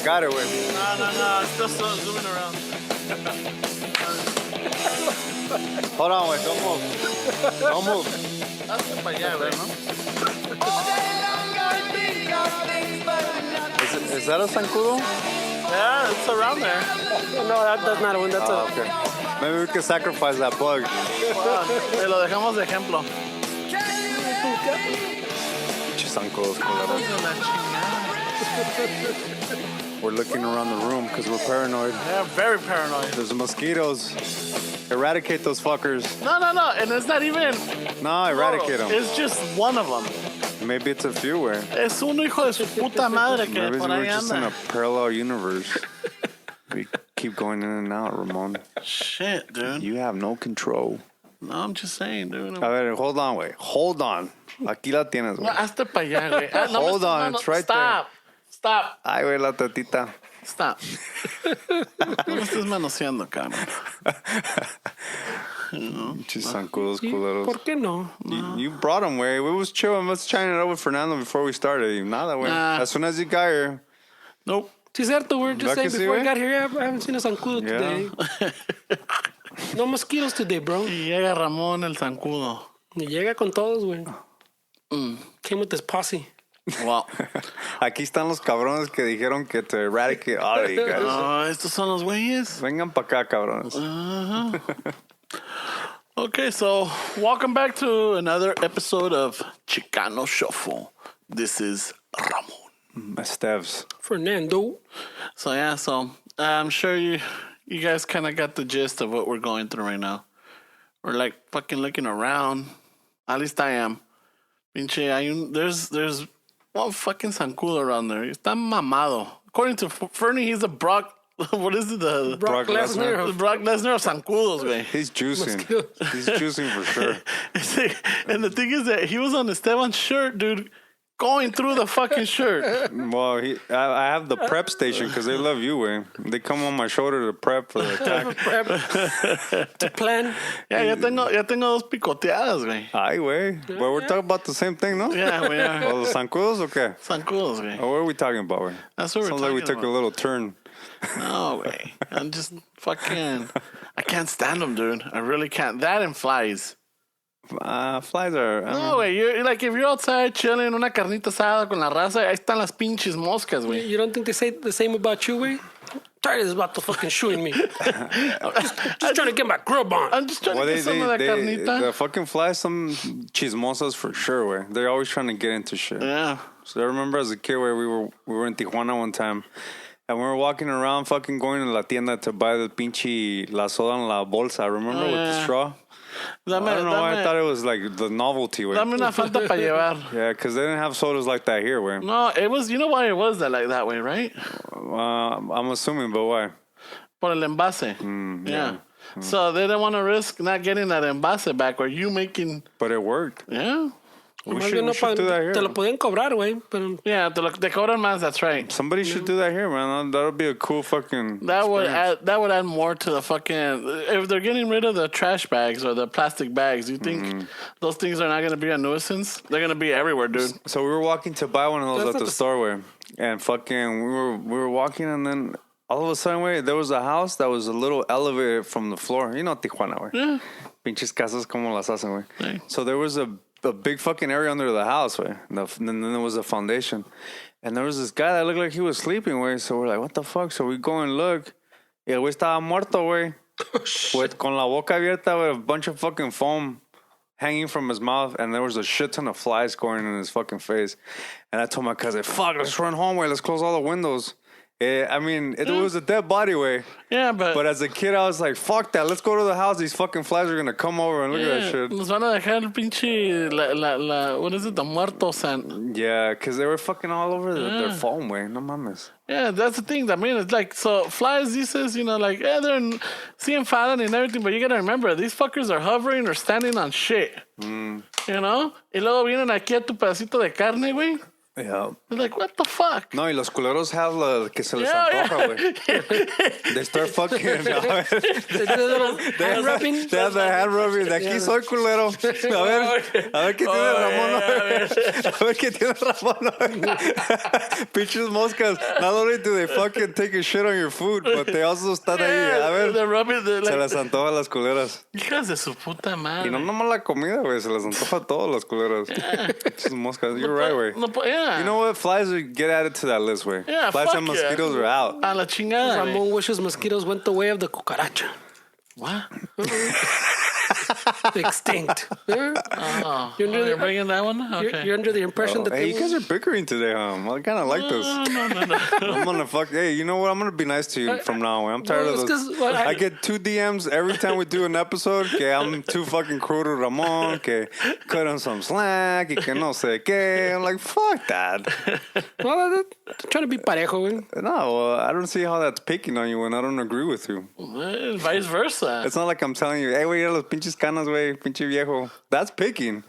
got it, güey. No. Still zooming around. Hold on, güey. Don't move. Hazte para allá, güey, ¿no? Is that a zancudo? Yeah, it's around there. No, that's not one. That's Okay. Maybe we can sacrifice that bug. Wow. Te lo dejamos de ejemplo. Pinches zancudos, culeros. We're looking around the room because we're paranoid. Yeah, very paranoid. There's mosquitoes. Eradicate those fuckers. No. And it's not even... No, eradicate them. It's just one of them. Maybe it's a few, güey. Es uno hijo de su puta madre que Maybe por we're ahí just in anda. a parallel universe. We keep going in and out, Ramon. Shit, dude. You have no control. No, I'm just saying, dude. A ver, hold on, güey. Hold on. Aquí la tienes, No, güey. hazte para allá, güey. No me Hold estés on, it's right there. Stop. Ay, güey, la tetita. Stop. No me estés manoseando, cabrón. Pinches zancudos, culeros. ¿Por qué no? You brought them, güey. We was chilling. Let's chatting it up with Fernando before we started. Y nada, güey. Nah. As soon as you got here. Nope. Sí, cierto. We're just saying que sí, before I güey? got here, I haven't seen a zancudo today. No mosquitoes today, bro. Y llega Ramón el zancudo. Y llega con todos, güey. Came with his posse. Wow. Aquí están los cabrones que dijeron que te eradicate all of you guys. No, estos son los güeyes. Vengan pa' acá, cabrones. Okay, so welcome back to another episode of Chicano Shuffle. This is Ramon. Estevs. Fernando. So yeah, I'm sure you guys kind of got the gist of what we're going through right now. We're like fucking looking around. At least I am. Pinche, there's one fucking zancudo around there. Está mamado. According to Fernie, he's a Brock. What is it? The Brock Lesnar. The Brock Lesnar of zancudos, güey. He's juicing. He's juicing for sure. And the thing is that he was on Esteban's shirt, dude, going through the fucking shirt. Well, I have the prep station because they love you, güey. They come on my shoulder to prep for the attack. To plan. Yeah, ya tengo dos picoteadas, güey. Ay, güey. But we're talking about the same thing, no? Yeah, we are. Oh, the zancudos o qué? Zancudos, güey. Oh, what are we talking about, güey? That's what we're Sounds talking like we took about. a little turn. No, way. I'm just fucking... I can't stand them, dude. I really can't. That and flies. Flies are... No, güey. You're like, if you're outside chilling, una carnita asada con la raza, ahí están las pinches moscas, güey. You don't think they say the same about you, güey? Tired is about to fucking shooting me. just trying to get my grub on. I'm just trying to get some of that carnita. The fucking flies, some chismosas for sure, güey. They're always trying to get into shit. Yeah. So I remember as a kid where we were in Tijuana one time. And we were walking around fucking going to la tienda to buy the pinche la soda en la bolsa. Remember with the straw? I don't know why I thought it was like the novelty way. Dame una Fanta para llevar. Yeah, because they didn't have sodas like that here, way. No, it was, you know why it was that way, right? I'm assuming, but why? Por el envase. Yeah. So they didn't want to risk not getting that envase back or you making... But it worked. Yeah. We should do that here. Te lo podían cobrar, güey. Pero... Yeah, te cobran más, that's right. Somebody should do that here, man. That'll be a cool fucking That would add more to the fucking... If they're getting rid of the trash bags or the plastic bags, you think those things are not going to be a nuisance? They're going to be everywhere, dude. So we were walking to buy one of those at the store, way. And fucking, we were walking and then... All of a sudden, way, there was a house that was a little elevated from the floor. You know Tijuana, way. Yeah. Pinches casas como las hacen, way. Right. So there was a big fucking area under the house, way. And then there was a foundation. And there was this guy that looked like he was sleeping, way. So we're like, what the fuck? So we go and look. Y el güey estaba muerto, way. Con la boca abierta, with a bunch of fucking foam hanging from his mouth. And there was a shit ton of flies going in his fucking face. And I told my cousin, fuck, let's run home, way. Let's close all the windows. I mean, it was a dead body, way. Yeah, but as a kid, I was like, fuck that. Let's go to the house. These fucking flies are going to come over and look at that shit. Nos van a dejar el pinche... what is it? The muertos and... Yeah, because they were fucking all over their phone, way. No mames. Yeah, that's the thing. I mean, it's like, so flies, dices, you know, like, yeah, they're seeing fallen and everything, but you gotta remember, these fuckers are hovering or standing on shit. You know? Y luego vienen aquí a tu pedacito de carne, güey. Yeah. They're like, what the fuck? No, y los culeros have la que se les antoja, güey. They start fucking. They do a little hand rubbing. They have the hand rubbing. De aquí soy culero. A ver qué tiene Ramón. A ver qué tiene Ramón. Pinches moscas. Not only do they fucking take a shit on your food, but they also están ahí. A ver. They're rubbing, they're Se like, les antoja a las culeras. hijas de su puta madre. Y no nomás la comida, güey. Se les antoja a todos los culeros. Pinches moscas. You're right, güey. No, yeah. You know what? Flies would get added to that list, way. Yeah, Flies fuck and mosquitoes are out. A la chingada. Ramon wishes mosquitoes went the way of the cucaracha. What? Extinct. Oh, You're you're bringing that one? Okay. You're under the impression that Hey, they you guys are bickering today, huh? I kind of like this. No. I'm gonna fuck. Hey, you know what? I'm gonna be nice to you from now on. I'm tired Well, of it's this. 'cause, well, I get 2 DMs every time we do an episode. Que I'm too fucking cruel to Ramon. Que cut him some slack. Y que no sé qué. I'm like, fuck that. well, they're trying to be parejo, güey. No, well, I don't see how that's picking on you when I don't agree with you. Vice versa. It's not like I'm telling you, hey, güey, los pinches canas, güey, pinche viejo. That's picking.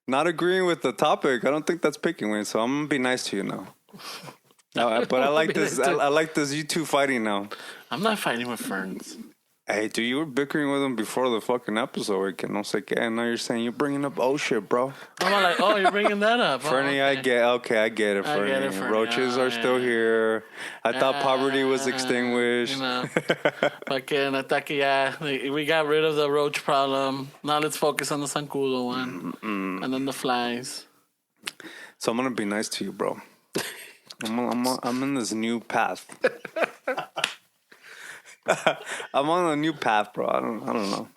Not agreeing with the topic, I don't think that's picking, güey. So I'm gonna be nice to you now. But I like this. I like this. You two fighting now. I'm not fighting with ferns. Hey, dude, you were bickering with him before the fucking episode. Güey, que no sé qué. And now you're saying you're bringing up shit, bro. I'm all like, oh, you're bringing that up. Fernie, okay. I get it, Fernie. get it, Fernie. Roaches are still here. I thought poverty was extinguished. You know, fucking ataque ya. We got rid of the roach problem. Now let's focus on the zancudo one. And then the flies. So I'm gonna be nice to you, bro. I'm in this new path. I'm on a new path, bro. I don't know.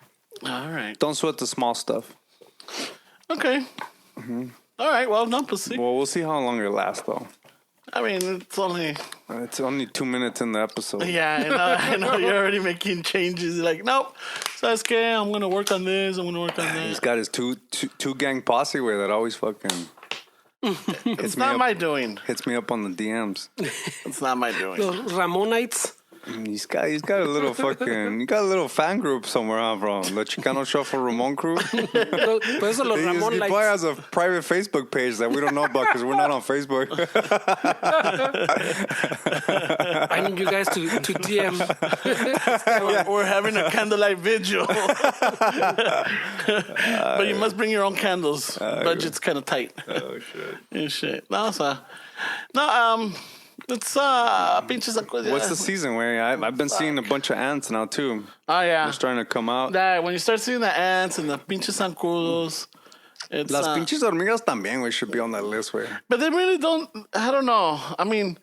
All right. Don't sweat the small stuff. Okay. All right. Well, no pussy. Well, we'll see how long it lasts, though. I mean, it's only... It's only 2 minutes in the episode. Yeah, I know. You're already making changes. You're like, nope. So okay, I'm going to work on this. I'm going to work on that. He's got his two gang posse way that always fucking... It's not my doing. Hits me up on the DMs. It's not my doing. The Ramonites. He's got a little fucking... You got a little fan group somewhere, huh, bro? The Chicano Shuffle Ramon crew. Por eso los He probably Ramonites. has a private Facebook page that we don't know about because we're not on Facebook. I need you guys to DM. We're having a candlelight vigil. But you must bring your own candles. Budget's kind of tight. Oh, shit. And shit. No, it's pinches. What's the season where I've been seeing a bunch of ants now too. Oh yeah, They're starting to come out. that when you start seeing the ants and the pinches zancudos, it's Las pinches hormigas también, we should be on that list, way. but they really don't. I don't know. I mean,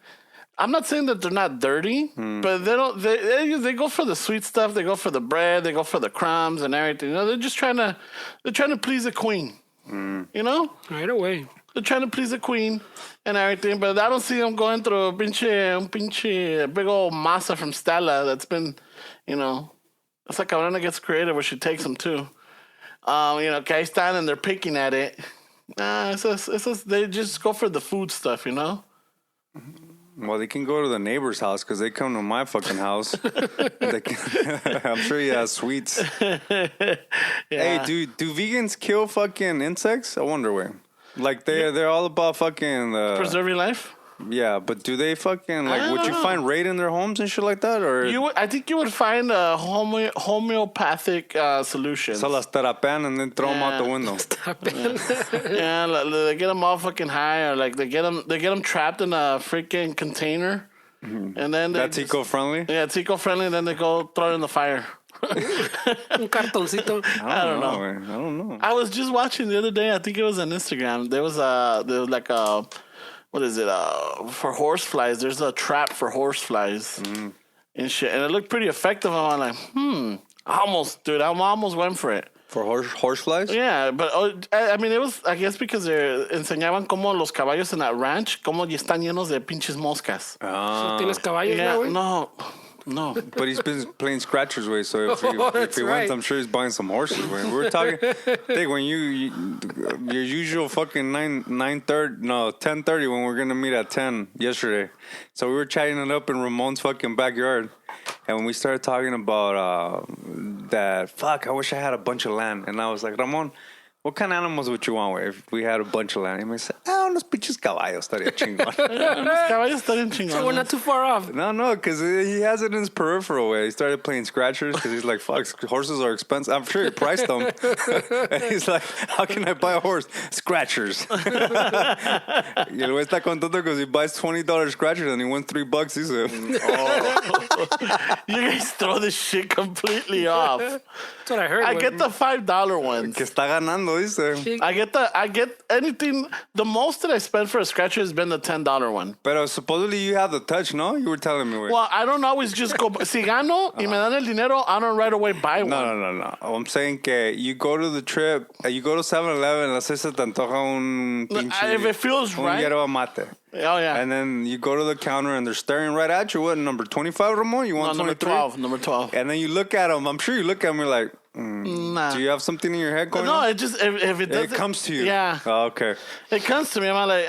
I'm not saying that they're not dirty, but they don't. They go for the sweet stuff. They go for the bread. They go for the crumbs and everything. You know, they're trying to please the queen. You know. Right away. They're trying to please the queen and everything, but I don't see them going through a pinche big old masa from Stella that's been, you know, it's like Cabrona gets creative where she takes them too. You know, que ahí están and they're picking at it. They just go for the food stuff, you know? Well, they can go to the neighbor's house because they come to my fucking house. I'm sure he has sweets. Yeah. Hey, do vegans kill fucking insects? I wonder where. Like they're all about fucking Preserve your life? Yeah, but do they fucking like? Would you find raid in their homes and shit like that, or I think you would find a homeopathic solution. so las terapean and then throw them out the window? Yeah, they get them all fucking high, or like they get them trapped in a freaking container, and then That's eco-friendly. Yeah, it's eco-friendly, and then they go throw it in the fire. Un cartoncito. I don't know. Man. I don't know. I was just watching the other day. I think it was on Instagram. There was like a what is it? For horseflies. There's a trap for horseflies and shit, and it looked pretty effective. I'm like, I almost went for it. For horseflies? Yeah, but I mean, it was, I guess, because they enseñaban cómo los caballos en that ranch, cómo ya están llenos de pinches moscas. ¿Tienes caballos Yeah, now, güey? no. But he's been playing scratchers way, so if he That's wins, right. I'm sure he's buying some horses. Way. We were talking, hey, when your usual fucking 10:30 when we're gonna meet at 10 yesterday. So we were chatting it up in Ramon's fucking backyard, and when we started talking about that, fuck, I wish I had a bunch of land, and I was like, Ramon, What kind of animals would you want, güey? If we had a bunch of land, you might say, unos pinches caballos estaría chingón. Caballos están chingón. So we're not too far off. No, because he has it in his peripheral way. He started playing scratchers because he's like, fuck, horses are expensive. I'm sure he priced them. And he's like, how can I buy a horse? Scratchers. Y el güey está contento because he buys $20 scratchers and he wins $3. He said, You guys throw this shit completely off. That's what I heard. I get the $5 ones. que está ganando, dice. I get anything. The most that I spend for a scratcher has been the $10 one. Pero supposedly you have the touch, no? You were telling me, güey. Well, I don't always just go. Si gano y me dan el dinero, I don't right away buy one. No. I'm saying que you go to the trip, you go to 7-Eleven, and se te antoja un pinche... If it feels un right. yerba mate. Oh, yeah. And then you go to the counter and they're staring right at you. What, number 25, Ramon? You want 23? Number 12. And then you look at them. I'm sure you look at me like, Nah. do you have something in your head going No, on? it just, if it doesn't. It comes to you. Yeah. Oh, okay. It comes to me. I'm like,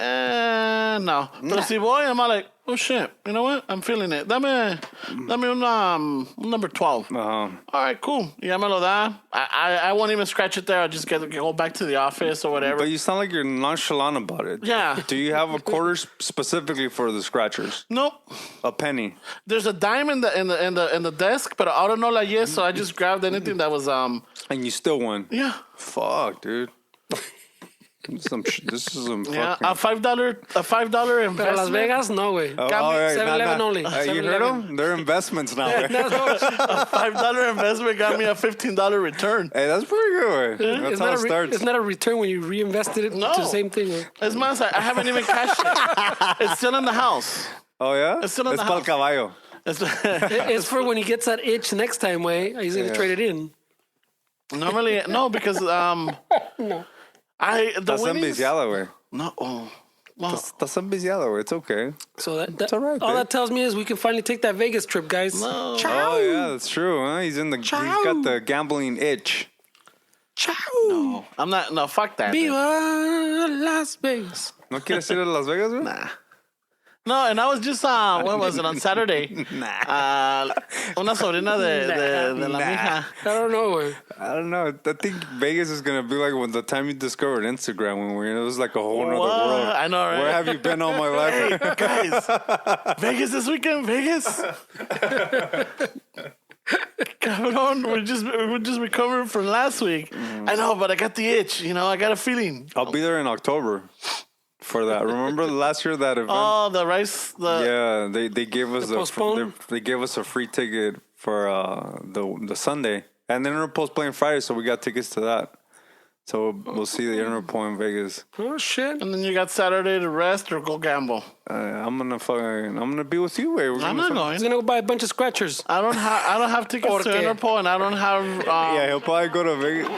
no. Pero si voy, I'm like, oh, shit. You know what? I'm feeling it. Dame un number 12. Uh-huh. All right, cool. Ya me lo da. I won't even scratch it there. I'll just go back to the office or whatever. But you sound like you're nonchalant about it. Yeah. Do you have a quarter specifically for the scratchers? Nope. A penny. There's a dime in the desk, but I don't know la yes, so I just grabbed anything that was And you still won. yeah. Fuck, dude. This is some Yeah, fucking... a $5 investment. Pero Las Vegas, no, güey. Oh, got me 7-Eleven only. You heard 7-Eleven. them? They're investments now. güey. A $5 investment got me a $15 return. Hey, that's pretty good. Güey. That's how it starts. It's not a return when you reinvested it No. to the same thing. Güey. As much I haven't even cashed it. It's still in the house. Oh, yeah? It's still in the pa'l house. caballo. It's for when he gets that itch next time, way. He's going to trade it in. Normally, no, because No. the Estás winnings. enviciado, güey. No, well, Estás enviciado, güey. It's okay. So all right, all babe. that tells me is we can finally take that Vegas trip, guys. no. Oh, yeah, that's true, huh? He's got the gambling itch. Ciao. No, I'm not. No, fuck that. Viva Las Vegas. ¿No quieres ir a Las Vegas, güey? Nah. No, and I was just what was it on Saturday? Una sobrina de la mija. I don't know, güey. I don't know. I think Vegas is going to be like when the time you discovered Instagram when it was like a whole other What? world. I know, right? Where have you been all my life? Hey, guys, Vegas this weekend, Vegas. Cabrón, we're just recovering from last week. I know, but I got the itch. You know, I got a feeling. I'll be there in October for that. Remember last year that event? Oh, the rice. Yeah, they gave us postpone? they gave us a free ticket for the Sunday, and then Interpol's playing Friday, so we got tickets to that. So we'll see the Interpol in Vegas. Oh, shit. And then you got Saturday to rest or go gamble. I'm gonna be with you. I'm not going. He's going to go buy a bunch of scratchers. I don't have tickets to Porque? Interpol, and I don't have. Yeah, he'll probably go to Vegas.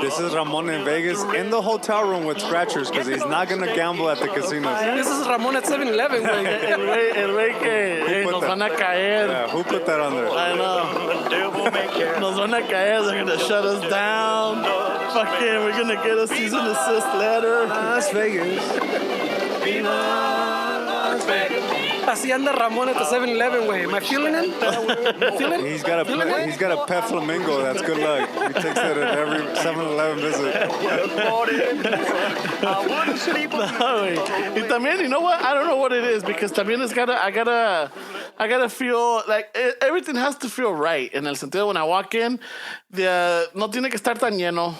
This is Ramon in Vegas in the hotel room with scratchers because he's not gonna gamble at the casinos. This is Ramon at 7-Eleven, güey. El güey que nos van a caer. Yeah, who put that on there? I know. Nos van a caer. They're gonna shut us down. Fucking, we're gonna get a cease and desist letter. Las Vegas. Así anda Ramon at the 7-Eleven, güey. Am I feeling him? Feeling? He's got a pet flamingo. That's good luck. He takes it at every 7-Eleven visit. Y también, you know what? I don't know what it is because también I gotta feel like everything has to feel right. En el sentido when I walk in, no tiene que estar tan lleno.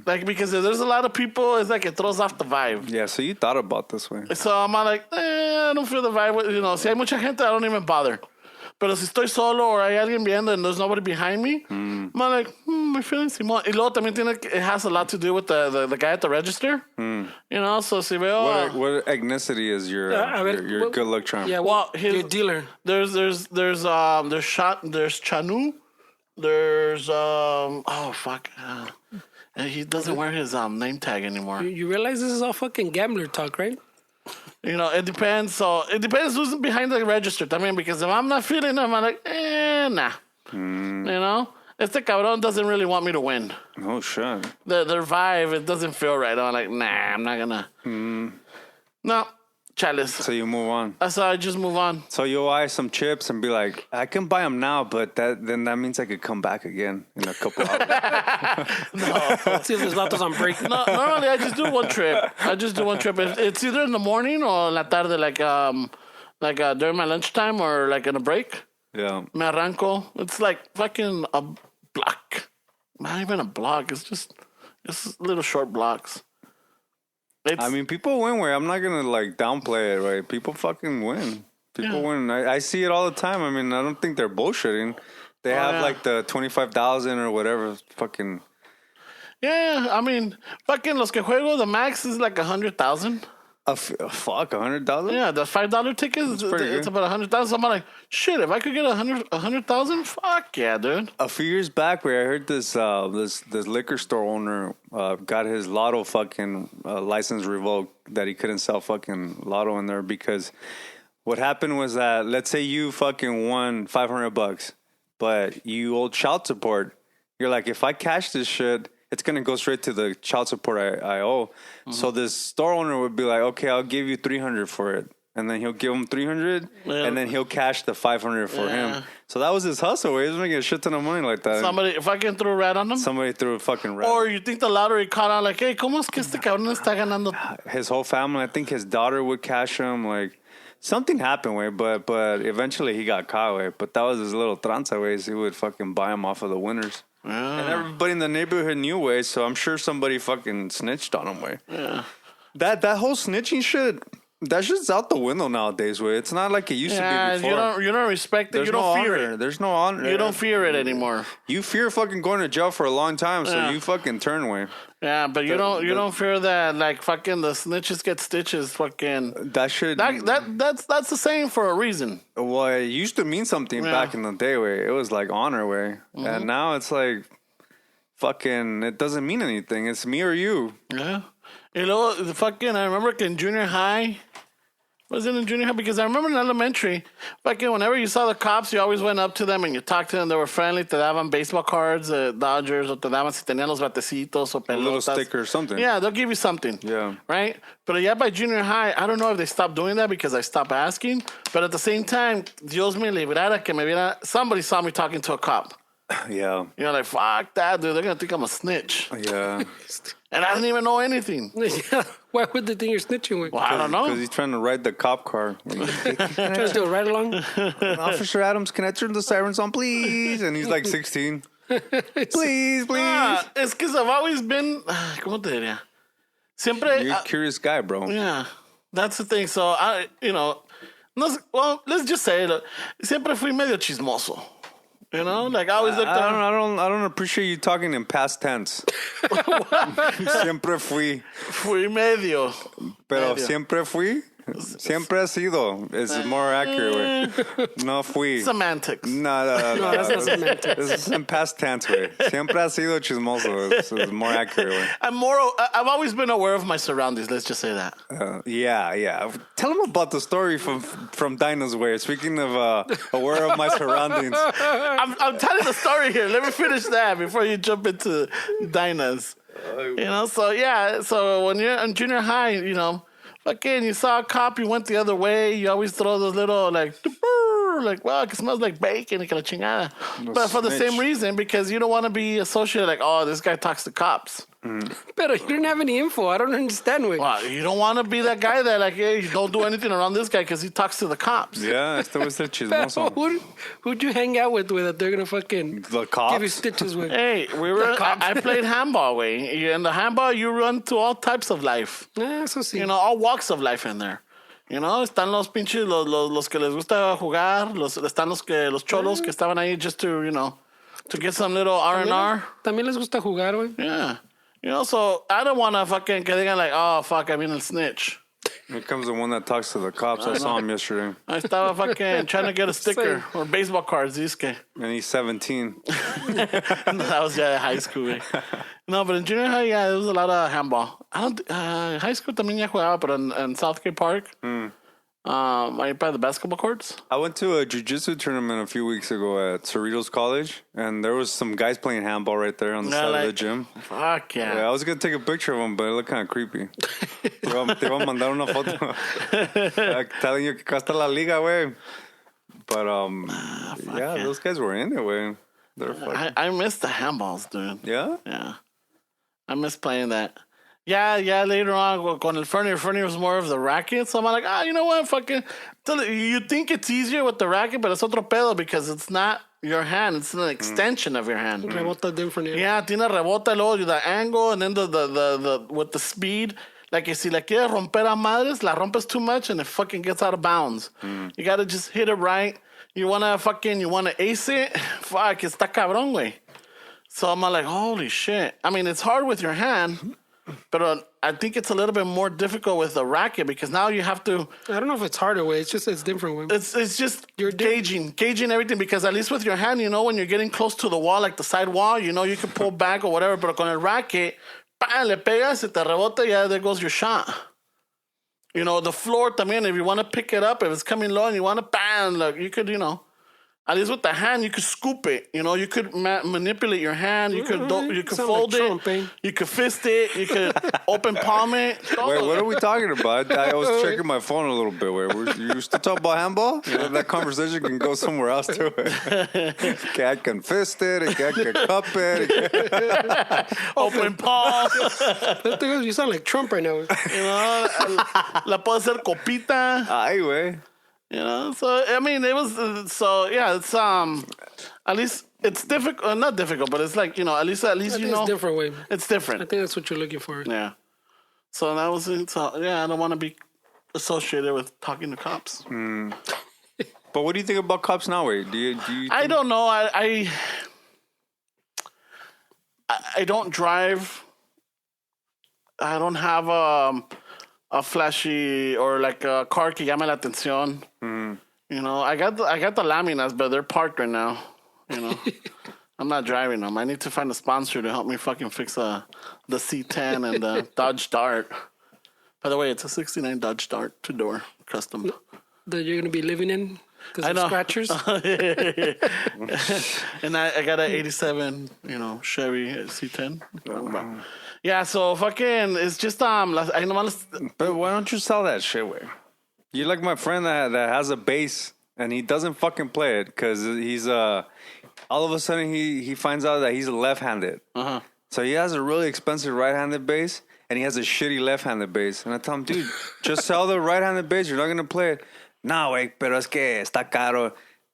Like because if there's a lot of people, it's like it throws off the vibe. Yeah, so you thought about this way. So I'm like, I don't feel the vibe. You know, si hay mucha gente, I don't even bother. Pero si estoy solo or hay alguien viendo and there's nobody behind me, I'm like, I'm feeling Simón. Y luego también it has a lot to do with the guy at the register. You know, so si veo... What ethnicity is your good luck charm? Yeah, Well, your dealer. There's Chanu. There's oh fuck. He doesn't wear his name tag anymore. You realize this is all fucking gambler talk, right? You know, it depends. So it depends who's behind the register. I mean, because if I'm not feeling them, I'm like, nah. You know, este cabrón doesn't really want me to win. Oh shit. Their vibe, it doesn't feel right. I'm like, nah, I'm not gonna. No. chales. So you move on. That's how I just move on. So you'll buy some chips and be like, I can buy them now, but that means I could come back again in a couple hours. See if there's lottos on break. No, normally I just do one trip. It's either in the morning or en la tarde, like during my lunchtime or like in a break. Yeah. Me arranco. It's like fucking a block. Not even a block. It's just little short blocks. I mean, people win, way. I'm not going to, like, downplay it, right? People fucking win. People win. I see it all the time. I mean, I don't think they're bullshitting. They have, like, the 25,000 or whatever. Fucking... Yeah, I mean, fucking los que juego, the max is like 100,000. Fuck, 100,000? Yeah, the $5 tickets, it's about 100,000. So I'm like, shit, if I could get 100,000, fuck yeah, dude. A few years back, where I heard this liquor store owner got his lotto fucking license revoked, that he couldn't sell fucking lotto in there, because what happened was that, let's say you fucking won $500, but you owed child support. You're like, if I cash this shit, it's going to go straight to the child support I owe. Mm-hmm. So this store owner would be like, okay, I'll give you $300 for it. And then he'll give him $300, and then he'll cash the $500 for him. So that was his hustle. He was making a shit ton of money like that. Somebody, if I can throw a rat on him? Somebody threw a fucking rat. Or you think the lottery caught out like, hey, ¿cómo es que este cabrón está ganando? His whole family, I think his daughter would cash him. Like, something happened, way, but eventually he got caught, way. But that was his little tranza, way. So he would fucking buy him off of the winners. Yeah. And everybody in the neighborhood knew, way, so I'm sure somebody fucking snitched on him, way. Yeah. That whole snitching shit, that shit's out the window nowadays, way. It's not like it used to be before. You don't respect it. There's you don't no fear honor. it. There's no honor. You don't fear it anymore. You fear fucking going to jail for a long time, so you fucking turn, way. Yeah, but you don't fear that, like, fucking the snitches get stitches, fucking. That shit. That's the same for a reason. Well, it used to mean something back in the day, way. It was like honor, way. Mm-hmm. And now it's like, fucking, it doesn't mean anything. It's me or you. Yeah. You know, I remember in junior high. Was it in junior high? Because I remember in elementary, fucking whenever you saw the cops, you always went up to them and you talked to them. They were friendly. Te daban baseball cards, Dodgers, or te daban si tenían los batecitos o pelotas. A little sticker or something. Yeah, they'll give you something. Yeah. Right? But yeah, by junior high, I don't know if they stopped doing that because I stopped asking. But at the same time, Dios me librara que me viera. Somebody saw me talking to a cop. Yeah. You're like, fuck that, dude. They're going to think I'm a snitch. Yeah. And I didn't even know anything. Yeah. Why would they think you're snitching? With? Well, I don't know. Because he's trying to ride the cop car. Trying to do a ride along? Officer Adams, can I turn the sirens on, please? And he's like 16. Please. Es que I've always been, ¿cómo te diría? Siempre. You're a curious guy, bro. Yeah. That's the thing. So, let's just say it. Siempre fui medio chismoso. You know, like I always looked at. I don't appreciate you talking in past tense. Siempre fui. Fui medio. Pero siempre fui. Siempre ha sido. It's more accurate, way. No fui. Semantics. No, that's not semantics. This is in past tense, way. Siempre ha sido chismoso. It's more accurate, way. I've always been aware of my surroundings. Let's just say that. Yeah. Tell them about the story from Dinah's way. Speaking of aware of my surroundings. I'm telling the story here. Let me finish that before you jump into Dinah's. You know, so when you're in junior high, you know, fucking, you saw a cop, you went the other way. You always throw those little, like, wow, it smells like bacon, que la chingada. But for the same reason, because you don't want to be associated, like, oh, this guy talks to cops. Pero you didn't have any info. I don't understand. Well, you don't want to be that guy that, like, hey, you don't do anything around this guy because he talks to the cops. Yeah, este was el chismoso. Who'd you hang out with that they're going to fucking the cops? give you stitches with? Hey, I played handball, way. In the handball, you run to all types of life. Yeah, eso sí. You know, all walks of life in there. You know, están los pinches, los que les gusta jugar, están los cholos que estaban ahí just to, you know, to get some little R&R. También les gusta jugar, güey. Yeah. You know, so I don't want to fucking, que digan like, oh, fuck, I'm in a snitch. Here comes the one that talks to the cops. I saw him yesterday. I estaba fucking trying to get a sticker or baseball cards, disque. And he's 17. That was high school, eh? No, but in junior high, there was a lot of handball. High school también ya jugaba, but in Southgate Park. Are you by the basketball courts? I went to a jiu-jitsu tournament a few weeks ago at Cerritos College, and there was some guys playing handball right there on the side of the gym. Fuck yeah. Yeah, I was going to take a picture of them, but it looked kind of creepy. Te iba a mandar una foto. Telling you que acá está la liga, güey. But, yeah, those guys were in it, güey. They're fucking... I miss the handballs, dude. Yeah? Yeah. I miss playing that. Yeah, later on, con el Fernie was more of the racket. So I'm like, you know what, fucking... You think it's easier with the racket, but it's otro pedo because it's not your hand. It's an extension of your hand. Rebota different. Yeah, tiene rebota, luego the angle, and then the with the speed. Like, si la quieres romper a madres, la rompes too much, and it fucking gets out of bounds. You gotta just hit it right. You wanna ace it? Fuck, está cabrón, güey. So I'm like, holy shit. I mean, it's hard with your hand, but I think it's a little bit more difficult with the racket because now you have to... I don't know if it's harder way. It's different way. It's just you're gauging everything because at least with your hand, you know, when you're getting close to the wall, like the side wall, you know, you can pull back or whatever, but con el racket, le pegas, se te rebota, yeah, there goes your shot. You know, the floor también, if you want to pick it up, if it's coming low and you want to bang, like, you could, you know... At least with the hand, you could scoop it. You know, you could manipulate your hand. You could fold like Trump, it. You could fist it. You could open palm it. Wait, what are we talking about? I was checking my phone a little bit. Wait, you still talking about handball? You know, that conversation can go somewhere else too. I can fist it. I can cup it. Open palm. You sound like Trump right now. You know, la puedo hacer copita. Ay, güey. You know, so I mean, it was it's at least it's difficult, not difficult, but it's like, you know, at least you know, it's different way. It's different. I think that's what you're looking for. Yeah. So that was it. So yeah, I don't want to be associated with talking to cops. But what do you think about cops now? Wait, do you I don't know. I don't drive. I don't have a flashy or like a car que llame la atención. You know, I got the laminas, but they're parked right now. You know, I'm not driving them. I need to find a sponsor to help me fucking fix the C10 and the Dodge Dart. By the way, it's a '69 Dodge Dart 2-door custom that you're gonna be living in because of know. scratchers. And I got an '87, you know, Chevy C10. Yeah, so fucking, it's just But why don't you sell that shit, way? You're like my friend that has a bass and he doesn't fucking play it because he's all of a sudden he finds out that he's left-handed. So he has a really expensive right-handed bass and he has a shitty left-handed bass. And I tell him, dude, just sell the right-handed bass. You're not gonna play it. Nah, güey, pero es que está caro.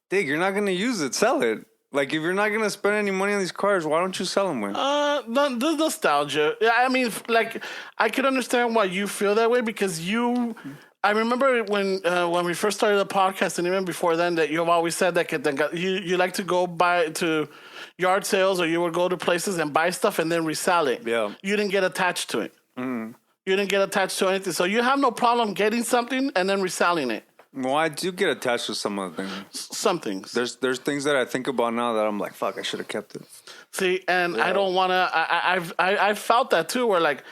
Dig, you're not gonna use it. Sell it. Like, if you're not going to spend any money on these cars, why don't you sell them, man? The nostalgia. Yeah, I mean, like, I could understand why you feel that way because I remember when we first started the podcast and even before then that you've always said that you like to go buy to yard sales or you would go to places and buy stuff and then resell it. Yeah. You didn't get attached to it. You didn't get attached to anything. So you have no problem getting something and then reselling it. Well, I do get attached to some of the things. Some things. There's things that I think about now that I'm like, fuck, I should have kept it. See, and I don't want to. I've felt that too. Where like,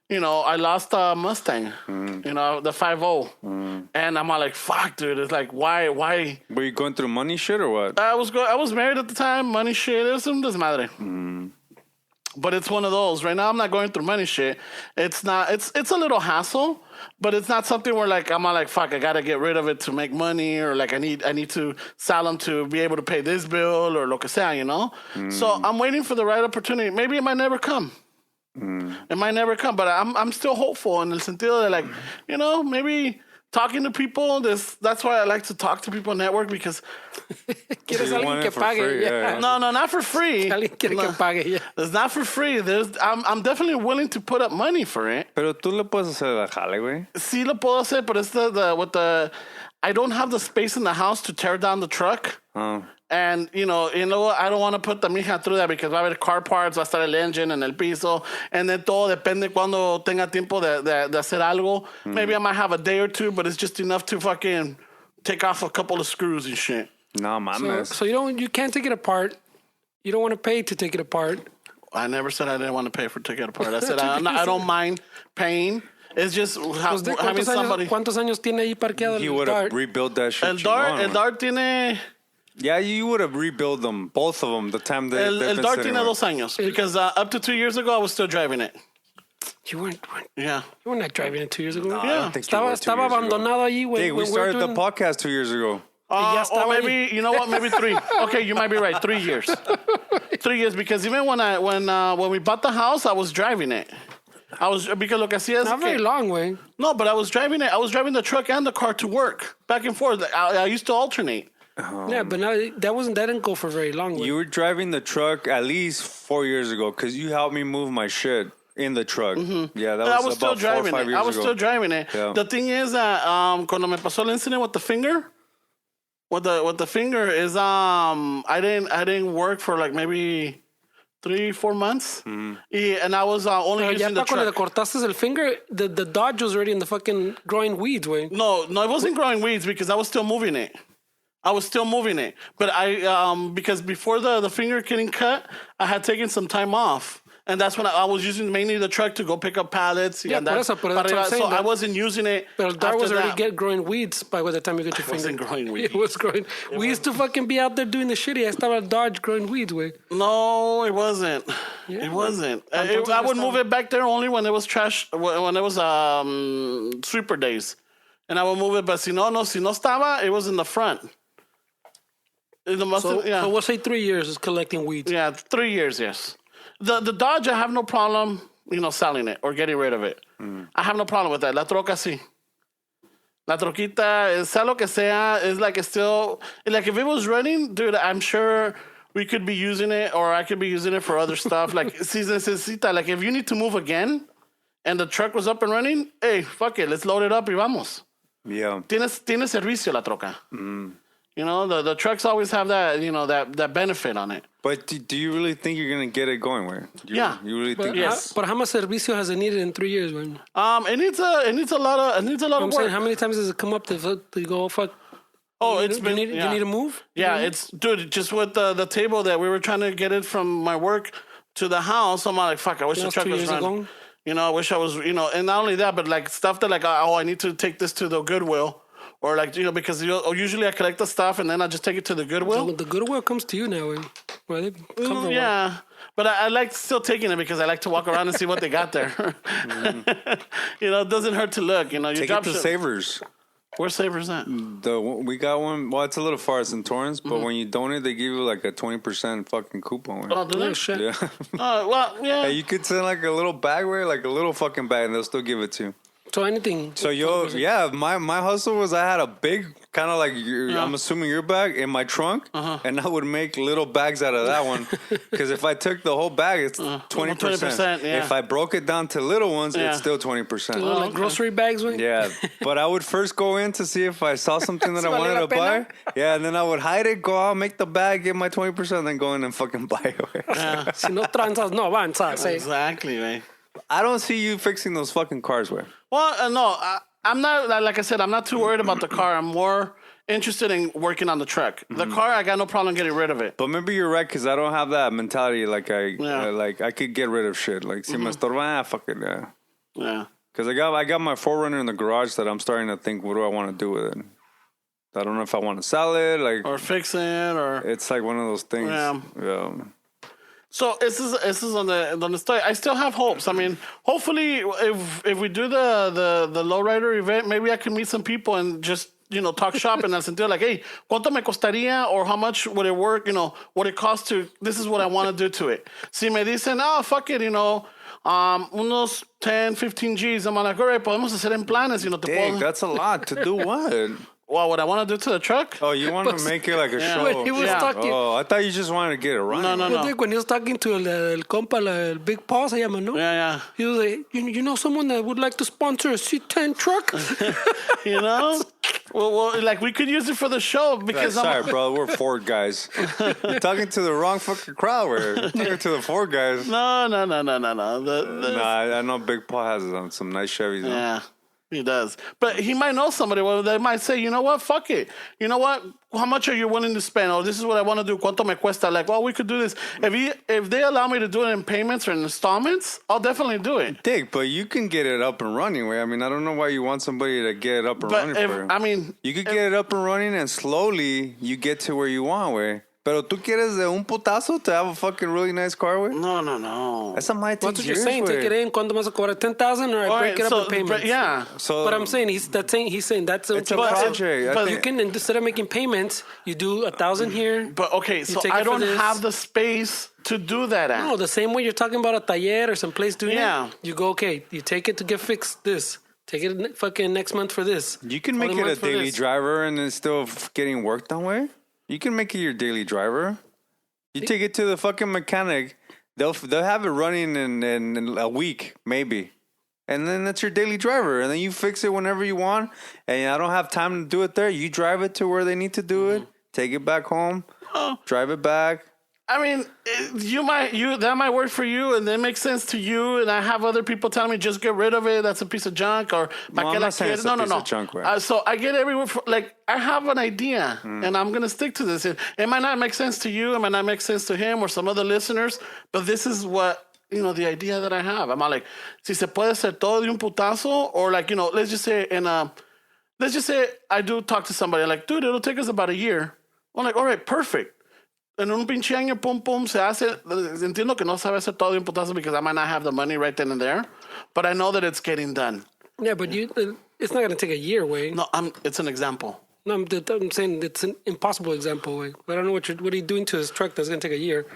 you know, I lost a Mustang, you know, the 5.0, and I'm all like, fuck, dude. It's like, why? Were you going through money shit or what? I was married at the time. Money shit. It was un desmadre. But it's one of those. Right now, I'm not going through money shit. It's not. It's a little hassle, but it's not something where like I'm not like fuck. I gotta get rid of it to make money, or like I need to sell them to be able to pay this bill or lo que sea, you know. So I'm waiting for the right opportunity. Maybe it might never come. It might never come, but I'm still hopeful in el sentido de like, you know, maybe talking to people. That's why I like to talk to people on network because ¿Quieres alguien que pague? Yeah. No, not for free. Alguien quiere que pague, yeah. It's not for free. I'm definitely willing to put up money for it. Pero tú le puedes hacer la jale, güey. Sí lo puedo hacer, but it's I don't have the space in the house to tear down the truck. Oh. And, you know what? I don't want to put the mija through that because va a haber car parts, va a estar el engine en el piso, and then todo depende cuando tenga tiempo de hacer algo. Maybe I might have a day or two, but it's just enough to fucking take off a couple of screws and shit. No, mames. So you can't take it apart. You don't want to pay to take it apart. I never said I didn't want to pay for take it apart. I said I don't mind paying It's just having somebody. ¿Cuántos años tiene ahí parqueado He el would have Dart? rebuilt that shit. El Dart tiene... Yeah, you would have rebuilt them, both of them, the time they. El Dart tiene 2 años. Because up to 2 years ago, I was still driving it. You weren't not driving it 2 years ago. No, yeah. I don't think you were 2 years abandonado allí. Hey, we started the podcast 2 years ago. Or maybe, you know what, maybe 3. Okay, you might be right. 3 years. 3 years, because even when we bought the house, I was driving it. Because lo que hacía es Not very long, way. No, but I was driving it. I was driving the truck and the car to work, back and forth. I used to alternate. Yeah, but now that didn't go for very long. You were driving the truck at least 4 years ago because you helped me move my shit in the truck. Mm-hmm. Yeah, that was about 4 or 5 years ago. I was still driving it. Yeah. The thing is that cuando me pasó el incident with the finger, with the finger is I didn't work for like maybe 3-4 months, and I was only using the truck. Cuando le cortaste el finger, the Dodge was already in the fucking growing weeds, way. No, it wasn't growing weeds because I was still moving it. But because before the finger getting cut, I had taken some time off. And that's when I was using mainly the truck to go pick up pallets. Yeah, that's what I'm saying. So I wasn't using it. But Dart was already growing weeds by the time you get your finger. It wasn't growing weeds. It was growing. We used to fucking be out there doing the shitty. I estaba Dodge growing weeds, way. No, it wasn't. Yeah, it wasn't. I would move it back there only when it was trash, when it was sweeper days. And I would move it, but si no estaba, it was in the front. So we'll say 3 years is collecting weeds. Yeah, 3 years, yes. The Dodge, I have no problem, selling it or getting rid of it. I have no problem with that. La troca, sí. La troquita, sea lo que sea, is like it's still... Like, if it was running, dude, I'm sure we could be using it or I could be using it for other stuff. Like, si necesita, like, if you need to move again and the truck was up and running, hey, fuck it, let's load it up y vamos. Yeah. Tiene servicio la troca. The trucks always have that, that benefit on it. But do you really think you're going to get it going, where? Yeah. You really think? Yes. But how much servicio has it needed in 3 years, man? It needs a lot of work. Saying, how many times does it come up to go, fuck? Oh, you need to move? Yeah, dude, just with the table that we were trying to get it from my work to the house, I'm like, fuck, I wish the truck was running. I wish I was, and not only that, but like stuff that like, I need to take this to the Goodwill. Or like, because usually I collect the stuff and then I just take it to the Goodwill. So the Goodwill comes to you now. Well, they come yeah. But I like still taking it because I like to walk around and see what they got there. It doesn't hurt to look. You take it to Savers. Where's Savers at? We got one. Well, it's a little far. It's in Torrance, but when you donate, they give you like a 20% fucking coupon. Oh, do they? Shit. Yeah. Well, yeah. Hey, you could send like a little bag, like a little fucking bag, and they'll still give it to you. So anything. So my hustle was I had a big kind of like I'm assuming your bag in my trunk, and I would make little bags out of that one because if I took the whole bag, it's 20%. Yeah. If I broke it down to little ones, it's still 20%. Like grocery bags, right? Yeah, but I would first go in to see if I saw something that I wanted to buy. Yeah, and then I would hide it, go out, make the bag, get my 20%, then go in and fucking buy it. Si no transas, no avanzas. Exactly, man. I don't see you fixing those fucking cars, way. Well, no, I'm not, like I said, I'm not too worried about the car. I'm more interested in working on the truck. The car, I got no problem getting rid of it. But maybe you're right, because I don't have that mentality. Like, I could get rid of shit. Like, si me estorba, fuck it, yeah. Yeah. Because I got my 4Runner in the garage that I'm starting to think, what do I want to do with it? I don't know if I want to sell it, like... Or fix it, or... It's like one of those things. Yeah. So this is on the story. I still have hopes. I mean, hopefully, if we do the lowrider event, maybe I can meet some people and just talk shop in el sentido like, hey, ¿cuánto me costaría? Or how much would it work? What it costs to. This is what I want to do to it. Si me dicen, fuck it, unos 10, 15 G's. I'm like, all right, podemos hacer en planes. Dang, that's a lot to do what? Well, what I want to do to the truck? Oh, you want to make it like a show? When he was talking, I thought you just wanted to get it right. No. When he was talking to el compa, el Big Paw, se llama, ¿no? Yeah. He was like, you know someone that would like to sponsor a C10 truck? Well, like we could use it for the show because sorry, bro, we're Ford guys. You're talking to the wrong fucking crowd. We're talking to the Ford guys. No. I know Big Paw has some nice Chevys. Yeah. He does. But he might know somebody where they might say, you know what, fuck it. You know what? How much are you willing to spend? Oh, this is what I want to do. ¿Cuánto me cuesta? Like, well, we could do this. If they allow me to do it in payments or in installments, I'll definitely do it. Dick, but you can get it up and running. I mean, I don't know why you want somebody to get it up and running for you. I mean... You could get it up and running and slowly you get to where you want, güey. Pero tú quieres de un putazo to have a fucking really nice car, güey? No. That's a might take That's what you're years, saying. Wey. Take it in. ¿Cuánto vas a cobrar? 10,000 or I break it up in payments. Yeah. So, But I'm saying he's saying that's it's a project. but I you think- can, instead of making payments, you do 1,000 here. But okay, so take I it for don't this. have the space to do that at. No, the same way you're talking about a taller or some place doing Yeah. it. You go, okay, you take it to get fixed this. Take it fucking next month for this. You can make Following it a month for daily this. driver and it's still getting work done, way. You can make it your daily driver. You take it to the fucking mechanic. They'll have it running in a week, maybe. And then that's your daily driver. And then you fix it whenever you want. And I don't have time to do it there. You drive it to where they need to do it. Take it back home. Drive it back. I mean, that might work for you, and that makes sense to you. And I have other people telling me just get rid of it. That's a piece of junk. Or No, I'm not saying it's a piece of junk, right? So I get everywhere. Like I have an idea, and I'm gonna stick to this. It might not make sense to you. It might not make sense to him or some other listeners. But this is what the idea that I have. I'm like, si se puede hacer todo de un putazo, or like let's just say I do talk to somebody like, dude, it'll take us about a year. I'm like, all right, perfect. En un pinche año, pum, se hace. Entiendo que no sabe hacer todo de un putazo because I might not have the money right then and there, but I know that it's getting done. Yeah, but it's not going to take a year, way. No, it's an example. No, I'm saying it's an impossible example, way. I don't know what are you doing to his truck that's going to take a year.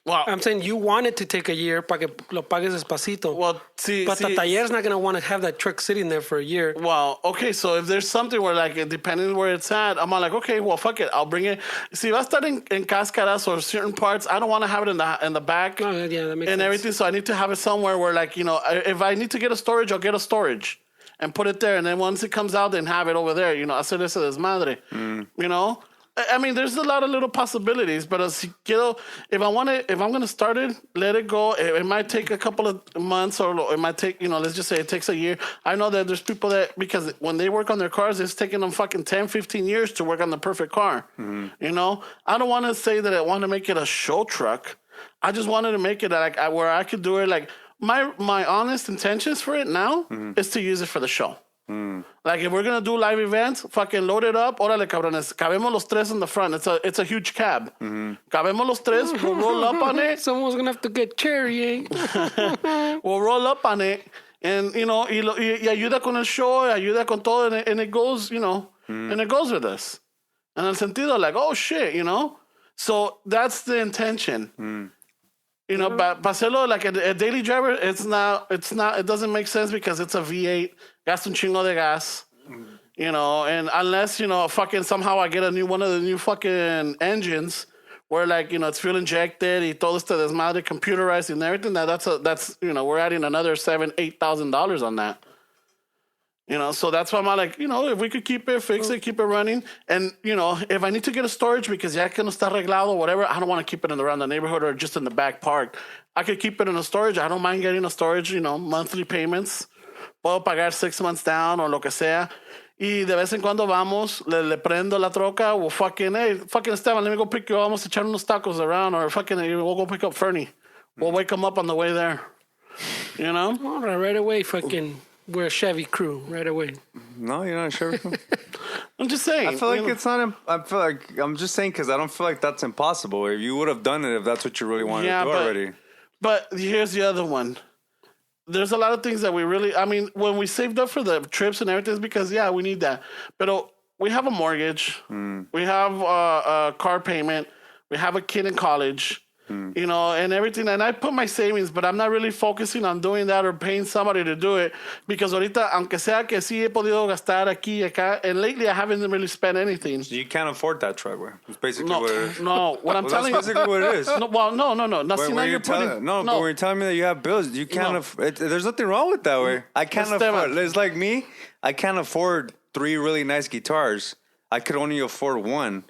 Well, I'm saying you want it to take a year para que lo pagues despacito. Well, see, but the taller's not going to want to have that truck sitting there for a year. Well, okay, so if there's something where, like, depending where it's at, I'm like, okay, well, fuck it, I'll bring it. See, if I start in cáscaras or certain parts, I don't want to have it in the back Oh, yeah, that makes and sense. everything, so I need to have it somewhere where, like, if I need to get a storage, I'll get a storage and put it there, and then once it comes out, then have it over there, hacer ese desmadre, I mean, there's a lot of little possibilities, but if I'm going to start it, let it go. It might take a couple of months, or it might take, let's just say it takes a year. I know that there's people that, because when they work on their cars, it's taking them fucking 10, 15 years to work on the perfect car. I don't want to say that I want to make it a show truck. I just wanted to make it like where I could do it. Like my honest intentions for it now is to use it for the show. Like if we're gonna do live events, fucking load it up. Órale, cabrones. Cabemos los tres in the front. It's a huge cab. Cabemos los tres. We'll roll up on it. Someone's going to have to get cherry, We'll roll up on it. And, y ayuda con el show, ayuda con todo. And it goes, and it goes with us. And el sentido, like, oh shit, So that's the intention. Para hacerlo like a daily driver, it doesn't make sense because it's a V8, gasta un chingo de gas, and unless, fucking somehow I get one of the new fucking engines where, like, it's fuel injected y todo este desmadre computerized and everything, that's we're adding another $7,000-8,000 on that. So that's why I'm like, if we could keep it, fix it, keep it running. And, if I need to get a storage because ya que no está arreglado or whatever, I don't want to keep it around the neighborhood or just in the back park. I could keep it in a storage. I don't mind getting a storage, monthly payments. Puedo pagar 6 months down or lo que sea. Y de vez en cuando vamos, le prendo la troca, or fucking Esteban, let me go pick you up. Vamos a echar unos tacos around, or fucking we'll go pick up Fernie. We'll wake him up on the way there. All right away, fucking... We're a Chevy crew right away. No, you're not a Chevy crew. I'm just saying. I feel like it's not. I'm just saying because I don't feel like that's impossible. If you would have done it, if that's what you really wanted to do already. But here's the other one. There's a lot of things that we really. I mean, when we saved up for the trips and everything, it's because we need that. But we have a mortgage. We have a car payment. We have a kid in college. And everything. And I put my savings, but I'm not really focusing on doing that or paying somebody to do it. Because ahorita, aunque sea que sí he podido gastar aquí y acá, and lately I haven't really spent anything. You can't afford that truck, güey. It's basically what it is. No, what I'm telling you. That's basically what it is. No. Now, see, now you're putting... but when you're telling me that you have bills, you can't... there's nothing wrong with that, way. I can't afford... It's like me. I can't afford 3 really nice guitars. I could only afford one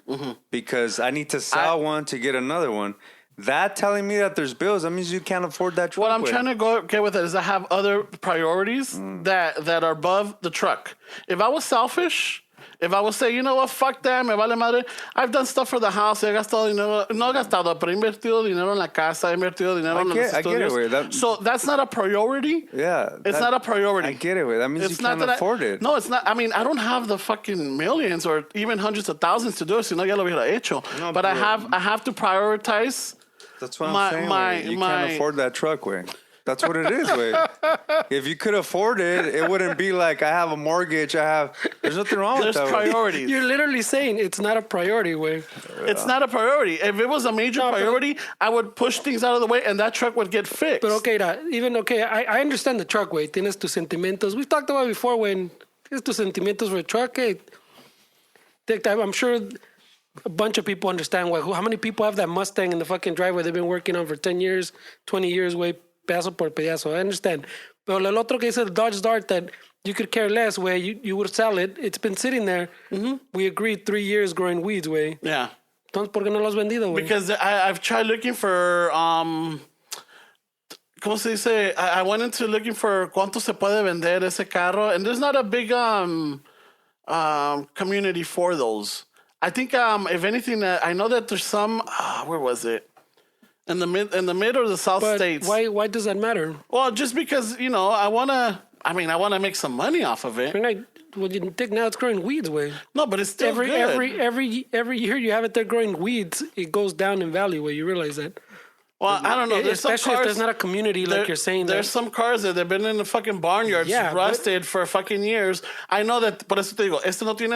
because I need to sell one to get another one. That telling me that there's bills, that means you can't afford that truck. What I'm trying to get with it is I have other priorities that are above the truck. If I was selfish, if I would say, you know what, fuck them, me vale madre. I've done stuff for the house. He gastado dinero, no he gastado, pero he invertido dinero en la casa, he invertido dinero en los I get it, estudios. güey. So that's not a priority. Yeah. It's not a priority. I get it, güey. That means you can't afford it. No, it's not. I mean, I don't have the fucking millions or even hundreds of thousands to do it, si no ya lo hubiera hecho. No, but I have to prioritize. That's what I'm saying. You can't afford that truck, way. That's what it is, way. If you could afford it, it wouldn't be like I have a mortgage. There's nothing wrong with that. There's priorities. You're literally saying it's not a priority, way. It's not a priority. If it was a major priority, I would push things out of the way, and that truck would get fixed. But I understand the truck, way. Tienes tus sentimientos. We've talked about it before when tienes tus sentimientos for a truck. Hey, I'm sure a bunch of people understand why. How many people have that Mustang in the fucking driveway they've been working on for 10 years, 20 years, way, pedazo por pedazo. I understand. But el otro que dice the Dodge Dart that you could care less, way, you would sell it. It's been sitting there. Mm-hmm. We agreed 3 years growing weeds, way. Yeah. Entonces, ¿por qué no lo has vendido, güey? Because I've tried looking for, ¿cómo se dice? I went into looking for cuánto se puede vender ese carro, and there's not a big community for those. I think, if anything, I know that there's some. Where was it? In the mid or the south states. Why does that matter? Well, just because I wanna make some money off of it. You think now it's growing weeds, way. No, but it's still good. Every year you have it there growing weeds, it goes down in value. Where you realize that. Well, I don't know. Especially if there's not a community like you're saying. There's some cars that have been in the fucking barnyards, rusted for fucking years. I know that, por eso te digo, este no tiene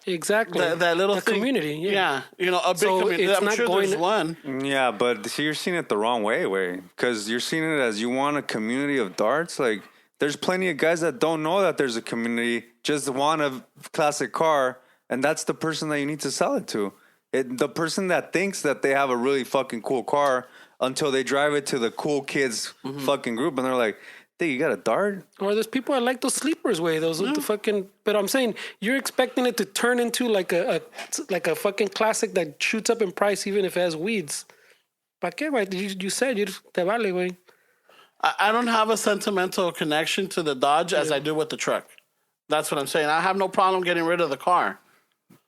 exactly that little the thing. Community. Yeah, a big community. I'm sure there's one. Yeah, but see, you're seeing it the wrong way, because you're seeing it as you want a community of darts. Like, there's plenty of guys that don't know that there's a community, just want a classic car, and that's the person that you need to sell it to. The person that thinks that they have a really fucking cool car until they drive it to the cool kids fucking group and they're like, "Hey, you got a Dart?" Or there's people that like those sleepers, way. Those the fucking. But I'm saying you're expecting it to turn into like a fucking classic that shoots up in price even if it has weeds. ¿Para qué, güey? You said te vale, güey. I don't have a sentimental connection to the Dodge as I do with the truck. That's what I'm saying. I have no problem getting rid of the car.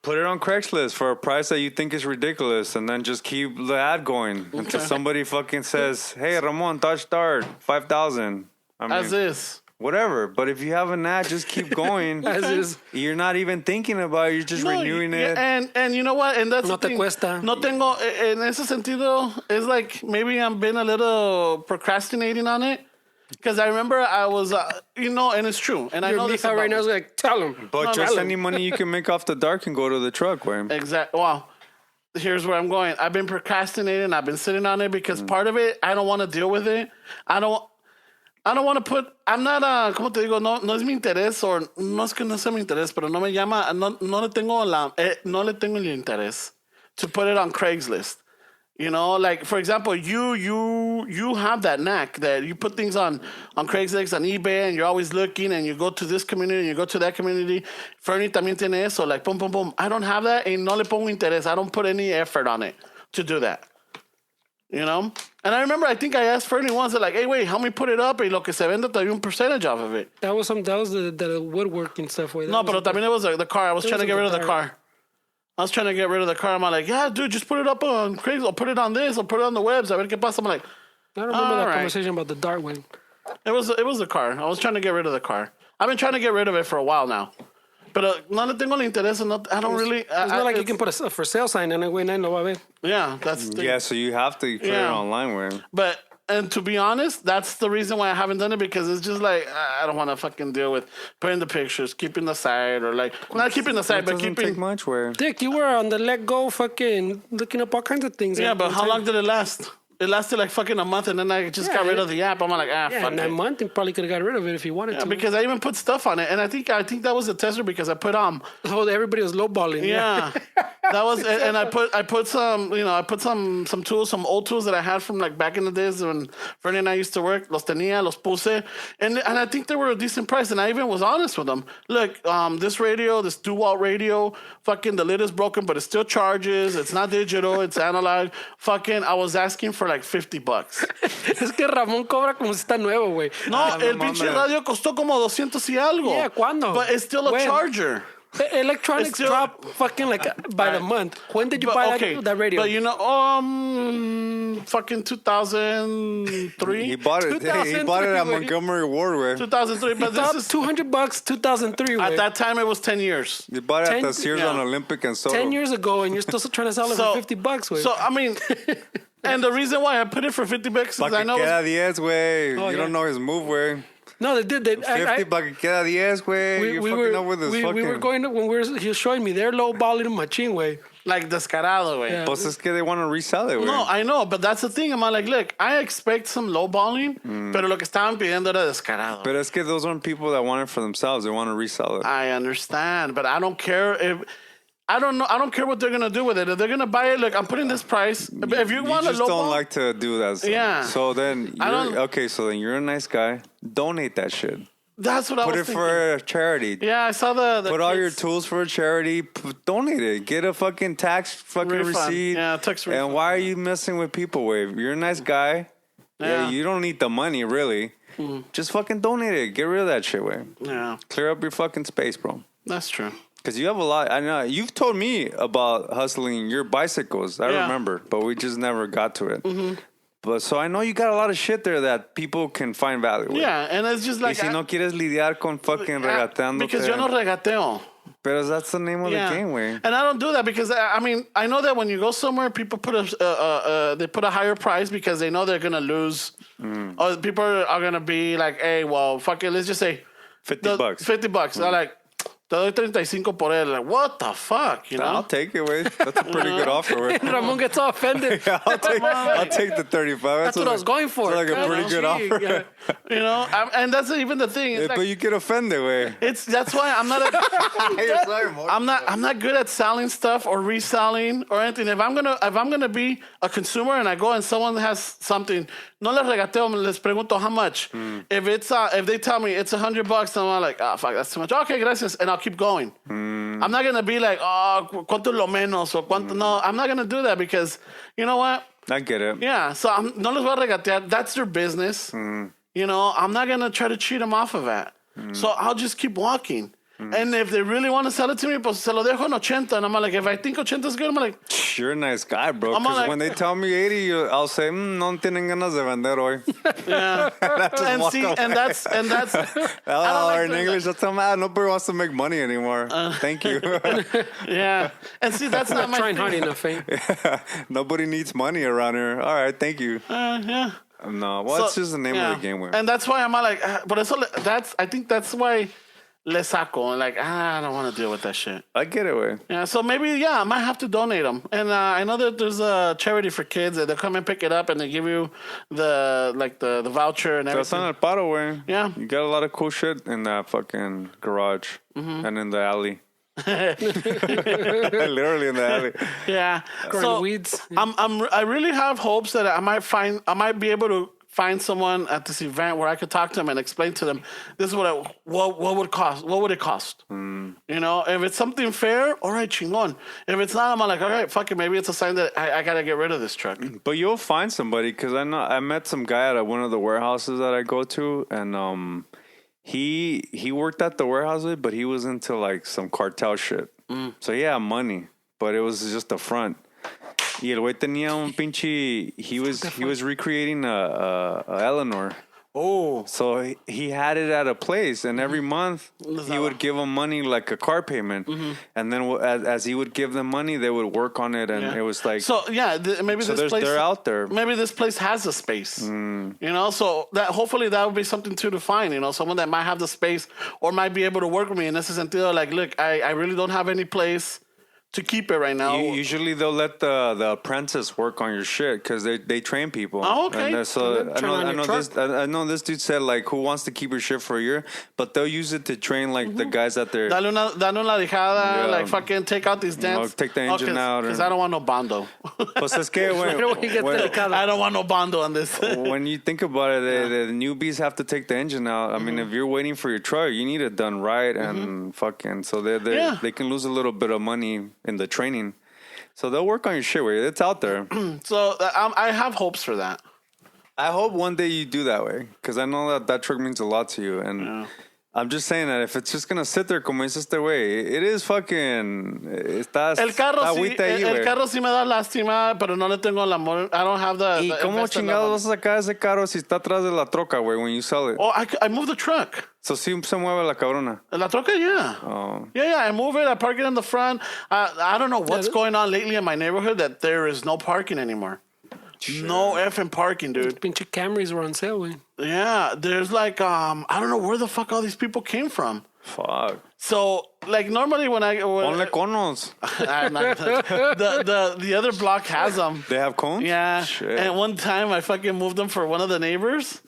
Put it on Craigslist for a price that you think is ridiculous, and then just keep the ad going until somebody fucking says, "Hey, Ramon, Dodge Dart, 5,000." As is. Whatever. But if you have an ad, just keep going. As is. You're not even thinking about it. You're just renewing it. And you know what? And that's no the te thing. Cuesta. No tengo, en ese sentido, it's like maybe I'm been a little procrastinating on it. Because I remember I was, and it's true. And I know this right now is like, tell him. But just any money you can make off the Dart can go to the truck, right? Exactly. Well, here's where I'm going. I've been procrastinating. I've been sitting on it because part of it, I don't want to deal with it. I don't want to put, I'm not, ¿cómo te digo? No es mi interés, or no es que no sea mi interés, pero no me llama, no le tengo el interés to put it on Craigslist. Like, for example, you have that knack that you put things on Craigslist, on eBay, and you're always looking, and you go to this community, and you go to that community. Fernie también tiene eso, like, boom, boom, boom. I don't have that, and no le pongo interés. I don't put any effort on it to do that. And I remember, I think I asked Fernie once, like, "Hey, wait, help me put it up, y lo que se vende, te doy un percentage off of it." That was the woodworking stuff. No, but también it was the car. I was trying to get rid of the car. I'm like, "Yeah, dude, just put it up on Craigslist. I'll put it on this. I'll put it on the webs. A ver qué pasa." I'm like, I don't remember that conversation about the Dart wing. It was the car. I was trying to get rid of the car. I've been trying to get rid of it for a while now. But no le tengo el interés. I don't really. It's not like you can put a for sale sign in it. Nadie lo va a ver. Yeah, that's the, yeah. So you have to put it online, where. But. And to be honest, that's the reason why I haven't done it, because it's just like, I don't want to fucking deal with putting the pictures, keeping the site, or like, not keeping the site, but keeping. Take much, where. Dick, you were on the let go fucking looking up all kinds of things. Yeah, but how long did it last? It lasted like fucking a month, and then I just got rid of the app. I'm like, fuck in it. a month, you probably could have got rid of it if you wanted to. Because I even put stuff on it, and I think that was a tester because I put Oh, everybody was lowballing. Yeah, that was, and I put some, I put some tools, some old tools that I had from like back in the days when Fernie and I used to work. Los tenía, los puse, and I think they were a decent price, and I even was honest with them. Look, this radio, this dual radio, fucking the lid is broken, but it still charges. It's not digital, it's analog. Fucking, I was asking for like $50. Es que Ramón cobra como si está nuevo, güey. No, el pinche radio costó como 200 y algo. Yeah, ¿cuándo? But it's still a charger. Electronics drop fucking like by the month. When did you buy that radio? But fucking 2003. He bought it. He bought it at Montgomery Ward, way. 2003, but this is $200, 2003. At that time, it was 10 years. He bought it at the Sears on Olympic and Soto. 10 years ago, and you're still trying to sell it for $50, way. So I mean, and the reason why I put it for $50 is I know. Queda 10, way. You don't know his move, way. No, they did. 50 para que queda 10, güey. You're fucking up with this fucking... We were going, he was showing me, they're lowballing machine, way. Like descarado, güey. Yeah. Pues es que they want to resell it, güey. No, I know, but that's the thing. I'm like, look, I expect some lowballing, pero lo que estaban pidiendo era descarado. But es que those aren't people that want it for themselves. They want to resell it. I understand, but I don't care if... I don't care what they're gonna do with it. If they're gonna buy it, look, I'm putting this price. If you want a just don't like to do that stuff. Yeah. So then you're a nice guy. Donate that shit. That's what I was thinking. Put it for a charity. Yeah, I saw the Put all your tools for a charity. Donate it. Get a fucking tax receipt. Yeah, tax refund. And why are you messing with people, Wave? You're a nice guy. Yeah, you don't need the money, really. Just fucking donate it. Get rid of that shit, Wave. Yeah. Clear up your fucking space, bro. That's true. Because you have a lot. I know you've told me about hustling your bicycles. I remember, but we just never got to it. But so I know you got a lot of shit there that people can find value with. Yeah, and it's just like... Y si no quieres lidiar con fucking regateándote. Because yo no regateo. But that's the name of the game, way. And I don't do that because, I mean, I know that when you go somewhere, people put they put a higher price because they know they're going to lose. Or people are going to be like, hey, well, fuck it, let's just say... $50. $50. I'm like... Te doy 35 por él. Like, what the fuck, you know? I'll take it, way. That's a pretty good offer, way. Ramon gets all offended. Yeah, I'll take the 35. That's what I was going for. It's like a pretty good offer. Yeah. You know, and that's even the thing. Yeah, like, but you get offended, way. That's why I'm not. I'm not good at selling stuff or reselling or anything. If I'm gonna be a consumer and I go and someone has something, no les regateo, les pregunto how much. If they tell me it's $100, then I'm like, oh fuck, that's too much. Okay, gracias, and I'll keep going. I'm not gonna be like, oh, cuánto lo menos or cuánto. No, I'm not gonna do that because you know what? I get it. Yeah, so no les voy a regatear. That's their business. You know, I'm not gonna try to cheat them off of that. So I'll just keep walking. And if they really want to sell it to me, pues se lo dejo en 80. And I'm like, if I think 80 is good, I'm like... You're a nice guy, bro. Because when they tell me 80, I'll say, no tienen ganas de vender hoy. Yeah. and that's... in English, that's how nobody wants to make money anymore. Thank you. Yeah. And see, that's not my trying thing. hard enough, eh? Yeah. Nobody needs money around here. All right, thank you. Yeah. No, well, it's just the name of the game. And that's why I'm like... I think that's why... Le saco. Like, I don't want to deal with that shit. I get it, way. Yeah, so maybe, I might have to donate them. And I know that there's a charity for kids that they'll come and pick it up and they give you the voucher and everything. That's not El Paro, way. Yeah. You got a lot of cool shit in that fucking garage and in the alley. Literally in the alley. Yeah. So weeds. I really have hopes that I might be able to find someone at this event where I could talk to them and explain to them, this is what would cost. What would it cost? You know, if it's something fair, all right, chingon. If it's not, I'm like, all right, fuck it. Maybe it's a sign that I got to get rid of this truck. But you'll find somebody because I met some guy at one of the warehouses that I go to, and he worked at the warehouse, but he was into like some cartel shit. So he had money, but it was just the front. Y el güey tenía un pinche... He was recreating a Eleanor. Oh. So he had it at a place, and every month he would give them money like a car payment. And then as he would give them money, they would work on it, and it was like... So, maybe this place... they're out there. Maybe this place has a space. You know, so hopefully that would be something to find, you know, someone that might have the space or might be able to work with me in ese sentido. Like, look, I really don't have any place to keep it right now. Usually they'll let the apprentice work on your shit because they train people. Oh, okay. And so I know this dude said like who wants to keep your shit for a year, but they'll use it to train like the guys that they're. Dale una dejada, like fucking take out these dents. Take the engine out. Because I don't want no bando. Pues es que, I don't want no bando on this. When you think about it, the newbies have to take the engine out. I mean, if you're waiting for your truck, you need it done right and fucking. So they can lose a little bit of money in the training. So they'll work on your shit. Way it's out there. So I have hopes for that. I hope one day you do that way because I know that truck means a lot to you. And I'm just saying that if it's just gonna sit there como es este way, it is fucking. El carro sí me da lástima, pero no le tengo el amor. I don't have the. ¿Y cómo chingados vas a sacar ese carro si está atrás de la troca, güey? When you sell it. Oh, I move the truck. So sí se mueve la cabrona. La troca, yeah. Oh. Yeah, I move it. I park it in the front. I don't know what's going on lately in my neighborhood that there is no parking anymore. Sure. No effing parking, dude. Pinche Camrys were on sale, güey. Yeah, there's like I don't know where the fuck all these people came from. Fuck. So like normally when Ponle conos. the other block has them. They have cones? Yeah. Shit. And one time I fucking moved them for one of the neighbors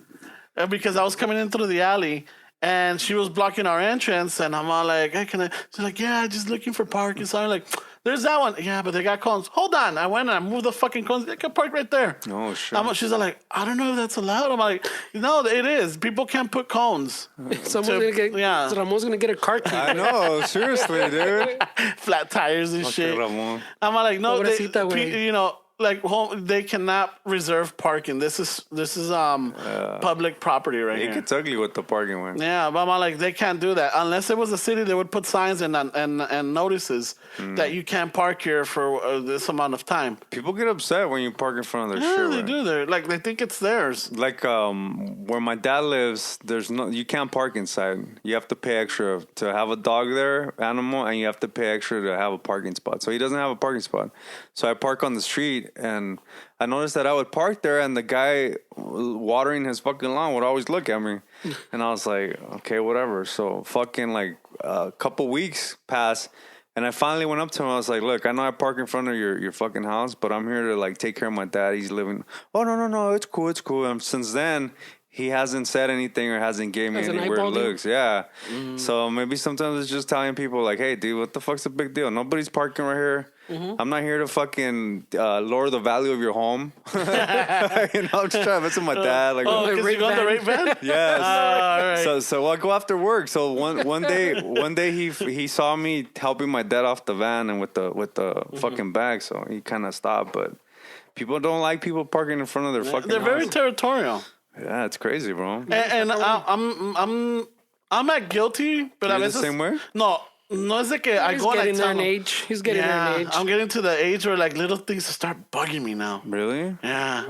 because I was coming in through the alley. And she was blocking our entrance, and I'm all like, "Hey, can I?" She's like, "Yeah, just looking for parking." So I'm like, "There's that one." Yeah, but they got cones. Hold on, I went and I moved the fucking cones. They can park right there. Oh shit. She's like, "I don't know if that's allowed." I'm like, "No, it is. People can't put cones." Ramon's gonna get a car key. I know, seriously, dude. Flat tires and shit. Ramon. I'm like, "No, like they cannot reserve parking. This is public property right here." It gets ugly with the parking one. Yeah, but I'm like, they can't do that unless it was a city. They would put signs and notices that you can't park here for this amount of time. People get upset when you park in front of their shit. Yeah, they do. They're like they think it's theirs. Like where my dad lives, you can't park inside. You have to pay extra to have a dog there, animal, and you have to pay extra to have a parking spot. So he doesn't have a parking spot. So I park on the street. And I noticed that I would park there and the guy watering his fucking lawn would always look at me. And I was like, okay, whatever. So fucking like a couple weeks passed and I finally went up to him. I was like, look, I know I park in front of your fucking house, but I'm here to like take care of my dad. He's living. Oh, no, it's cool. And since then, he hasn't said anything or hasn't gave me any weird looks. Yeah. So maybe sometimes it's just telling people like, hey, dude, what the fuck's the big deal? Nobody's parking right here. I'm not here to fucking lower the value of your home. I'm just trying to visit my dad. Like, because you got the right van? Yes. Right. So I go after work. So one day he saw me helping my dad off the van and with the fucking bag. So he kind of stopped. But people don't like people parking in front of their fucking They're very territorial. Yeah, it's crazy, bro. And I'm not guilty, but You're the same way? No es de que I go and I tell him. He's getting there in age. I'm getting to the age where like little things start bugging me now. Really? Yeah.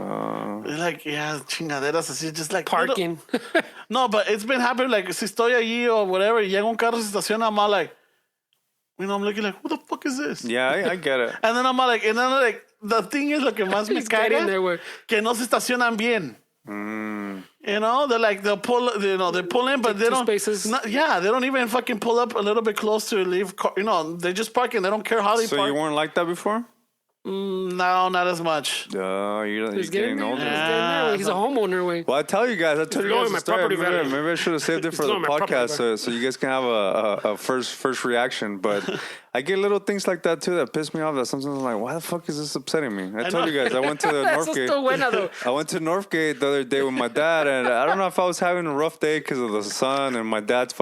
Like, chingaderas así, just like parking. No, but it's been happening. Like, si estoy allí or whatever, y llega un carro, se estaciona, I'm all like, I'm looking like, who the fuck is this? Yeah, I get it. And then I'm all like, the thing is, lo que más me caga, que no se estacionan bien. They'll pull in, but they don't. Spaces. They don't even fucking pull up a little bit close to leave. They just park and they don't care how they park. So you weren't like that before? No, not as much. You're getting older. Yeah. He's a homeowner. Way. Well, I tell you guys a story. Maybe I should have saved it for the podcast so you guys can have a first reaction. But I get little things like that too that piss me off. That sometimes I'm like, why the fuck is this upsetting me? I told you guys I went to Northgate. I went to Northgate the other day with my dad, and I don't know if I was having a rough day because of the sun and my dad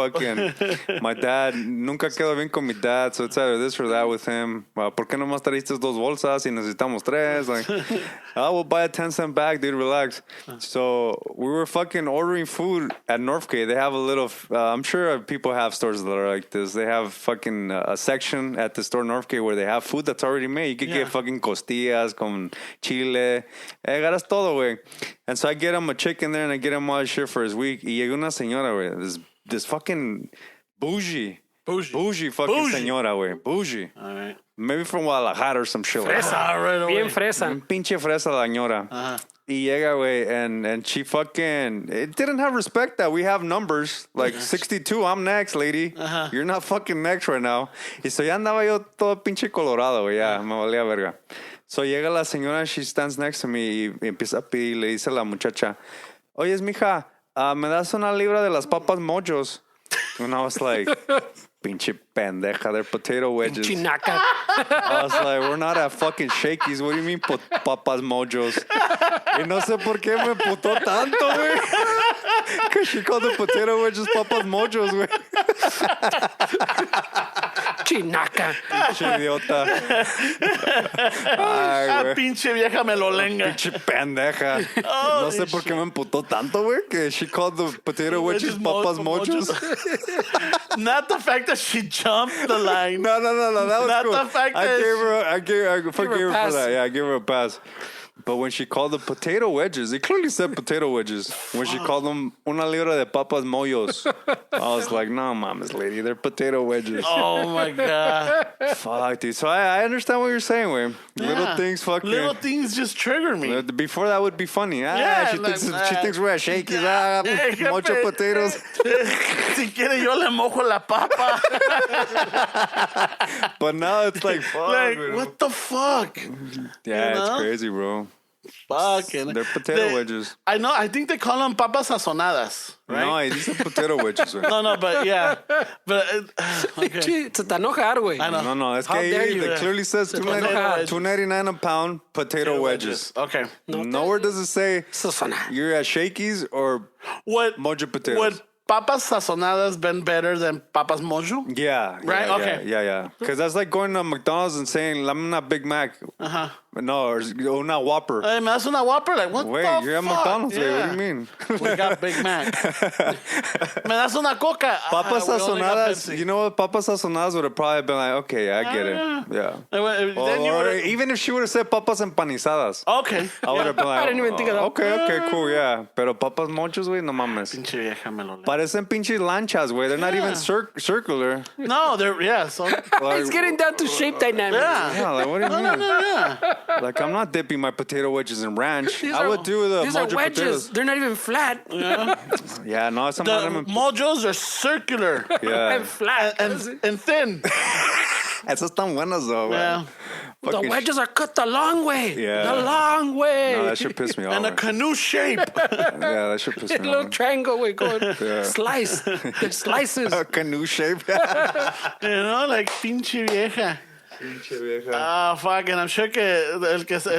nunca quedo bien con mi dad, so it's either this or that with him. ¿Por qué nomás trajiste dos bolsas y necesitamos tres? Like, I will buy a 10-cent bag, dude. Relax. So we were fucking ordering food at Northgate. They have a little. I'm sure people have stores that are like this. They have fucking a section at the store Northgate where they have food that's already made. You could get fucking costillas con chile. Agarras todo, güey. And so I get him a chicken there and I get him all his shit for his week. Y llega una señora, güey. This fucking bougie. Bougie fucking señora, güey. Bougie. All right. Maybe from Guadalajara or some shit like that. Right away. Bien fresa. Pinche fresa la señora. Y llega, güey, and she fucking... It didn't have respect that we have numbers. Like, 62, I'm next, lady. You're not fucking next right now. Y so ya andaba yo todo pinche colorado, güey. Ya, me valía verga. So llega la señora, she stands next to me y empieza a pedir, le dice a la muchacha, oye, mija, ¿me das una libra de las papas mojos? And I was like, pinche pendeja, they're potato wedges. Chinaca. I was like, we're not at fucking Shakey's. What do you mean papas mojos? Y no sé por qué me putó tanto, güey. Because she called the potato wedges papas mojos, güey. Chinaca. Pinche idiota. Ay, güey. Pinche vieja melolenga. Pinche pendeja. No sé por qué me emputó tanto, güey. Que she called the potato wedges papas mojos. Not the fact that she jumped the line. No. That was Not cool. the fact I that gave her for pass. that. Yeah, I gave her a pass. But when she called the potato wedges, it clearly said potato wedges. When she called them una libra de papas mollos, I was like, no, mames, lady, they're potato wedges. Oh my God. Fuck, dude. So I understand what you're saying, güey. Little things fucking... Little things just trigger me. Before that would be funny. Yeah, she like, thinks we're at Shakey's. Mucho jefe. potatoes. Si quiere yo le mojo la papa. But now it's like, fuck. Like, güey. what the fuck? Yeah, you know? it's crazy, bro. Fucking. They're potato wedges. I know. I think they call them papas sazonadas. Right? No, these are potato wedges, güey. No, but yeah. But okay. Se te enojar, güey. I know. No, es How dare que you. it clearly says $2.99 a pound potato wedges. Okay. Nowhere does it say Sazona. you're at Shakey's or Would mojo potatoes. would papas sazonadas been better than papas mojo? Yeah. Right? Yeah, Okay. Yeah. Because that's like going to McDonald's and saying, I'm not Big Mac. No, or not Whopper. Hey, me das una Whopper? Like, what Wait, the you're at fuck? McDonald's. Wait, what do Yeah. you mean? We got Big Mac. Me das una Coca? Papas we only got sazonadas, Pepsi. you know what? Papas sazonadas would have probably been like, okay, I get it. Yeah. Then you Or would've- even if she would have said papas empanizadas, Okay. I would have been like, I didn't even think of that. Okay, cool, yeah. Pero papas mochos, güey, no mames. Pinche vieja me lo lee. Parecen pinches lanchas, güey. They're not even circular. No, they're, yeah, so. Like, It's getting down to shape dynamics. Yeah. yeah, like, what do you mean? Yeah. Like, I'm not dipping my potato wedges in ranch. These I are- would do the These are mojo wedges. potatoes. They're not even flat. Yeah, no, some The of them. mojos are circular Yeah. And flat. and thin. Esas están buenas, though, güey. Yeah. The Fucking wedges are cut the long way. Yeah. The long way. No, that should piss me off. And a güey. canoe shape. Yeah, that should piss A me little off. triangle way going. Yeah. Slice. The slices. A canoe shape. You know, like pinche vieja. Pinche vieja. Ah, fuck, and I'm sure que el que se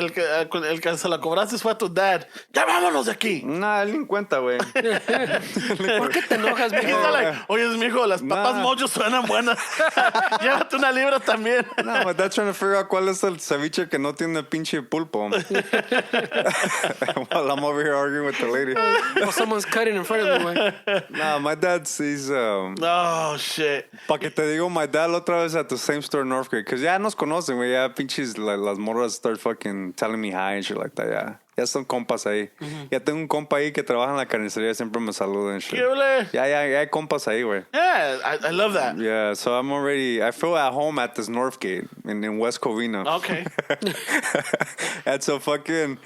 la cobraste fue a tu dad. Ya vámonos de aquí. Nah, él ni cuenta, güey. ¿Por qué te enojas, He's mijo? like, oye, mijo, las papas Nah. mojos suenan buenas. Llévate una libra también. No, but that's trying to figure out cuál es el ceviche que no tiene pinche pulpo. While I'm over here arguing with the lady. Oh, someone's cutting in front of me, güey. Nah, my dad sees... Oh, shit. Pa' que te digo, my dad la otra vez at the same store in Northgate. Because ya nos conocen, güey. Ya pinches las morras start fucking telling me hi and shit like that, ya. Ya son compas ahí. Ya tengo un compa ahí que trabaja en la carnicería. Siempre me saluda and shit. ¿Qué ole? Ya hay compas ahí, güey. Yeah, I love that. Yeah, so I feel at home at this Northgate in West Covina. Okay. And so fucking...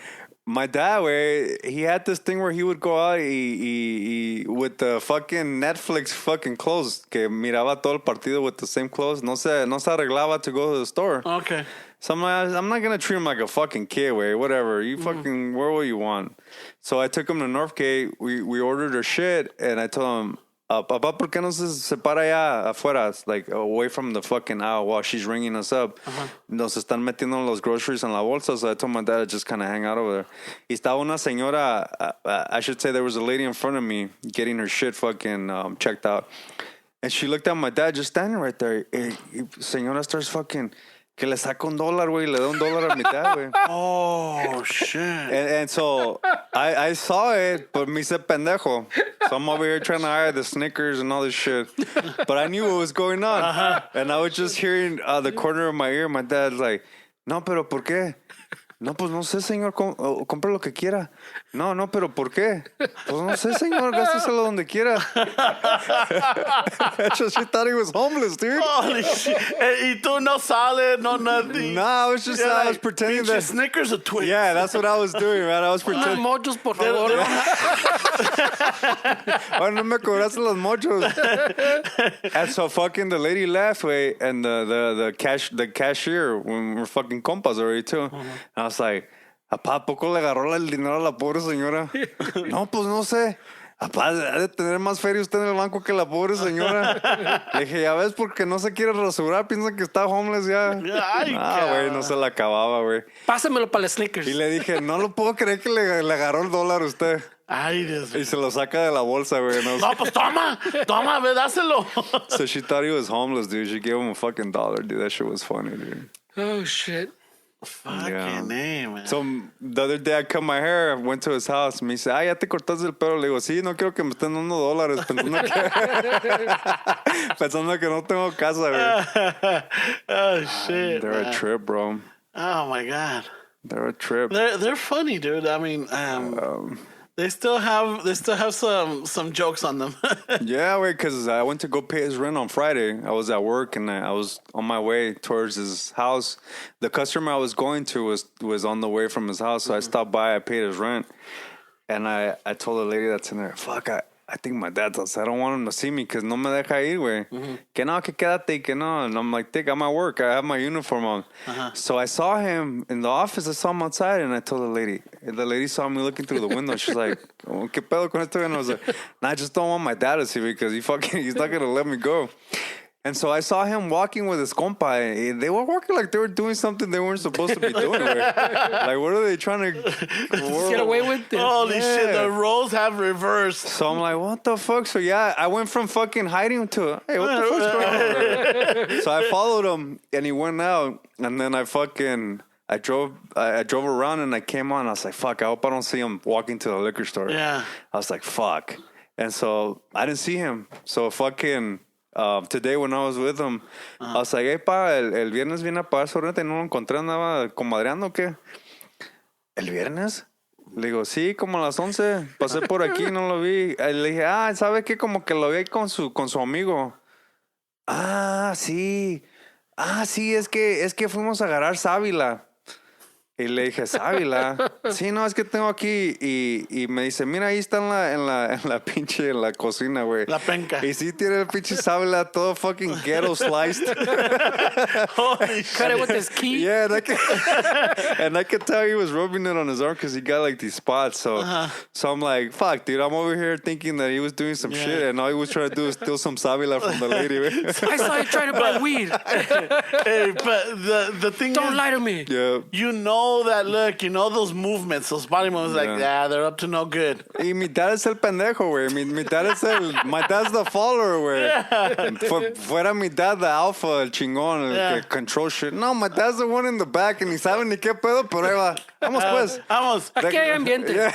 My dad, güey, he had this thing where he would go out with the fucking Netflix fucking clothes, que miraba todo el partido with the same clothes. No se arreglaba to go to the store. Okay. So I'm not going to treat him like a fucking kid, güey. Whatever. You fucking wear what you want. So I took him to Northgate. We ordered our shit, and I told him, Papá, ¿por qué no se separa allá afuera? Like, away from the fucking aisle while she's ringing us up. Nos están metiendo los groceries en la bolsa. So I told my dad to just kind of hang out over there. Y estaba una señora, I should say there was a lady in front of me getting her shit fucking checked out. And she looked at my dad just standing right there. Y señora starts fucking... Que le saca $1, güey. Le da $1 a mi dad, güey. Oh, shit. And so I saw it, but me se pendejo. So I'm over here trying to hire the Snickers and all this shit. But I knew what was going on. And I was just hearing the corner of my ear, my dad's like, no, pero ¿por qué? No, pues no sé, señor, compre lo que quiera. No, no, pero ¿por qué? Pues no sé, señor, gásteselo donde quiera. She thought he was homeless, dude. Holy shit. Y tú no sales, no nothing. No, I was just, I was pretending pinche that. Snickers or Twix. Yeah, that's what I was doing, man. I was Unos pretending. mochos, por favor. Oh, no me cobraste los mochos. And so fucking the lady left, way, and the cashier, when we're fucking compas already too. I was like, apá, ¿a poco le agarró el dinero a la pobre señora? No, pues no sé. Apá, ha de tener más feria usted en el banco que la pobre señora. Le dije, ya ves, porque no se quiere rasurar, piensa que está homeless ya. Ay, Güey, no se la acababa, güey. Pásamelo para los Snickers. Y le dije, no lo puedo creer que le agarró el dólar a usted. Ay, Dios mío. Y se lo saca de la bolsa, güey. No, pues toma, ve, dáselo. So she thought he was homeless, dude. She gave him a fucking $1, dude. That shit was funny, dude. Oh, shit. Fucking name, man. So the other day I cut my hair, I went to his house. Me dice, ya te cortaste el pelo. Le digo, sí, no quiero que me estén dando $, pensando que no tengo casa, güey. Oh, shit. They're a trip, bro. Oh, my God. They're a trip. They're funny, dude. I mean, they still have some jokes on them. Yeah, wait, because I went to go pay his rent on Friday. I was at work and I was on my way towards his house. The customer I was going to was on the way from his house, so I stopped by. I paid his rent, and I told the lady that's in there, fuck, I think my dad's outside. I don't want him to see me because no me deja ir, güey. Que no, que quédate, que no. And I'm like, I'm at work. I have my uniform on. So I saw him in the office. I saw him outside, and I told the lady. And the lady saw me looking through the window. She's like, oh, ¿qué pedo con esto? And I was like, nah, I just don't want my dad to see me because he's not going to let me go. And so I saw him walking with his compa. They were walking like they were doing something they weren't supposed to be doing. Like, what are they trying to Get away with it. Holy shit, the roles have reversed. So I'm like, what the fuck? So yeah, I went from fucking hiding to, hey, what the fuck's going on? So I followed him, and he went out, and then I drove around, and I came on. I was like, fuck, I hope I don't see him walking to the liquor store. Yeah. I was like, fuck. And so I didn't see him. So fucking... today when I was with him, I was like, hey, pa, el viernes vine a pagar su renta y no lo encontré, andaba comadreando, ¿o qué? ¿El viernes? Le digo, sí, como a las 11, pasé por aquí, no lo vi. Le dije, ¿sabe qué? Como que lo vi con su amigo. Sí. Sí, es que fuimos a agarrar sábila. Y le dije, sábila. Sí, no, es que tengo aquí. Y me dice, mira, ahí está en la pinche, en la cocina, güey. La penca. Y sí tiene el pinche sábila todo fucking ghetto sliced. Holy Cut it with shit. his key. Yeah, and I could tell he was rubbing it on his arm because he got like these spots. So I'm like, fuck, dude, I'm over here thinking that he was doing some shit, and all he was trying to do is steal some sábila from the lady. I saw you trying to buy weed. Hey, but the thing Don't is, Yeah. lie to me. you know that look, you know those movements, those body movements, like, they're up to no good. Y mi dad es el pendejo, güey. Mi dad es my dad's the follower, güey. Fuera mi dad, the alpha, el chingón, el que control shit. No, my dad's the one in the back, and ni sabe ni qué pedo, pero ahí va. Vamos, pues. Vamos. Aquí hay ambiente. Yeah.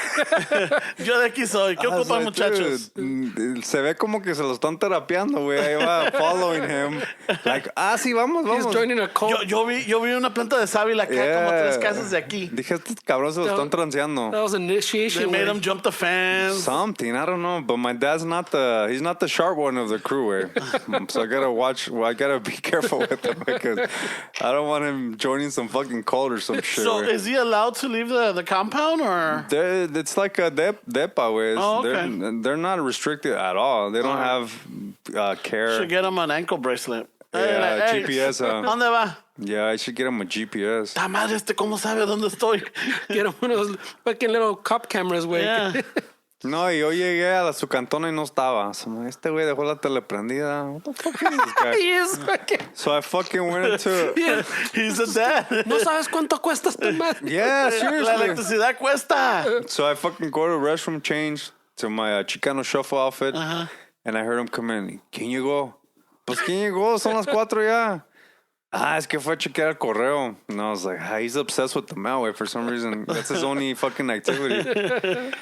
Yo de aquí soy. ¿Qué ocupan, muchachos? Dude, se ve como que se lo están terapeando, güey. Ahí va, following him. Like, sí, vamos. He's joining a cult. Yo vi una planta de sábila acá como 3 casas de aquí. Dije, estos cabrones se lo están transeando. That was They initiation. made güey. him jump the fence. Something, I don't know, but my dad's he's not the sharp one of the crew, eh? So I gotta be careful with him because I don't want him joining some fucking cult or some shit. So wey. is he allowed to leave the compound or? It's like a depa, way. Oh, okay. They're not restricted at all. They don't have care. Should get him an ankle bracelet. Yeah, Hey, GPS. ¿Dónde va? Yeah, I should get him a GPS. Ta madre, ¿cómo sabe dónde estoy? Get him one of those fucking little cop cameras, güey. Yeah. No, y yo llegué a su cantona y no estaba. So, este güey dejó la tele prendida. What the fuck is this guy? He is fucking. So I fucking went into... He's a dad. No sabes cuánto cuesta esta madre. Yeah, La seriously. electricidad cuesta. So I fucking go to the restroom, change to my Chicano shuffle outfit, and I heard him come in. ¿Quién llegó? Pues, ¿quién llegó? Son las 4 ya. Es que fue a chequear el correo. And I was like, he's obsessed with the mail, way, for some reason. That's his only fucking activity.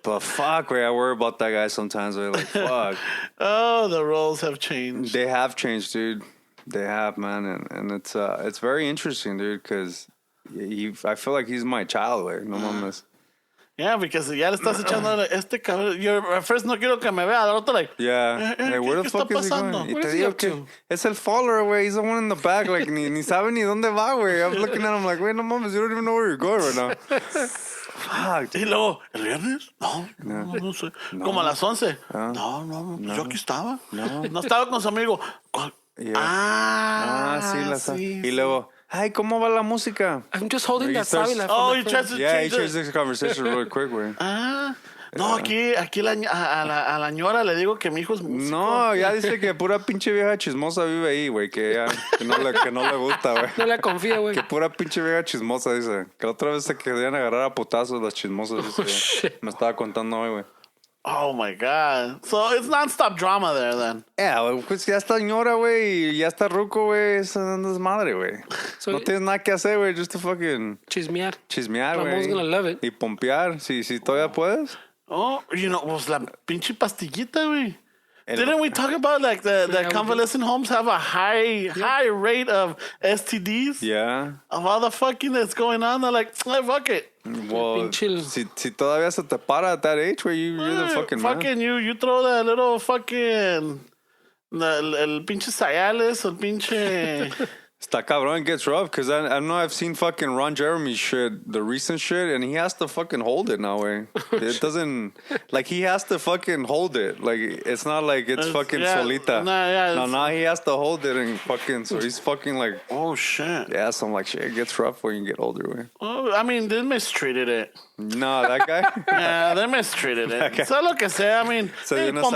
But fuck, way, I worry about that guy sometimes, way. Like, fuck. Oh, the roles have changed. They have changed, dude. They have, man. And it's very interesting, dude, because I feel like he's my child, güey. No mames. Yeah, because ya le estás echando este cabrón. At first no quiero que me vea. Al otro like, Yeah. Like, where the fuck is he going? Y What te is he digo up que to? es el follower, güey. He's the one in the back. Like, ni sabe ni dónde va, güey. I'm looking at him like, wait, no mames, you don't even know where you're going right now. Fuck. y luego, ¿el viernes? No sé. Como a las 11. Ah. No. Yo aquí estaba. No estaba con su amigo. ¿Cuál? Yeah. Sí. Y luego, ay, ¿cómo va la música? I'm just holding He that starts- sábila. Oh, from he my tries friend. to Yeah, he change it. changed the conversation really quick, güey. No, aquí a la ñora le digo que mi hijo es músico. No, ya dice que pura pinche vieja chismosa vive ahí, güey. Que no le gusta, güey. No le confía, güey. Que pura pinche vieja chismosa, dice. Que otra vez se querían agarrar a putazos las chismosas, dice. shit. Me estaba contando hoy, güey. Oh, my God. So, it's non-stop drama there, then. Güey, pues ya está ñora, güey, y ya está ruco, güey. Eso no es madre, güey. So- No tienes nada que hacer, güey. Just to fucking Chismear. chismear, güey. Ramon's gonna love it. Y pompear, si todavía puedes. Oh, pues la pinche pastillita, güey. El- Didn't we talk about like the we convalescent homes have a high rate of STDs? Yeah. Of all the fucking that's going on, they're like, fuck it. Well, Pinche- si todavía se te para at that age, güey, you're the fucking man. Fucking you throw that little fucking el pinche Cialis, el pinche Está cabrón, it gets rough, because I know I've seen fucking Ron Jeremy's shit, the recent shit, and he has to fucking hold it now, way. It doesn't, like, he has to fucking hold it. Like, it's not like it's fucking yeah, solita. nah, yeah, No, it's- now he has to hold it and fucking, so he's fucking like, oh shit. yeah, so I'm like, shit, it gets rough when you get older, way. Oh, I mean, they mistreated it. No, that guy? Yeah, they mistreated it. Okay. So lo que sea, I mean, So hey, you're not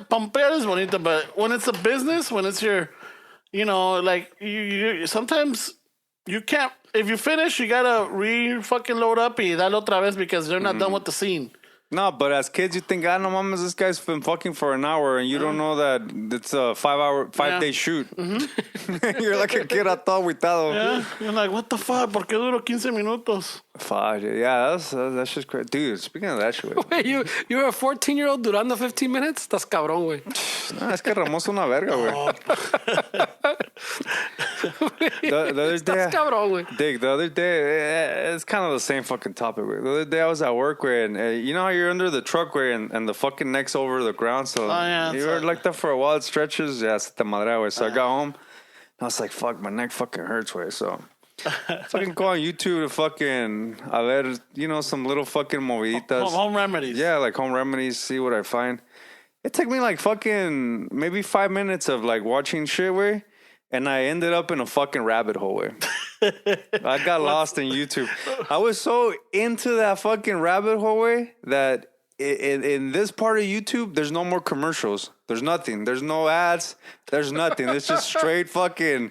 pompear is bonito, but when it's a business, when it's your, you know, like you sometimes you can't. If you finish, you gotta fucking load up y darle otra vez because they're not done with the scene. No, but as kids, you think, no mames, this guy's been fucking for an hour, and you don't know that it's a 5-day shoot. You're like a kid todo aguitado. Yeah, you're like, what the fuck? ¿Por qué duró 15 minutos? Fuck, yeah, that's just crazy. Dude, speaking of that shit, Wait, you're a 14-year-old durando 15 minutes? Estás cabrón, güey. no, es que Ramos es una verga, güey. The other day, Estás cabrón, güey. Dick, the other day, it's kind of the same fucking topic, güey. The other day I was at work, güey, and you know how you're under the truck, güey, and the fucking neck's over the ground, so yeah, you were like that for a while, it stretches, yeah, se te madrea, güey. So I got home, and I was like, fuck, my neck fucking hurts, güey, so fucking go on YouTube to fucking, a ver, you know, some little fucking moviditas. Home remedies. Yeah, like home remedies, see what I find. It took me like fucking maybe 5 minutes of like watching shit, way, and I ended up in a fucking rabbit hole, way. I got lost in YouTube. I was so into that fucking rabbit hole, way, that in this part of YouTube, there's no more commercials. There's nothing. There's no ads. There's nothing. It's just straight fucking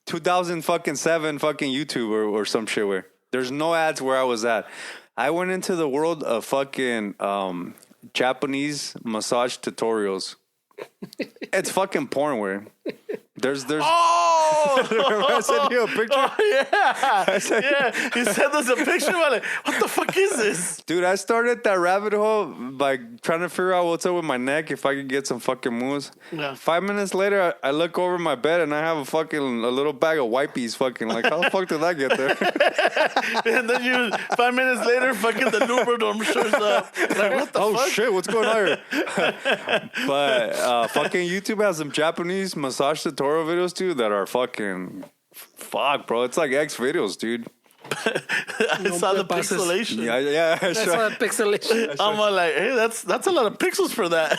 2007 fucking YouTube or some shit, where there's no ads where I was at. I went into the world of fucking Japanese massage tutorials. It's fucking porn, where there's Oh! I sent you a picture. Oh, yeah. He sent us a picture. I'm like, what the fuck is this? Dude, I started that rabbit hole by trying to figure out what's up with my neck, if I could get some fucking moves. Yeah. 5 minutes later, I look over my bed and I have a little bag of wipies. Fucking like, how the fuck did that get there? And then 5 minutes later, fucking the Lubriderm shows up. Like, what the fuck? Shit, what's going on here? But fucking YouTube has some Japanese massage tutorial videos too that are fucking fuck, bro. It's like X videos, dude. I saw the passes. pixelation. Yeah. That's why pixelation. I'm like, hey, that's a lot of pixels for that.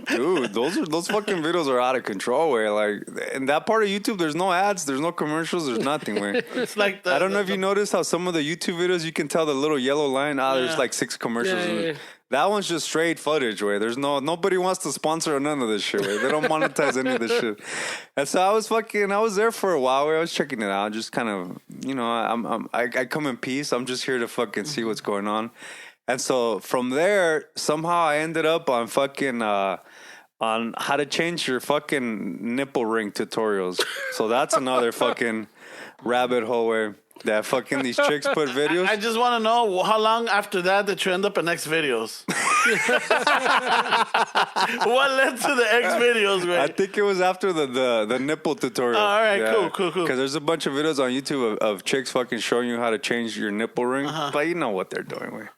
Dude, those fucking videos are out of control. Where like in that part of YouTube, there's no ads, there's no commercials, there's nothing. Where It's like I don't know if you noticed how some of the YouTube videos you can tell the little yellow line. There's Yeah. like 6 commercials. Yeah. That one's just straight footage. Where there's nobody wants to sponsor none of this shit. Where they don't monetize any of this shit. And so I was there for a while. Where I was checking it out, just kind of, you know, I come in peace. I'm just here to fucking see what's going on. And so from there, somehow I ended up on fucking on how to change your fucking nipple ring tutorials. So that's another fucking rabbit hole where that fucking these chicks put videos. I just want to know how long after that you end up in next videos. What led to the X videos, güey? I think it was after the nipple tutorial. All right, cool. Because there's a bunch of videos on YouTube of chicks fucking showing you how to change your nipple ring. But you know what they're doing, güey.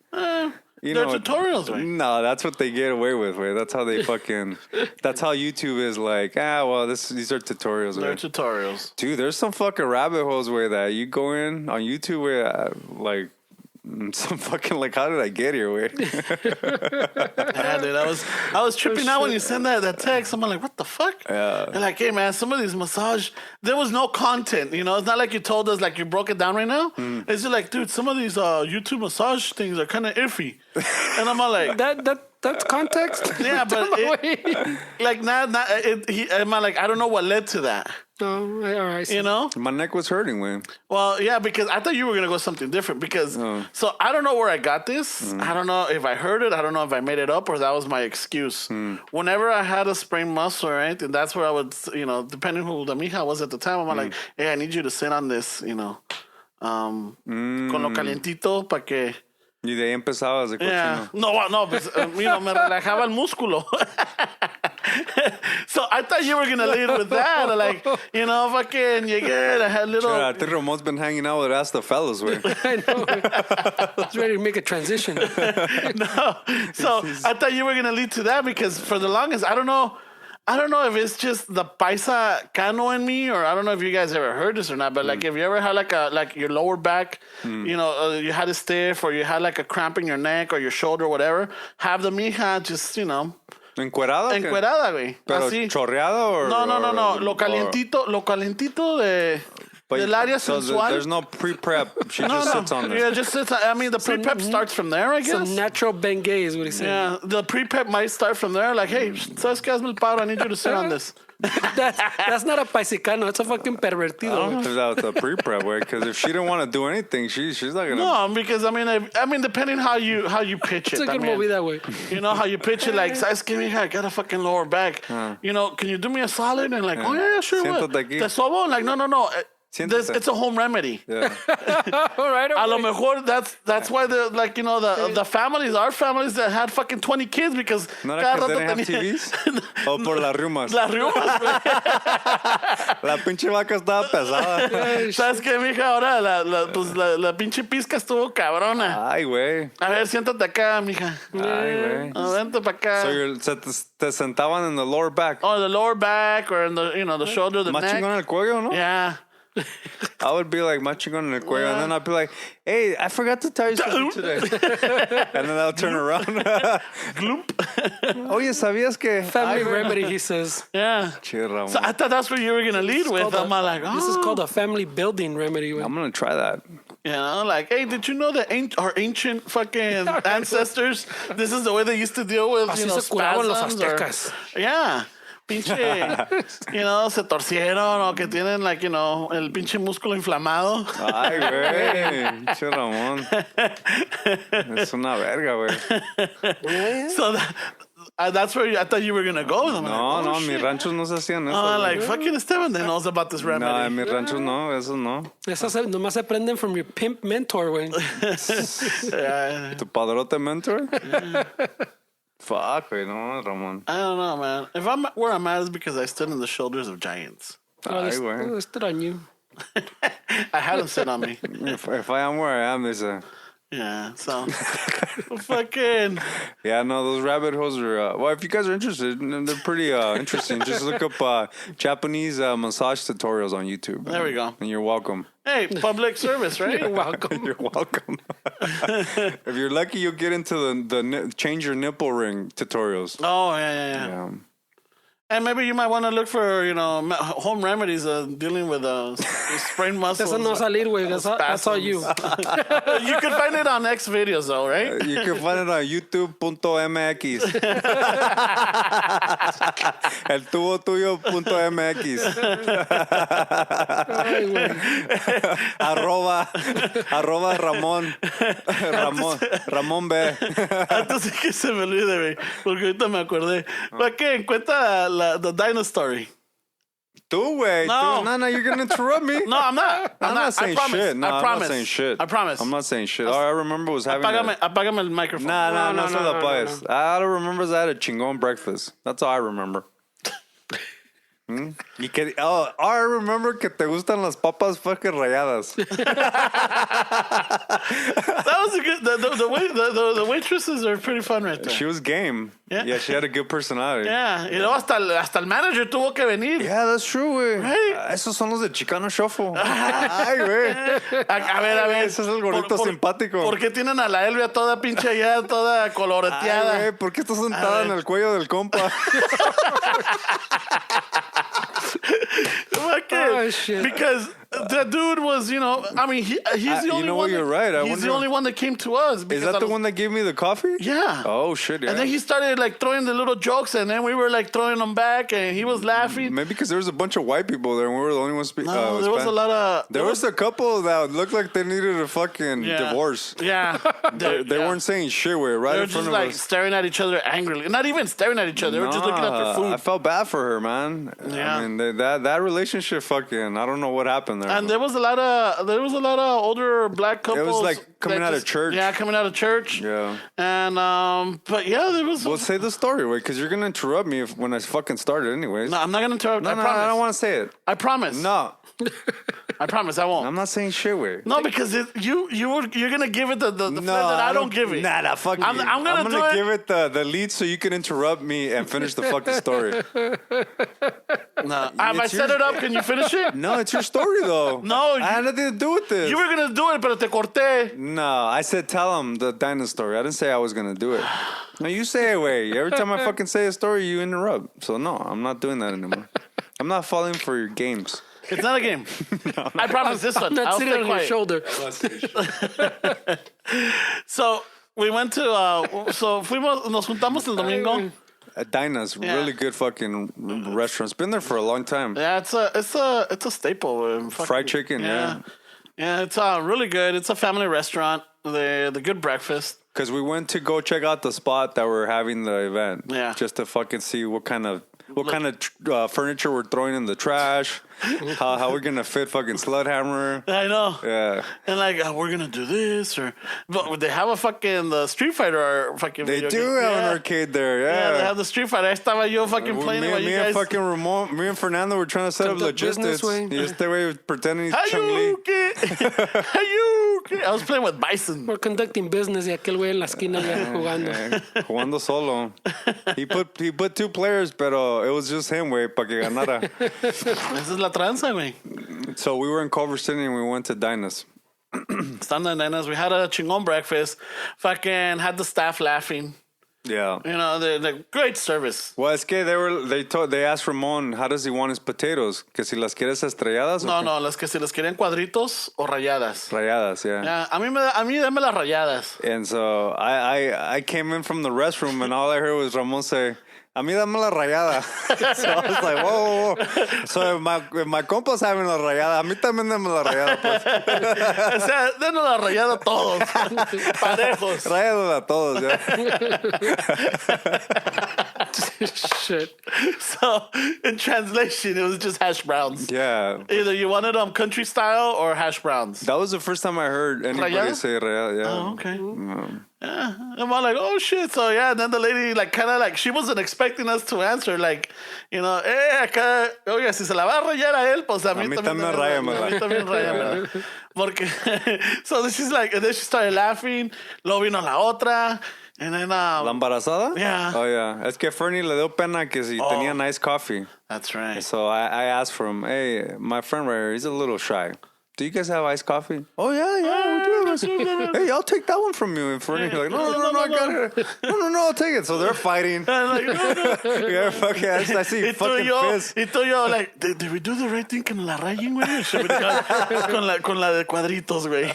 They're tutorials, güey. No, that's what they get away with, güey. That's how they fucking... That's how YouTube is like, well, these are tutorials, They're güey. tutorials. Dude, there's some fucking rabbit holes, güey, that you go in on YouTube, where like... Some fucking like, how did I get here? Wait. Yeah, dude, I was tripping out when you sent that text. I'm like, what the fuck? Yeah. And like, hey man, some of these massage, there was no content. You know, it's not like you told us like you broke it down right now. It's just like, dude, some of these YouTube massage things are kind of iffy. And I'm all like, that's context. yeah, but like I'm like, I don't know what led to that. Oh, all right. You know, My neck was hurting, man. well, yeah, because I thought you were gonna go something different. Because so I don't know where I got this. I don't know if I heard it. I don't know if I made it up or that was my excuse. Whenever I had a sprained muscle, right, and that's where I would, you know, depending who the mija was at the time, I'm like, hey, I need you to sit on this, you know, con lo calientito para que. Y de ahí empezabas de cochino. Yeah. No, pues, you know, me relajaba el músculo. So I thought you were going to lead with that. Like, you know, fucking, I had little... I think Ramon's been hanging out with Ask the Fellas, güey. I know. I was ready to make a transition. No. So I thought you were going to lead to that because for the longest, I don't know if it's just the paisa cano in me, or I don't know if you guys ever heard this or not, but like if you ever had like your lower back, you know, you had a stiff or you had like a cramp in your neck or your shoulder or whatever, have the mija just, you know... ¿Encuerada? Encuerada, güey. ¿Pero así. chorreado o...? No. Lo calientito del área sensual. There's no pre-prep. She just sits on there. Yeah, just sits. I mean, the pre-prep starts from there, I guess. Some natural Bengay is what he's saying. Yeah, the pre-prep might start from there. Like, hey, ¿sabes qué? Hazme el paro. I need you to sit on this. That's not a paisicano. It's a fucking pervertido. I don't know if that was a pre-prep, way, because if she didn't want to do anything, she's not gonna. No, because I mean, depending how you pitch it. It's a good movie that way. You know how you pitch it, like, ¿sabes qué, mija? I got a fucking lower back. You know, can you do me a solid? And like, oh yeah, sure. What? Siéntate aquí. Te sobo? Like, no. It's a home remedy. Yeah. All right. A lo mejor that's why the families, our families that had fucking 20 kids because ¿No era que they didn't have TVs? ¿O por las riumas? Las riumas, güey. La pinche vaca estaba pesada. ¿Sabes qué, mija? Ahora la pinche pizca estuvo cabrona. Ay, güey. A ver, siéntate acá, mija. Ay, güey. Vente para acá. So te sentaban in the lower back. Oh, the lower back or in the, you know, the shoulder, the Más neck. chingón el cuello, ¿no? Yeah. I would be like, más chingón en el cuello. And then I'd be like, hey, I forgot to tell you something today. And then I'll turn around. Oye, ¿sabías que... Family remedy, he says. Yeah. Chirra, So I thought that's what you were going to lead with. I'm like, This is called a family building remedy. I'm going to try that. You know, like, hey, did you know that our ancient fucking ancestors, this is the way they used to deal with, Así you know, se curaban los spasms or- aztecas. Yeah. Pinche, you know, se torcieron o que tienen, like, you know, el pinche músculo inflamado. Ay, güey. Pinche Ramón. Es una verga, güey. So that's where I thought you were going to go. I'm No, like, no, oh, mis shit. ranchos no se hacían eso. Oh, güey. like, fucking Esteban they knows about this remedy. No, en mis ranchos no, eso no. Esas nomás se aprenden from your pimp mentor, güey. Yeah. ¿Tu padrote mentor? Fuck, güey, no, Ramón. I don't know, man. If I'm where I'm at, it's because I stood on the shoulders of giants. Ay, güey. They stood on you. I had them sit on me. If I am where I am, there's a... Yeah, so fucking Yeah, no, those rabbit holes are... well, if you guys are interested, they're pretty interesting. Just look up Japanese massage tutorials on YouTube. There we go. And you're welcome. hey, public service, right? You're welcome. You're welcome. If you're lucky, you'll get into the change your nipple ring tutorials. Oh yeah. Yeah. And maybe you might want to look for, you know, home remedies dealing with sprained muscles. Eso no salir, güey. That's all you. You can find it on X videos, though, right? You can find it on youtube.mx. El tubo tuyo.mx. Ay, güey. arroba Ramón B. Antes de que se me olvide, güey, porque ahorita me acordé. ¿Para qué? Cuenta the dino story. Tú, güey. No. No, you're going to interrupt me. No, I'm not. I'm not saying shit. No, I I'm promise. not saying shit. I promise. I'm not saying shit. All I remember was having Apágame el microphone. No se lo apagues. All I remember is I had a chingón breakfast. That's all I remember. All I remember que te gustan las papas fucking rayadas. That was a good. The waitresses are pretty fun right there. She was game. Yeah, she had a good personality. Yeah, y luego hasta el manager tuvo que venir. Yeah, that's true, güey. Right? Esos son los de Chicano Shuffle. Ay, güey. A ver. Ese es el gordito simpático. ¿Por qué tienen a la Elvia toda pinche allá, toda coloreteada? Ay, güey, ¿por qué estás sentada en el cuello del compa? Oh, shit. Because the dude was, I mean, he's the only one. You're right. He's the only one that came to us. Is that the one that gave me the coffee? Yeah. Oh, shit, yeah. And then he started like throwing the little jokes, and then we were like throwing them back, and he was laughing. Maybe because there was a bunch of white people there, and we were the only ones speaking. No, there was a lot of. There was a couple that looked like they needed a fucking divorce. Yeah. They weren't saying shit, right They in were front just of like us. staring at each other angrily. Not even staring at each other. They were just looking at their food. I felt bad for her, man. Yeah. I mean, that relationship, fucking, I don't know what happened there. And there was a lot of older black couples. It was like coming out of church. Yeah, coming out of church. Yeah. And but yeah, there was. Well, say the story, wait, because you're gonna interrupt me when I fucking started, anyways. No, I'm not gonna interrupt. No, I promise. I don't want to say it. I promise. No, I promise I won't. I'm not saying shit, wait. No, because you're gonna give it the flair that I don't give it. Nah, fuck you. I'm gonna give it the lead so you can interrupt me and finish the fucking story. No, I set it up. Can you finish it? No, it's your story though. No, I had nothing to do with this. You were gonna do it, pero te corté. No, I said tell him the dinosaur story. I didn't say I was gonna do it. No, you say it, way. Every time I fucking say a story, you interrupt. So no, I'm not doing that anymore. I'm not falling for your games. It's not a game. I promise this one. I'm not I'll sitting stay on your quiet. shoulder. So we went to nos juntamos el domingo. Dina's really good fucking restaurants. Been there for a long time. Yeah, it's a staple. Fried chicken, yeah. Yeah, it's really good. It's a family restaurant. The good breakfast. Because we went to go check out the spot that we're having the event. Yeah. Just to fucking see what kind of furniture we're throwing in the trash. How we're gonna fit fucking Sludhammer. I know. Yeah. And like we're gonna do this but they have a fucking the Street Fighter or fucking. They do have an arcade there. Yeah. Yeah, they have the Street Fighter. Ahí estaba yo fucking playing it while you guys. Me and Fernando were trying to set up logistics. Y este güey pretending he's Chun-Li. I was playing with Bison. We're conducting business y aquel güey en la esquina ya jugando. Jugando solo. He put 2 players, pero it was just him, güey, para que ganara. Esa es la tranza, güey. So we were in Culver City and we went to Dina's. Estando en Dina's, we had a chingón breakfast. Fucking had the staff laughing. Yeah. You know, the great service. Well, es que they asked Ramon, how does he want his potatoes? Que si las quieres estrelladas? No, las que si las querían cuadritos o rayadas. Rayadas, yeah. Yeah, a mí dame las rayadas. And so I came in from the restroom and all I heard was Ramon say, a mí dame la rayada. So I was like, whoa. So if my compa's having la rayada, a mí también dame la rayada, pues. O sea, denos la rayada a todos. Parejos. Rayada a todos, ya. Shit. So, in translation, it was just hash browns. Yeah. Either you wanted them country style or hash browns. That was the first time I heard anybody Rayada? say rayada, yeah. Oh, okay. Yeah. I'm all like, oh shit. So yeah, and then the lady like kind of like she wasn't expecting us to answer like, acá, oiga, si se la va a rayar a él, pues a mí también ráyamela. A mí también ráyamela. Porque so she's like, and then she started laughing. Luego vino la otra. And then ¿La embarazada? Yeah. Oh yeah. Es que Fernie le dio pena que si tenía nice coffee. That's right. So I asked for him, hey, my friend right here, he's a little shy. Do you guys have iced coffee? Oh, yeah, we do. Hey, I'll take that one from you. And Fernie's like, no, I got it. No, I'll take it. So they're fighting. Like, no. Yeah, fucking, I see fucking fist. Y tú yo, like, did we do the right thing con la rayin, güey? Con la de cuadritos, güey.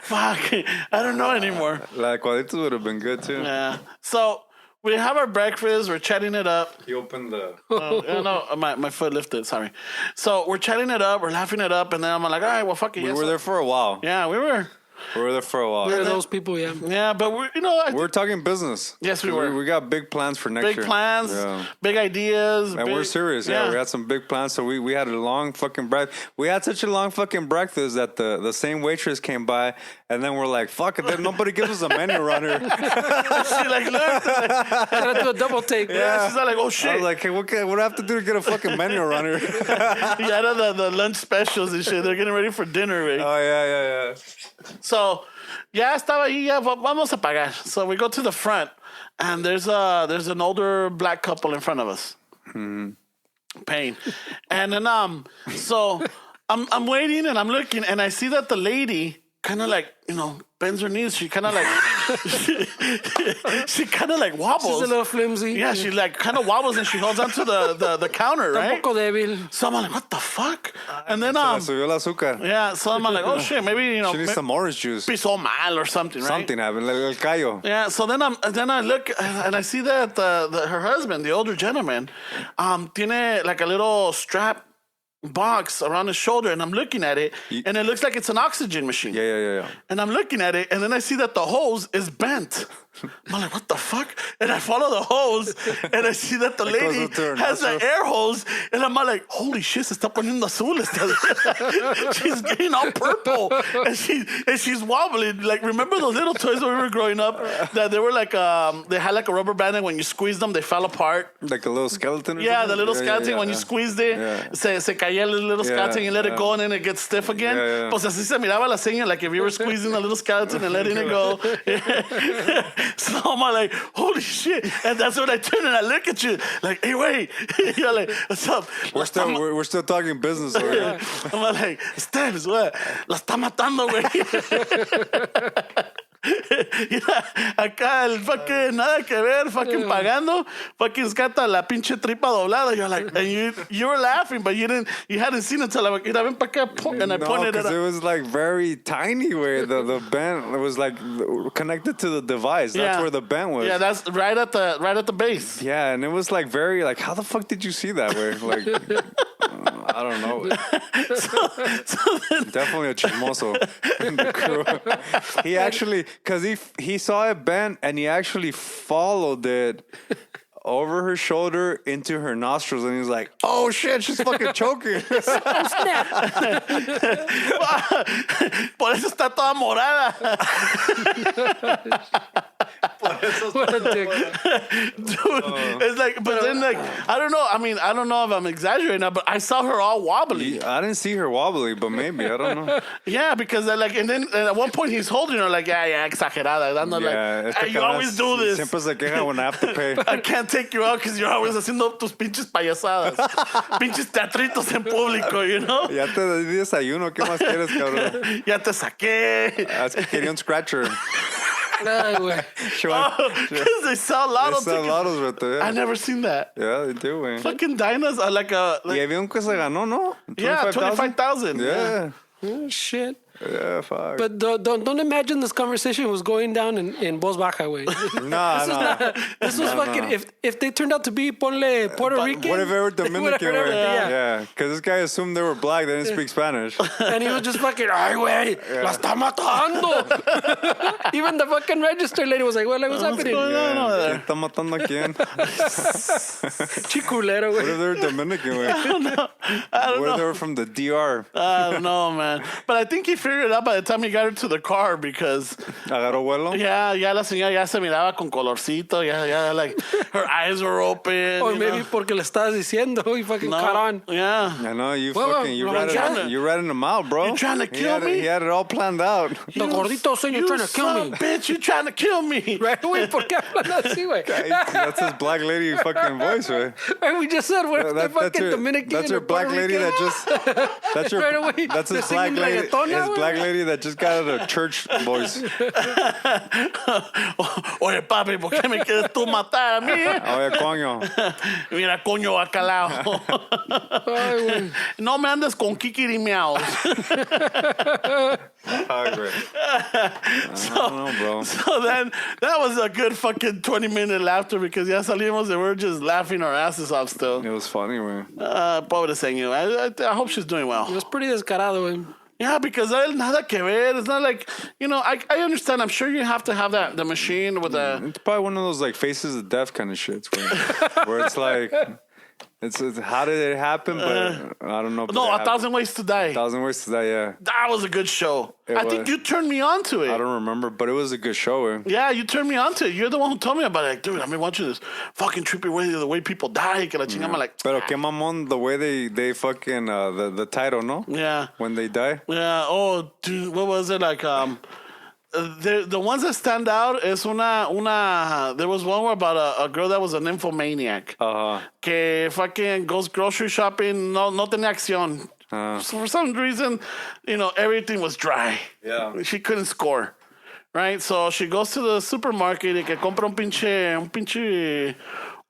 Fuck, I don't know anymore. La de cuadritos would have been good, too. Yeah. So, we have our breakfast. We're chatting it up. He opened the... No, my foot lifted. Sorry. So we're chatting it up. We're laughing it up. And then I'm like, all right, well, fuck it. We were there for a while. Yeah, we were. We were there for a while. We're those people, yeah. Yeah, but We're talking business. Yes, we were. We got big plans for next year. big plans, Yeah. big ideas. And we're serious. Yeah, we had some big plans. So we had a long fucking breakfast. We had such a long fucking breakfast that the same waitress came by, and then we're like, "Fuck it!" Then nobody gives us a menu runner. She like looked. Gotta do a double take. Yeah, she's like, "Oh shit!" I was like, "Hey, what do I have to do to get a fucking menu runner?" Yeah, the lunch specials and shit. They're getting ready for dinner, right? Oh yeah. So, ya estaba ahí, ya vamos a pagar. So we go to the front, and there's an older black couple in front of us, paying, and then so I'm waiting and I'm looking and I see that the lady kind of like bends her knees. She kind of like she kind of like wobbles. She's a little flimsy. Yeah, she like kind of wobbles and she holds onto the counter, right? Un poco débil. So I'm like, what the fuck? And then Se la subió el azúcar. yeah, so I'm like, oh shit, maybe She needs some orange juice. pisó mal or something, right? Something happened. El callo. Yeah, so then I look and I see that her husband, the older gentleman, tiene like a little strap box around his shoulder, and I'm looking at it, and it looks like it's an oxygen machine. Yeah. And I'm looking at it, and then I see that the hose is bent. I'm like, what the fuck? And I follow the hose, and I see that the lady has the air hose, and I'm like, holy shit, se está poniendo azul. She's getting all purple, and she's wobbling. Like, remember those little toys when we were growing up that they were like, they had like a rubber band, and when you squeezed them, they fell apart. Like a little skeleton. Or Yeah, something? the little skeleton, when you squeezed it, se caía el little skeleton, you let it go, and then it gets stiff again. Yeah. Pues así se miraba la seña, like if you were squeezing the little skeleton and letting it go. So I'm like, holy shit. And that's when I turn and I look at you, like, hey, wait. You're like, what's up? We're still talking business over here. I'm like, Steps, what? La está matando, güey. Acá el fucking nada que ver, fucking pagando, fucking scata la pinche tripa doblada. You're like, and you were laughing, but you hadn't seen it until I was like, ven pa' acá, and I pointed it. It was like very tiny where the band was like connected to the device. That's where the band was. Yeah, that's right at the base. Yeah, and it was like very like, how the fuck did you see that? Where like, I don't know. So then, Definitely a chismoso in the crew. He actually, because he saw it bend and he actually followed it over her shoulder into her nostrils, and he was like, oh shit, she's fucking choking. Por eso está toda morada. What a dick. Dude, it's like, but then like, I don't know. I mean, I don't know if I'm exaggerating now, but I saw her all wobbly. I didn't see her wobbly, but maybe, I don't know. Yeah, because like, and then at one point he's holding her like, yeah, exagerada. I'm not like, hey, you always do this. Siempre se queja when I have to pay. I can't take you out because you're always haciendo tus pinches payasadas. Pinches teatritos en público, you know? Ya te di desayuno, ¿qué más quieres, cabrón? Ya te saqué. Es que quería un scratcher. Ay, güey. Because they sell lotto They sell tickets. lottos, Beto, yeah. I never seen that. Yeah, they do, güey. Fucking dinas are like a... Y había un que se ganó, ¿no? Yeah, 25,000. Yeah. Oh, shit. Yeah, fuck. But don't imagine this conversation was going down in Voz Baja, güey. No. This was fucking, if they turned out to be, ponle Puerto Rican. What if they were Dominican, whatever, güey? yeah. Yeah, because this guy assumed they were black, they didn't speak Spanish. And he was just fucking, ay, güey, la está matando. Even the fucking register lady was like, well, what's happening? ¿Quién está matando a quién? Chiculero, What güey. if they were Dominican, güey? I don't know. What if they were from the DR? I don't know, man. But I think he figured it out by the time he got her to the car because... ¿Agarró vuelo? Yeah, ya la señora ya se miraba con colorcito. Ya, like, her eyes were open. Or maybe porque le estabas diciendo y fucking caught on. Yeah. I know, you Well, ratted him out, bro. You trying to kill me? He had it all planned out. The gordito señor trying to kill me. Bitch, you trying to kill me. Right, güey, ¿por qué hablan así, güey? That's his black lady fucking voice, right? And we just said, what if they're fucking Dominican That's her or black Puerto lady Rican? that just... That's Right away, That's his they're black singing lady. reggaeton now, His güey. black lady that just got out of church voice. Oye, papi, ¿por qué me quieres tú matar a mí? Oye, coño. Mira, coño, bacalao. Ay, güey. No me andes con kikirimiaos. Hungry. I don't know, bro. So then, that was a good fucking 20-minute laughter because ya salimos and we're just laughing our asses off still. It was funny, man. Pobre señor. I hope she's doing It well. was pretty descarado, güey. Yeah, because hay nada que ver. It's not like, I understand. I'm sure you have to have the machine with a... It's probably one of those like faces of death kind of shits where it's like, it's how did it happen? But I don't know. No, 1,000 Ways to Die. 1,000 Ways to Die, yeah. That was a good show. I think you turned me on to it. I don't remember, but it was a good show. Yeah, you turned me on to it. You're the one who told me about it. Like, dude, I've been watching this fucking trippy way, the way people die. Que la chingada, like, Pero qué mamón the way they fucking, the title, no? Yeah. When they die. Yeah. Oh, dude, what was it? Like, the ones that stand out is there was one about a girl that was a nymphomaniac. Que fucking goes grocery shopping, no tenía acción. So for some reason, everything was dry. Yeah. She couldn't score. Right? So she goes to the supermarket y que compra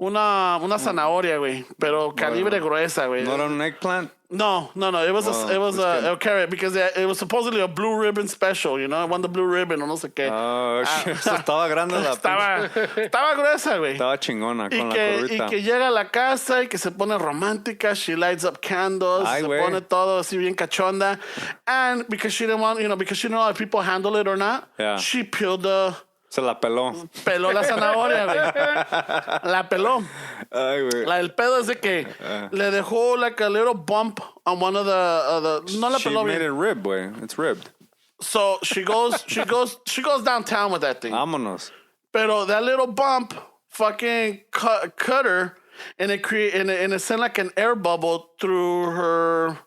una zanahoria, güey, pero calibre gruesa, güey. Not an eggplant? No. It was a carrot because it was supposedly a blue ribbon special, It won the blue ribbon o no sé qué. Oh, shit. Estaba grande la Estaba gruesa, güey. Estaba chingona con la curvita. Y que llega a la casa y que se pone romántica. She lights up candles. Ay, se güey. pone todo así bien cachonda. And because she didn't want, because she didn't know if people handle it or not, Yeah. she peeled Se la peló. peló la zanahoria, güey. La peló. Ay, güey. El pedo es de que le dejó like a little bump on one of the no la She peló made bien. it rib, güey. It's ribbed. So she goes downtown with that thing. Vámonos. Pero that little bump fucking cut her, and it sent like an air bubble through her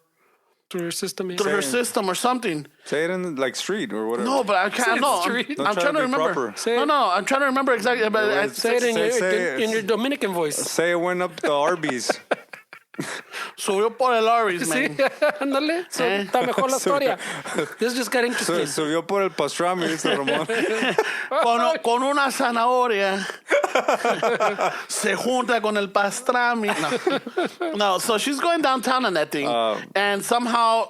system. system or something. Say it in like street or whatever. No, but I can't. No, Don't I'm try trying to to be remember. proper. No, I'm trying to remember exactly. But Say it in your Dominican voice. Say it went up the Arby's. subió por el Arby's, Sí, man. ándale. Está mejor la historia. This just got interesting. Subió por el pastrami, dice Ramón. Con una zanahoria se junta con el pastrami. No, so she's going downtown on that thing, and somehow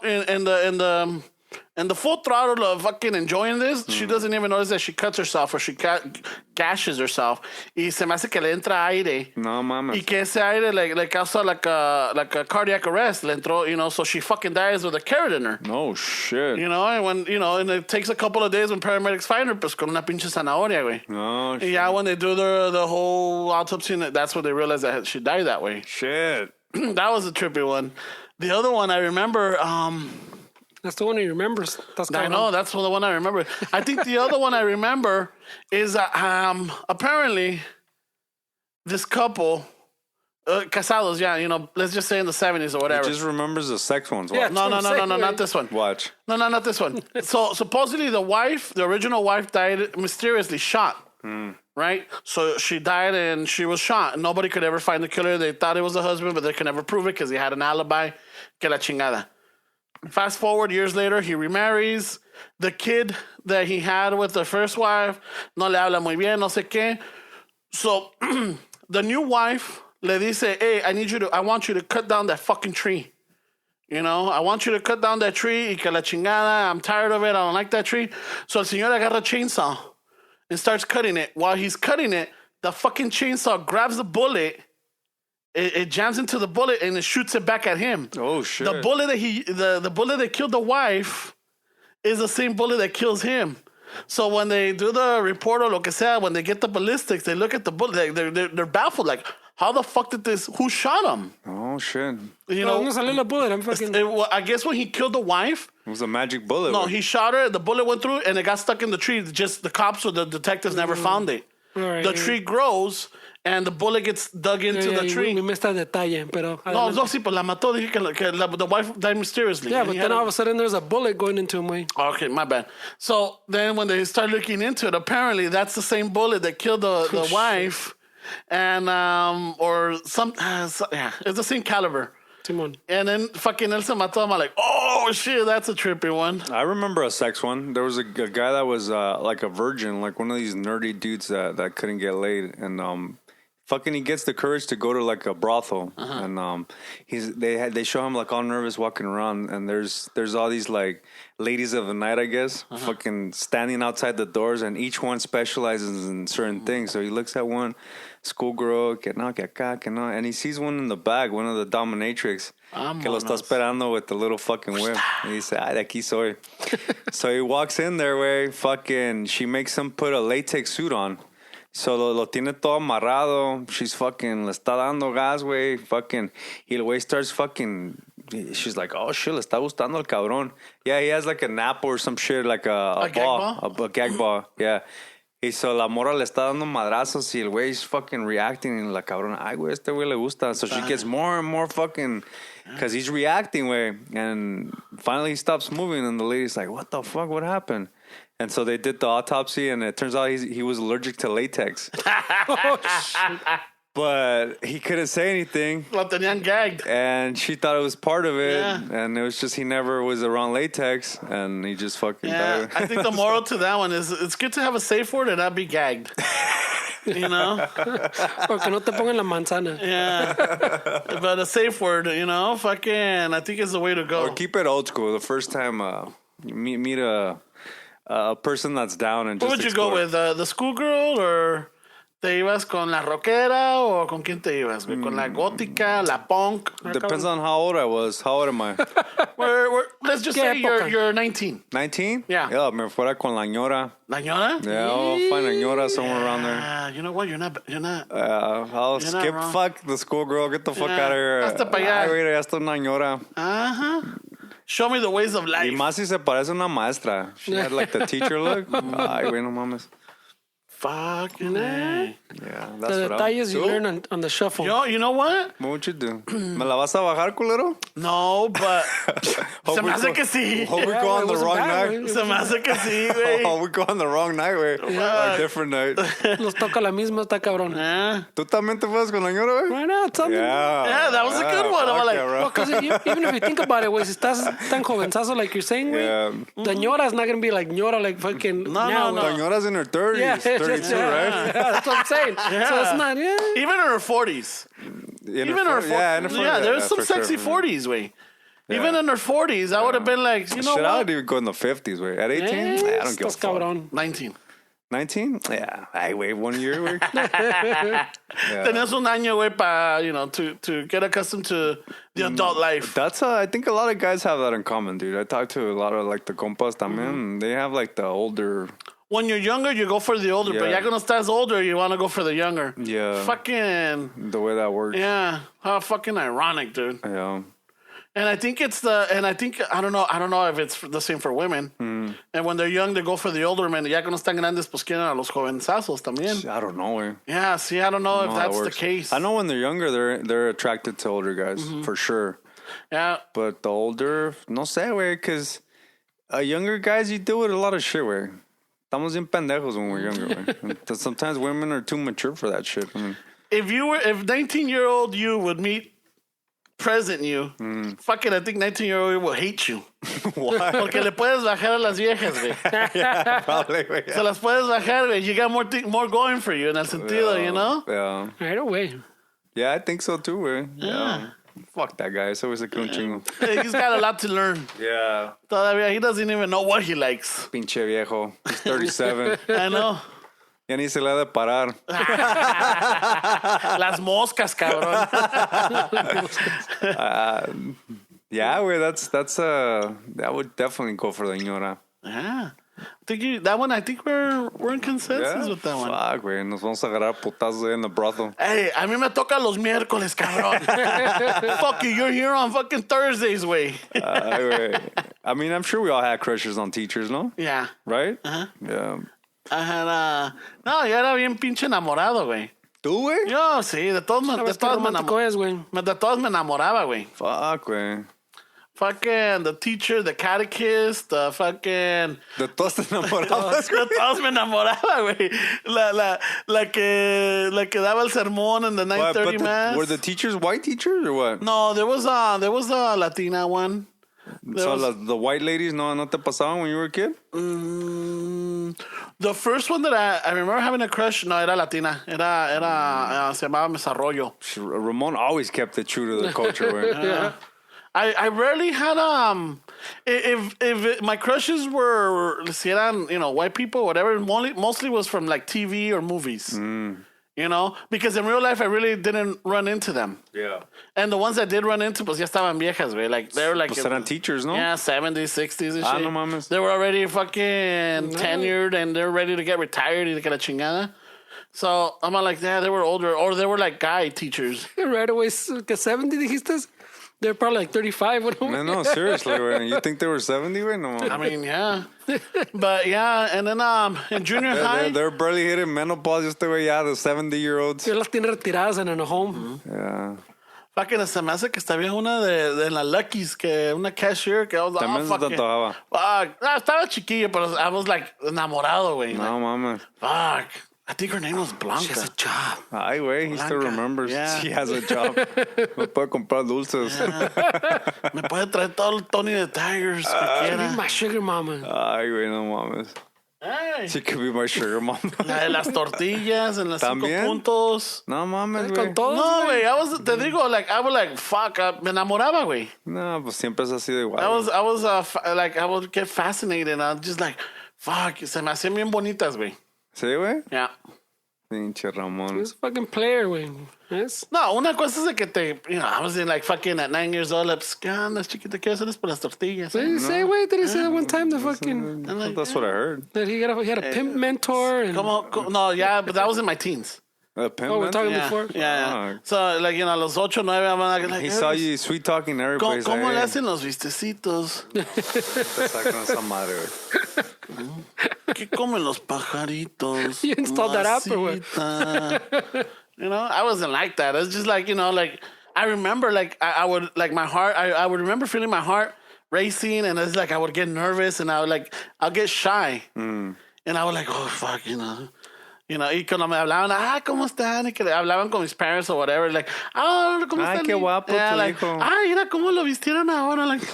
in the full throttle of fucking enjoying this, she doesn't even notice that she cuts herself or she gashes herself. Y se me hace que le entra aire. No mames. Y que ese aire le causa like a cardiac arrest. Le entró, so she fucking dies with a carrot in her. No shit. And when, and it takes a couple of days when paramedics find her, pues con una pinche zanahoria, güey. No shit. Yeah, when they do the whole autopsy, that's when they realize that she died that way. Shit. That was a trippy one. The other one I remember, That's the one he remembers. I know, that's the one I remember. I think the other one I remember is apparently this couple, casados, let's just say in the 70s or whatever. He just remembers the sex ones. Watch. Yeah. No, not this one. Watch. No, not this one. So supposedly the original wife died mysteriously shot. Right? So she died and she was shot. Nobody could ever find the killer. They thought it was the husband, but they could never prove it because he had an alibi. Que la chingada. Fast forward years later, he remarries. The kid that he had with the first wife, no le habla muy bien, no sé qué. So the new wife le dice, hey, I want you to cut down that fucking tree. I want you to cut down that tree y que la chingada, I'm tired of it, I don't like that tree. So el señor agarra a chainsaw and starts cutting it. While he's cutting it, the fucking chainsaw grabs the bullet. It jams into the bullet and it shoots it back at him. Oh shit! The bullet the bullet that killed the wife is the same bullet that kills him. So when they do the report or lo que sea, when they get the ballistics, they look at the bullet. They're baffled. Like, how the fuck did this? Who shot him? Oh shit! No salió la bullet. I'm fucking. I guess when he killed the wife. It was a magic bullet. No, he shot her. The bullet went through and it got stuck in the tree. Just the cops or the detectives never found it. Right, the tree grows. And the bullet gets dug into the tree. We missed that detalle, pero... No, sí, pues la mató. Dije que the wife died mysteriously. Yeah, but then all of a sudden there's a bullet going into him. Okay, my bad. So then when they start looking into it, apparently that's the same bullet that killed the wife. And, or some... yeah, it's the same caliber. Simón. And then fucking él se mató. I'm like, oh, shit, that's a trippy one. I remember a sex one. There was a guy that was like a virgin, like one of these nerdy dudes that couldn't get laid. And fucking he gets the courage to go to like a brothel, and they show him like all nervous walking around, and there's all these like ladies of the night, I guess, fucking standing outside the doors, and each one specializes in certain things. So he looks at one schoolgirl, que no, que acá, que no, and he sees one in the back, one of the dominatrix, que lo está esperando with the little fucking whip. And he said, "Ay, de aquí soy." So he walks in there, way fucking, she makes him put a latex suit on. So lo tiene todo amarrado. She's fucking, le está dando gas, güey. Fucking, y el güey starts fucking, she's like, oh shit, le está gustando el cabrón. Yeah, he has like a nap or some shit, like a ball. A gag ball, yeah. Y so la morra le está dando madrazos y el güey's fucking reacting. Y la cabrona, ay, güey, este güey le gusta. So she gets more and more fucking, because he's reacting, güey. And finally he stops moving and the lady's like, what the fuck, what happened? And so they did the autopsy, and it turns out he was allergic to latex. But he couldn't say anything. Lo tenían gagged. And she thought it was part of it. Yeah. And it was just he never was around latex, and he just fucking died. I think the moral to that one is it's good to have a safe word and not be gagged. You know? Porque no te pongan la manzana. Yeah. But a safe word, you know, fucking, I think is the way to go. Or keep it old school. The first time you meet a person that's down and what just would you explore. go with? The schoolgirl, or te ibas con la rockera, o con quién te ibas? Con la gótica, la punk? Depends on how old I was. How old am I? Let's just say you're 19. 19? Yeah. Yeah, me fuera con la ñora. ¿La ñora? Yeah, I'll find a ñora somewhere around there. Yeah, you know what? You're not. I'll skip fuck the schoolgirl. Get the fuck out of here. Hasta pa' allá. Ay, güey, ya está una ñora. Show me the ways of life. Y más si se parece una maestra. She had like the teacher look. Ay, güey, no mames. Fucking A. Yeah, that's The what detalles you learn on the shuffle. Yo, you know what? What would you do? ¿Me la vas a bajar, culero? No, but se me hace que sí. Hope we go on the wrong night. Se me hace que sí, güey. Hope we go on the wrong night, güey. Or a different night. Los toca la misma, está cabrón. ¿Tú también te fueras con la ñora, güey? Why not? Something. Yeah, that was a good one. I'm like, well, because even if you think about it, güey, si estás tan jovenzazo like you're saying, güey, the ñora is not going to be like ñora like fucking No. La ñora's in her 30s, Yeah, 32, right? Yeah, that's what I'm saying. Yeah. So it's not, even in her 40s. In her 40s. Yeah, there's some sexy 40s, way. Yeah. Even in her 40s, I would have been like, you know what? I would even go in the 50s, way. At 18? I don't give a fuck. Cabrón. 19. 19? Yeah. I wait 1 year, güey. Tenías un año, güey, para, you know, to get accustomed to the adult life. That's, I think a lot of guys have that in common, dude. I talked to a lot of, like, the compas también. They have, like, the older... When you're younger, you go for the older, but ya cuando estás older, you want to go for the younger. Yeah. Fucking... The way that works. Yeah. How fucking ironic, dude. Yeah. And I think I don't know if it's the same for women. And when they're young, they go for the older men. Ya cuando están grandes, pues quieren a los jovenzazos también. I don't know, güey. Yeah, see, I don't know if that's the case. I know when they're younger, they're attracted to older guys, for sure. Yeah. But the older, no sé, güey, because younger guys, you deal with a lot of shit, güey. Estamos bien pendejos when we're younger, güey. Sometimes women are too mature for that shit. I mean, if 19-year-old you would meet present you, fucking, I think 19-year-old you will hate you. Why? Porque le puedes bajar a las viejas, güey. Yeah, probably, güey. Se las puedes bajar, güey. You got more going for you en el sentido, you know? Yeah. Right away. Yeah, I think so too, güey. Yeah. Fuck that guy. It's always a un chingo. He's got a lot to learn. Yeah. Todavía, he doesn't even know what he likes. Pinche viejo. He's 37. I know. Ya ni se le ha de parar. Las moscas, cabrón. Yeah, güey, that's I would definitely go for the ñora. Yeah. I think we're in consensus with that one. Fuck, güey, nos vamos a agarrar putazos en the brothel. Hey, a mí me toca los miércoles, cabrón. Fuck you, you're here on fucking Thursdays, güey. I mean, I'm sure we all had crushes on teachers, no? Yeah. Right? Uh-huh. Yeah. I had no, yo era bien pinche enamorado, güey. ¿Tú, güey? Yo, sí, de todos me enamoraba, güey. Fuck, güey. Fucking the teacher, the catechist, the fucking... De todos te enamorabas, güey. De todos me enamoraba, güey. La que daba el sermón in the 9:30 mass. Were the teachers white teachers or what? No, there was a Latina one. So the white ladies, no te pasaban when you were a kid? The first one that I remember having a crush, no, era latina. Se llamaba Desarrollo. Ramon always kept it true to the culture. Right? Yeah. I rarely had if my crushes were si eran, white people, whatever, mostly was from like TV or movies. Because in real life I really didn't run into them. Yeah. And the ones I did run into, pues ya estaban viejas, güey. Like they were like Pues eran teachers, no? Yeah, 70s, 60s and shit. No mames. They were already fucking tenured and they're ready to get retired y que la chingada. So I'm like, yeah, they were older, or they were like guy teachers. Right away, que 70 dijiste? They're probably like 35. No, seriously, man. You think they were 70, right? No. I mean, yeah. But yeah, and then in junior high. They're barely hitting menopause just the way, the 70-year-olds. Las tiene retiradas en a home. Yeah. Fucking se me hace que había una de la Lucky's, que una cashier, que I was like, También se te antojaba. Fuck. Estaba chiquillo, pero I was like enamorado, güey. No, mames. Fuck. I think her name was Blanca. She has a job. Ay, güey, he still remembers. Yeah. She has a job. Me puede comprar dulces. Yeah. Me puede traer todo el Tony de Tigers que quiera. Be my sugar mama. Ay, güey, no mames. Hey. She could be my sugar mom. La de las tortillas en los 5 ¿También? puntos. No mames, güey. Con todos, No, güey, te digo, like, I was like, fuck, me enamoraba, güey. No, pues siempre es así de igual. I would get fascinated. I was just like, fuck, se me hacían bien bonitas, güey. ¿Sí, güey? Yeah. Pinche Ramón. He's a fucking player, güey. Yes? No, una cosa es de que I was in like fucking at 9 years old, like, ¿qué andas, chiquita? ¿Qué haces por las tortillas? Did he say, wait, did he say that one time the fucking... That's what I heard. That he had a pimp mentor? And, No, yeah, but that was in my teens. A pimp, we're man? talking Yeah, before? yeah. So, like, los 8, 9, I'm like, He saw you sweet talking everybody. ¿Cómo le hacen los vistecitos? Está con esa madre, güey. ¿Qué comen los pajaritos? You installed that app or what? Masita. I wasn't like that. It's just like, like, I remember, like, I would, like, my heart, I would remember feeling my heart racing, and it's like, I would get nervous, and I'll get shy. And I was like, oh, fuck, y cuando me hablaban, ¿cómo están? Y que hablaban con mis parents or whatever, like, ¿cómo están? Qué guapo tu hijo. Mira cómo lo vistieron ahora, like,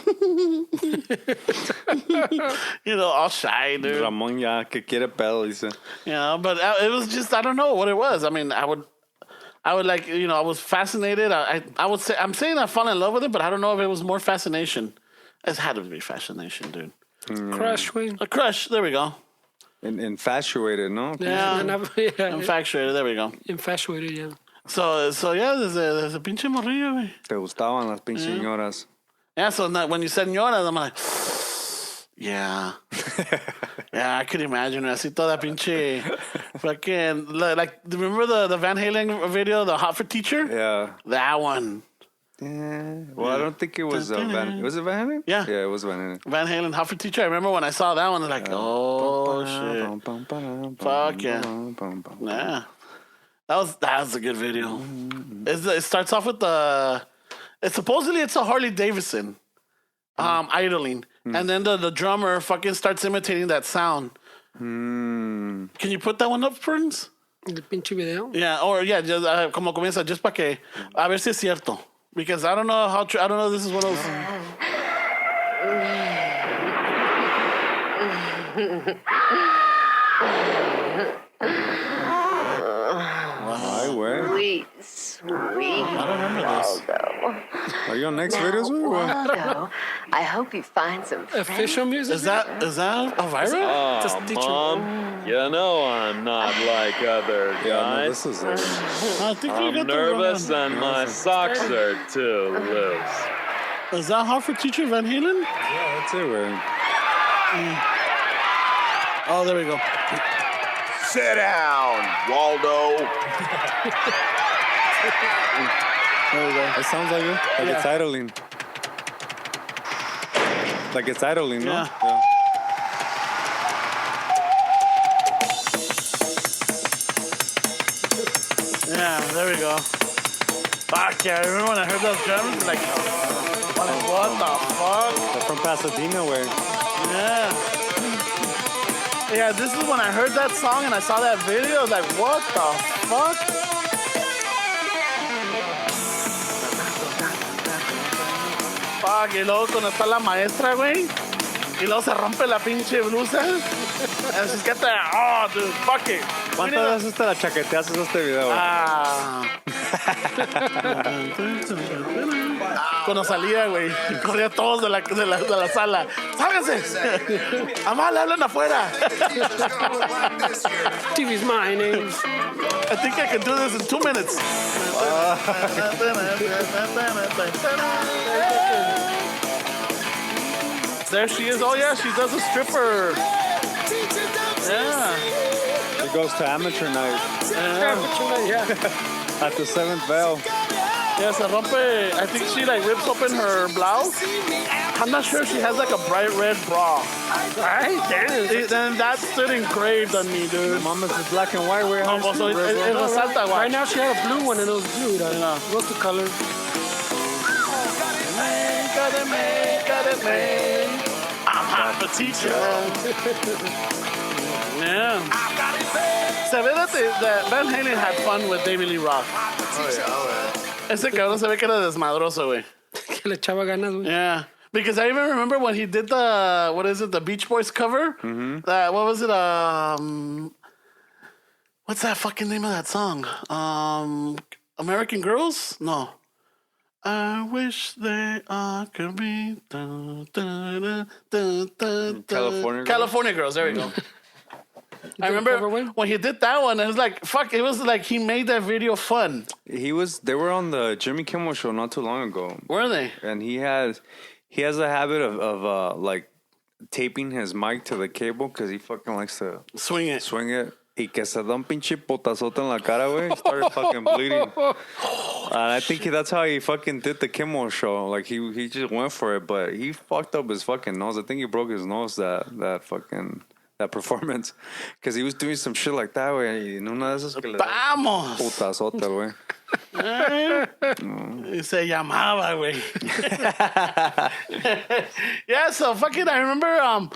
all shy, dude. Ramón ya, que quiere pedo, dice. But it was just, I don't know what it was. I mean, I would like, I was fascinated. I would say, I'm saying I fell in love with it, but I don't know if it was more fascination. It had to be fascination, dude. Crush, güey. A crush, there we go. Infatuated, ¿no? Yeah. Yeah. Infatuated, there we go. Infatuated, yeah. So yeah, there's a pinche morrillo, güey. Te gustaban las pinches señoras. Yeah, so when you said ñoras, I'm like, yeah. Yeah, I could imagine así toda pinche fucking, like, remember the Van Halen video, the Hot for Teacher? Yeah. That one. Yeah. Well, I don't think it was Van. Was it Van Halen? Yeah. Yeah, it was Van Halen. Van Halen, Hot for Teacher. I remember when I saw that one, I was like, oh, shit. Fuck yeah. Yeah. That was a good video. It starts off with supposedly it's a Harley Davidson idling. And then the drummer fucking starts imitating that sound. Can you put that one up, Ferns? El pinche video. Yeah, or yeah, just, como comienza, just para que, a ver si es cierto. Because I don't know how true, I don't know if this is one of those. Ay, güey. Sweet I don't remember this. Waldo. Are you on next videos, güey? Waldo, I hope you find some friends. Official music? Is that a viral? Just teach Mom, you know I'm not like other Yeah, no, guys. this is it. I think we I'm got nervous the and my socks are too loose. Is that Hot for Teacher Van Halen? Yeah, that's it, güey. Oh, there we go. Sit down, Waldo. There we go. It sounds like it. Like it's idling. Like it's idling, no? Yeah. Yeah, there we go. Fuck yeah, I remember when I heard those drums, like, what the fuck? They're from Pasadena, güey. Yeah. Yeah, this is when I heard that song and I saw that video, I was like, what the fuck? Fuck. fuck. Y luego cuando está la maestra, güey. Y luego se rompe la pinche blusa. And she's got that, oh, dude, fuck it. ¿Cuántas veces te la chaqueteas a este video, güey? Cuando salía, güey, corría todos de la sala. ¡Sálganse! ¡Amá, le hablan afuera! TV's mine, eh? I think I can do this in 2 minutes. There she is. Oh, yeah, she does a stripper. Yeah. She goes to amateur night Yeah. at the 7th Veil. Yeah, se rompe. I think she like rips open her blouse. I'm not sure if she has like a bright red bra. Right? Damn. Then that stood engraved on me, dude. Mama's is black and white. Where Oh, so it resalta, Right now she had a blue one and it was blue. What's the color? I'm half a teacher. Yeah. Se ve that Van Halen had fun with David Lee Roth. Ese cabrón se ve que era desmadroso, güey. Que le echaba ganas, güey. Yeah. Because I even remember when he did the Beach Boys cover? What was it? What's that fucking name of that song? American Girls? No. I wish they all could be California Girls. There we go. I remember when he did that one, it was like, fuck, it was like he made that video fun. They were on the Jimmy Kimmel show not too long ago. Were they? And he has a habit of like taping his mic to the cable because he fucking likes to swing it. Y que se da un pinche potazote en la cara, güey. Started fucking bleeding. And I think that's how he fucking did the Kimmel show. Like he just went for it, but he fucked up his fucking nose. I think he broke his nose that performance. Because he was doing some shit like that, güey. Y en una de esas que le da un potazote, güey. Y se llamaba, güey. Yeah, so fucking, I remember,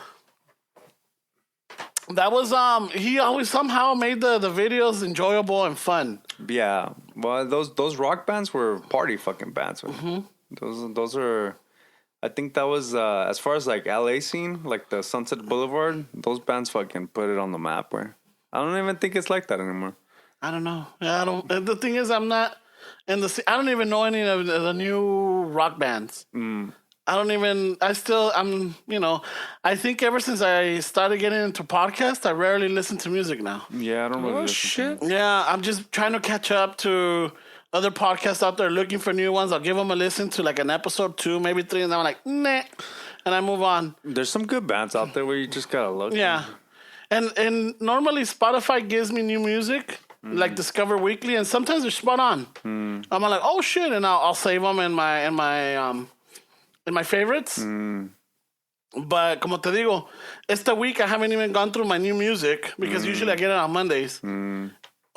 that was he always somehow made the videos enjoyable and fun. Yeah, well, those rock bands were party fucking bands. Those are, I think that was as far as like LA scene, like the Sunset Boulevard. Those bands fucking put it on the map. Where I don't even think it's like that anymore. I don't know. Yeah, I don't. The thing is, I'm not in the. I don't even know any of the new rock bands. I'm, I think ever since I started getting into podcasts, I rarely listen to music now. Yeah, I don't really listen to Yeah, I'm just trying to catch up to other podcasts out there looking for new ones. I'll give them a listen to like an episode 2, maybe 3, and then I'm like, nah, and I move on. There's some good bands out there where you just gotta look. Yeah. And normally Spotify gives me new music, like Discover Weekly, and sometimes they're spot on. I'm like, oh shit, and I'll save them in my favorites. But como te digo, esta week I haven't even gone through my new music because usually I get it on Mondays.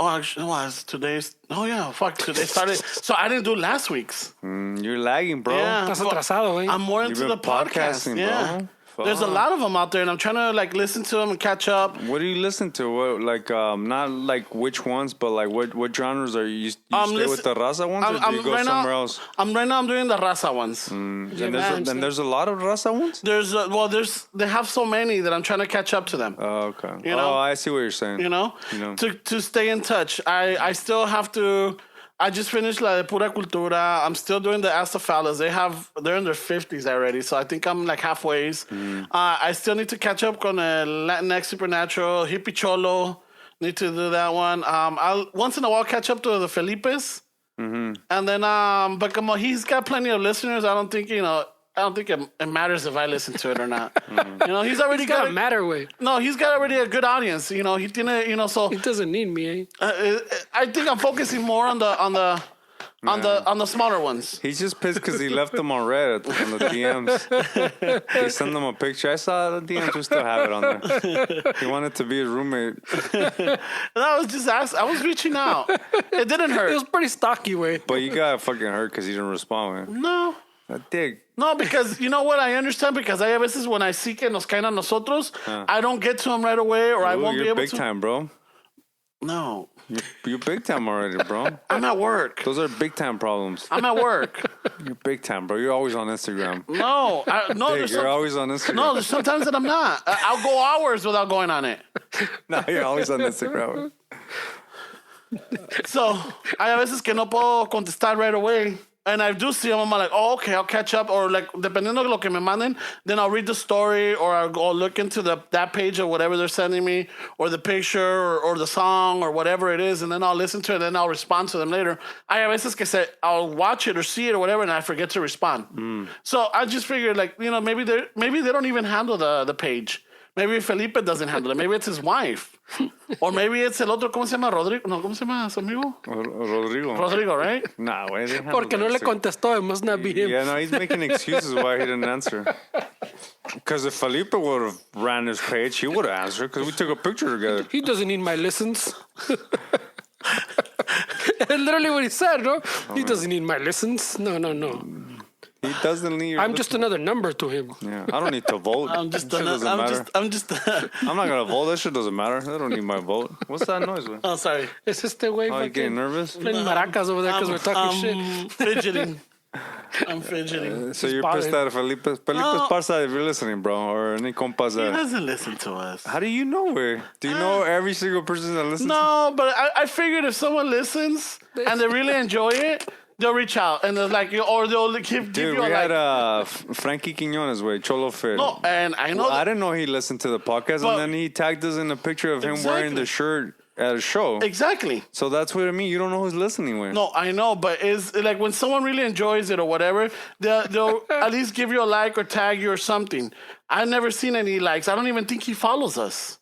Oh, actually, today's today started. So I didn't do last week's. You're lagging, bro. Yeah, Estás atrasado, güey. I'm more into the podcast. Yeah. Bro. There's a lot of them out there, and I'm trying to like listen to them and catch up. What do you listen to? What not like which ones, but like what genres are you stay with the Raza ones, or do you go somewhere else? I'm doing the Raza ones. And there's a lot of Raza ones. They have so many that I'm trying to catch up to them. Oh, okay. You know? I see what you're saying. You know? To stay in touch. I still have to. I just finished La de Pura Cultura. I'm still doing the Astafalas. They're in their 50s already, so I think I'm like halfway. I still need to catch up on Latinx Supernatural, Hippie Cholo. Need to do that one. I'll once in a while catch up to the Felipes. And then, but como he's got plenty of listeners, I don't think it matters if I listen to it or not. He's already got a matter way. No, he's got already a good audience. He tiene, so He doesn't need me. I think I'm focusing more on the smaller ones. He's just pissed because he left them on red on the DMs. He sent them a picture. I saw the DMs. We still have it on there. He wanted to be his roommate. And I was just asking. I was reaching out. It didn't hurt. It was pretty stocky way. But you got fucking hurt because he didn't respond, man. No. I dig. No, because you know what? I understand because a veces when I see que nos caen a nosotros, I don't get to them right away or I won't be able to. You're big time, bro. No. You're big time already, bro. I'm at work. Those are big time problems. I'm at work. You're big time, bro. You're always on Instagram. No, You're always on Instagram. No, there's sometimes that I'm not. I'll go hours without going on it. No, you're always on Instagram. So, hay a veces que no puedo contestar right away. And I do see them, I'm like, oh, okay, I'll catch up. Or like, dependiendo de lo que me manden, then I'll read the story or I'll go look into that page or whatever they're sending me or the picture or the song or whatever it is. And then I'll listen to it and then I'll respond to them later. Hay a veces que I'll watch it or see it or whatever and I forget to respond. So I just figured like, maybe they don't even handle the page. Maybe Felipe doesn't handle it. Maybe it's his wife. Or maybe it's el otro, ¿cómo se llama? Rodrigo. No, ¿cómo se llama su amigo? Rodrigo, right? Nah, güey. Porque no le contestó. It must not be him. Yeah, no, he's making excuses why he didn't answer. Because if Felipe would have ran his page, he would have answered because we took a picture together. He doesn't need my listens. That's literally what he said, no? He doesn't need my listens. No. He doesn't need your I'm just another number to him. Yeah, I don't need to vote. I'm just I'm not I'm going to vote. That shit doesn't matter. I don't need my vote. What's that noise, man? Oh, sorry. Es este güey. Oh, you getting nervous? Playing maracas over there because we're talking shit. Fidgeting. I'm fidgeting. So you're pissed at Felipe's Parsa if you're listening, bro, or any compas He that... doesn't listen to us. How do you know, güey? Do you know every single person that listens? No, but I figured if someone listens and they really enjoy it, they'll reach out and they're like, or they'll give Dude, you we like. had Frankie Quiñones, güey, Cholo Fit. No, and I know. I didn't know he listened to the podcast, But- and then he tagged us in a picture of him wearing Exactly. the shirt at a show. Exactly. So that's what I mean. You don't know who's listening, güey. No, I know, but it's like when someone really enjoys it or whatever, they'll at least give you a like or tag you or something. I've never seen any likes. I don't even think he follows us.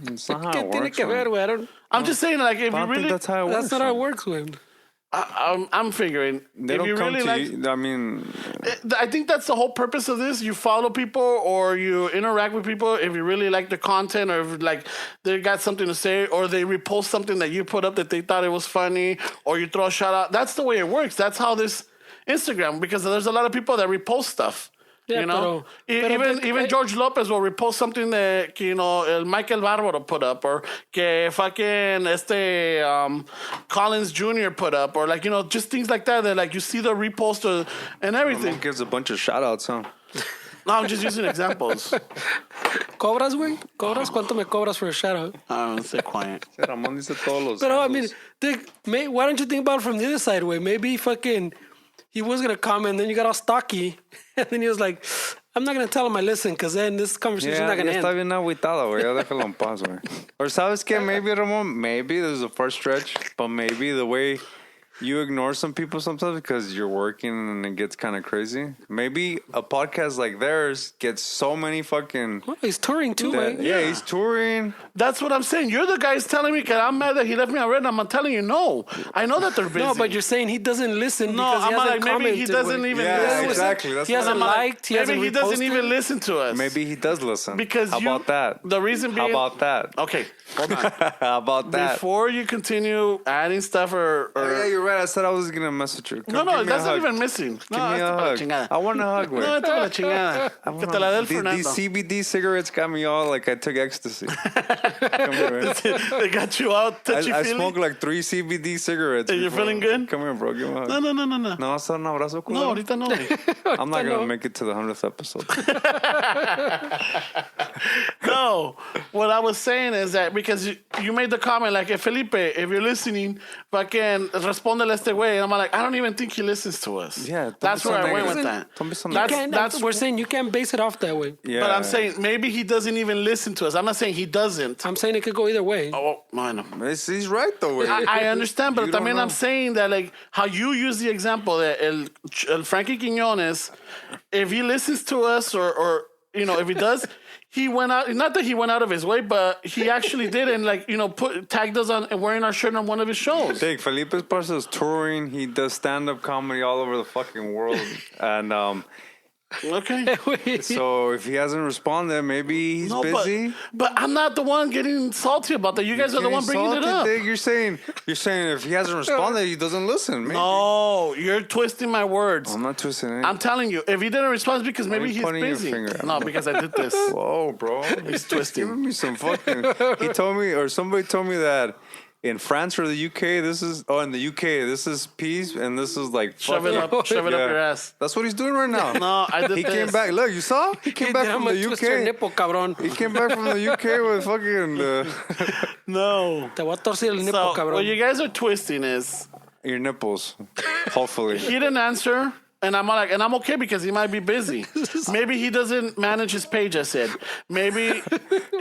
It's not how ¿Qué it tiene works, que ver, güey. güey? I'm just saying, like, if I you don't think really, that's how it works. That's not how it güey. works, güey. I'm figuring. They if don't you come really to like, you. I mean, I think that's the whole purpose of this. You follow people or you interact with people if you really like the content or if like they got something to say or they repost something that you put up that they thought it was funny or you throw a shout out. That's the way it works. That's how this Instagram, because there's a lot of people that repost stuff. Yeah, you know, pero even George Lopez will repost something that el Michael Barbaro put up, or que fucking Collins Jr. put up, or like just things like that. That like you see the repost and everything. Ramon gives a bunch of shout outs, huh? No, I'm just using examples. ¿Cobras, güey? ¿Cobras? ¿Cuánto me cobras for a shout out? Stay quiet. Ramon dice todos los. But I mean, why don't you think about it from the other side, way? Maybe he was gonna comment, then you got all stocky, and then he was like, "I'm not gonna tell him I listen, because then this conversation's not gonna está end." bien agüitado, güey. Ya déjalo en paz, güey. Or sabes que maybe, Ramon, maybe there's a first stretch, but maybe the way you ignore some people sometimes because you're working and it gets kind of crazy. Maybe a podcast like theirs gets so many fucking... Well, he's touring too, that, güey. yeah, he's touring. That's what I'm saying. You're the guys telling me that I'm mad that he left me on red. I'm telling you, no. I know that they're busy. No, but you're saying he doesn't listen No, because he I'm hasn't like, maybe commented. he doesn't güey. even Yeah, listen. exactly. That's He what hasn't I'm liked. He Maybe hasn't he doesn't reposted. even listen to us. Maybe he does listen. Because How about that? The reason being... How about that? Okay, hold on. How about that? Before you continue adding stuff or Oh, yeah, you're right. I said I was going to message you. No, that's not even missing. Give No, me a esto para la hug. chingada. I want a hug, güey. No, esto para la chingada. Que te la dé el These Fernando. CBD cigarettes got me all like I took ecstasy. Come here, man. They got you out I touchy-feely. smoked like 3 CBD cigarettes. And you're before. feeling good? Come here, bro. Give me a hug. No. No, vas a dar un abrazo, culo? No, ahorita no. güey. I'm not going to make it to the 100th episode. No, what I was saying is that because you made the comment like, Felipe, if you're listening, fucking respondele este way. And I'm like, I don't even think he listens to us. Yeah, don't that's be so where I went negative. with that. Don't be so You negative. can't- That's we're saying you can't base it off that way. Yeah. But I'm saying maybe he doesn't even listen to us. I'm not saying he doesn't. I'm saying it could go either way. Oh, bueno. He's right, though. Güey. I understand, but You don't también know. I'm saying that like how you use the example that el Frankie Quiñones, if he listens to us or if he does, he went out. Not that he went out of his way, but he actually did and like tagged us on and wearing our shirt on one of his shows. Think Felipe Esparza is touring. He does stand-up comedy all over the fucking world. And Okay. so if he hasn't responded, maybe he's No, busy. but I'm not the one getting salty about that. You guys are the one bringing it up. Dig. You're saying if he hasn't responded, he doesn't listen. Maybe. No, you're twisting my words. I'm not twisting it. I'm telling you, if he didn't respond, it's because maybe you he's pointing your busy. finger at No, me? because I did this. Whoa, bro. He's twisting. Giving me some fucking... He told me, or somebody told me that in France or the UK, in the UK, this is peas, and this is like Shove it up your ass. That's what he's doing right now. No, I did He this. came back. Look, you saw? He came back from the Twist your UK. nipple, cabrón. He came back from the UK with fucking No. Te voy a torcer el nipple, So cabrón. what you guys are twisting is your nipples. Hopefully. he didn't answer. And I'm like, and I'm okay because he might be busy. Maybe he doesn't manage his page. I said, maybe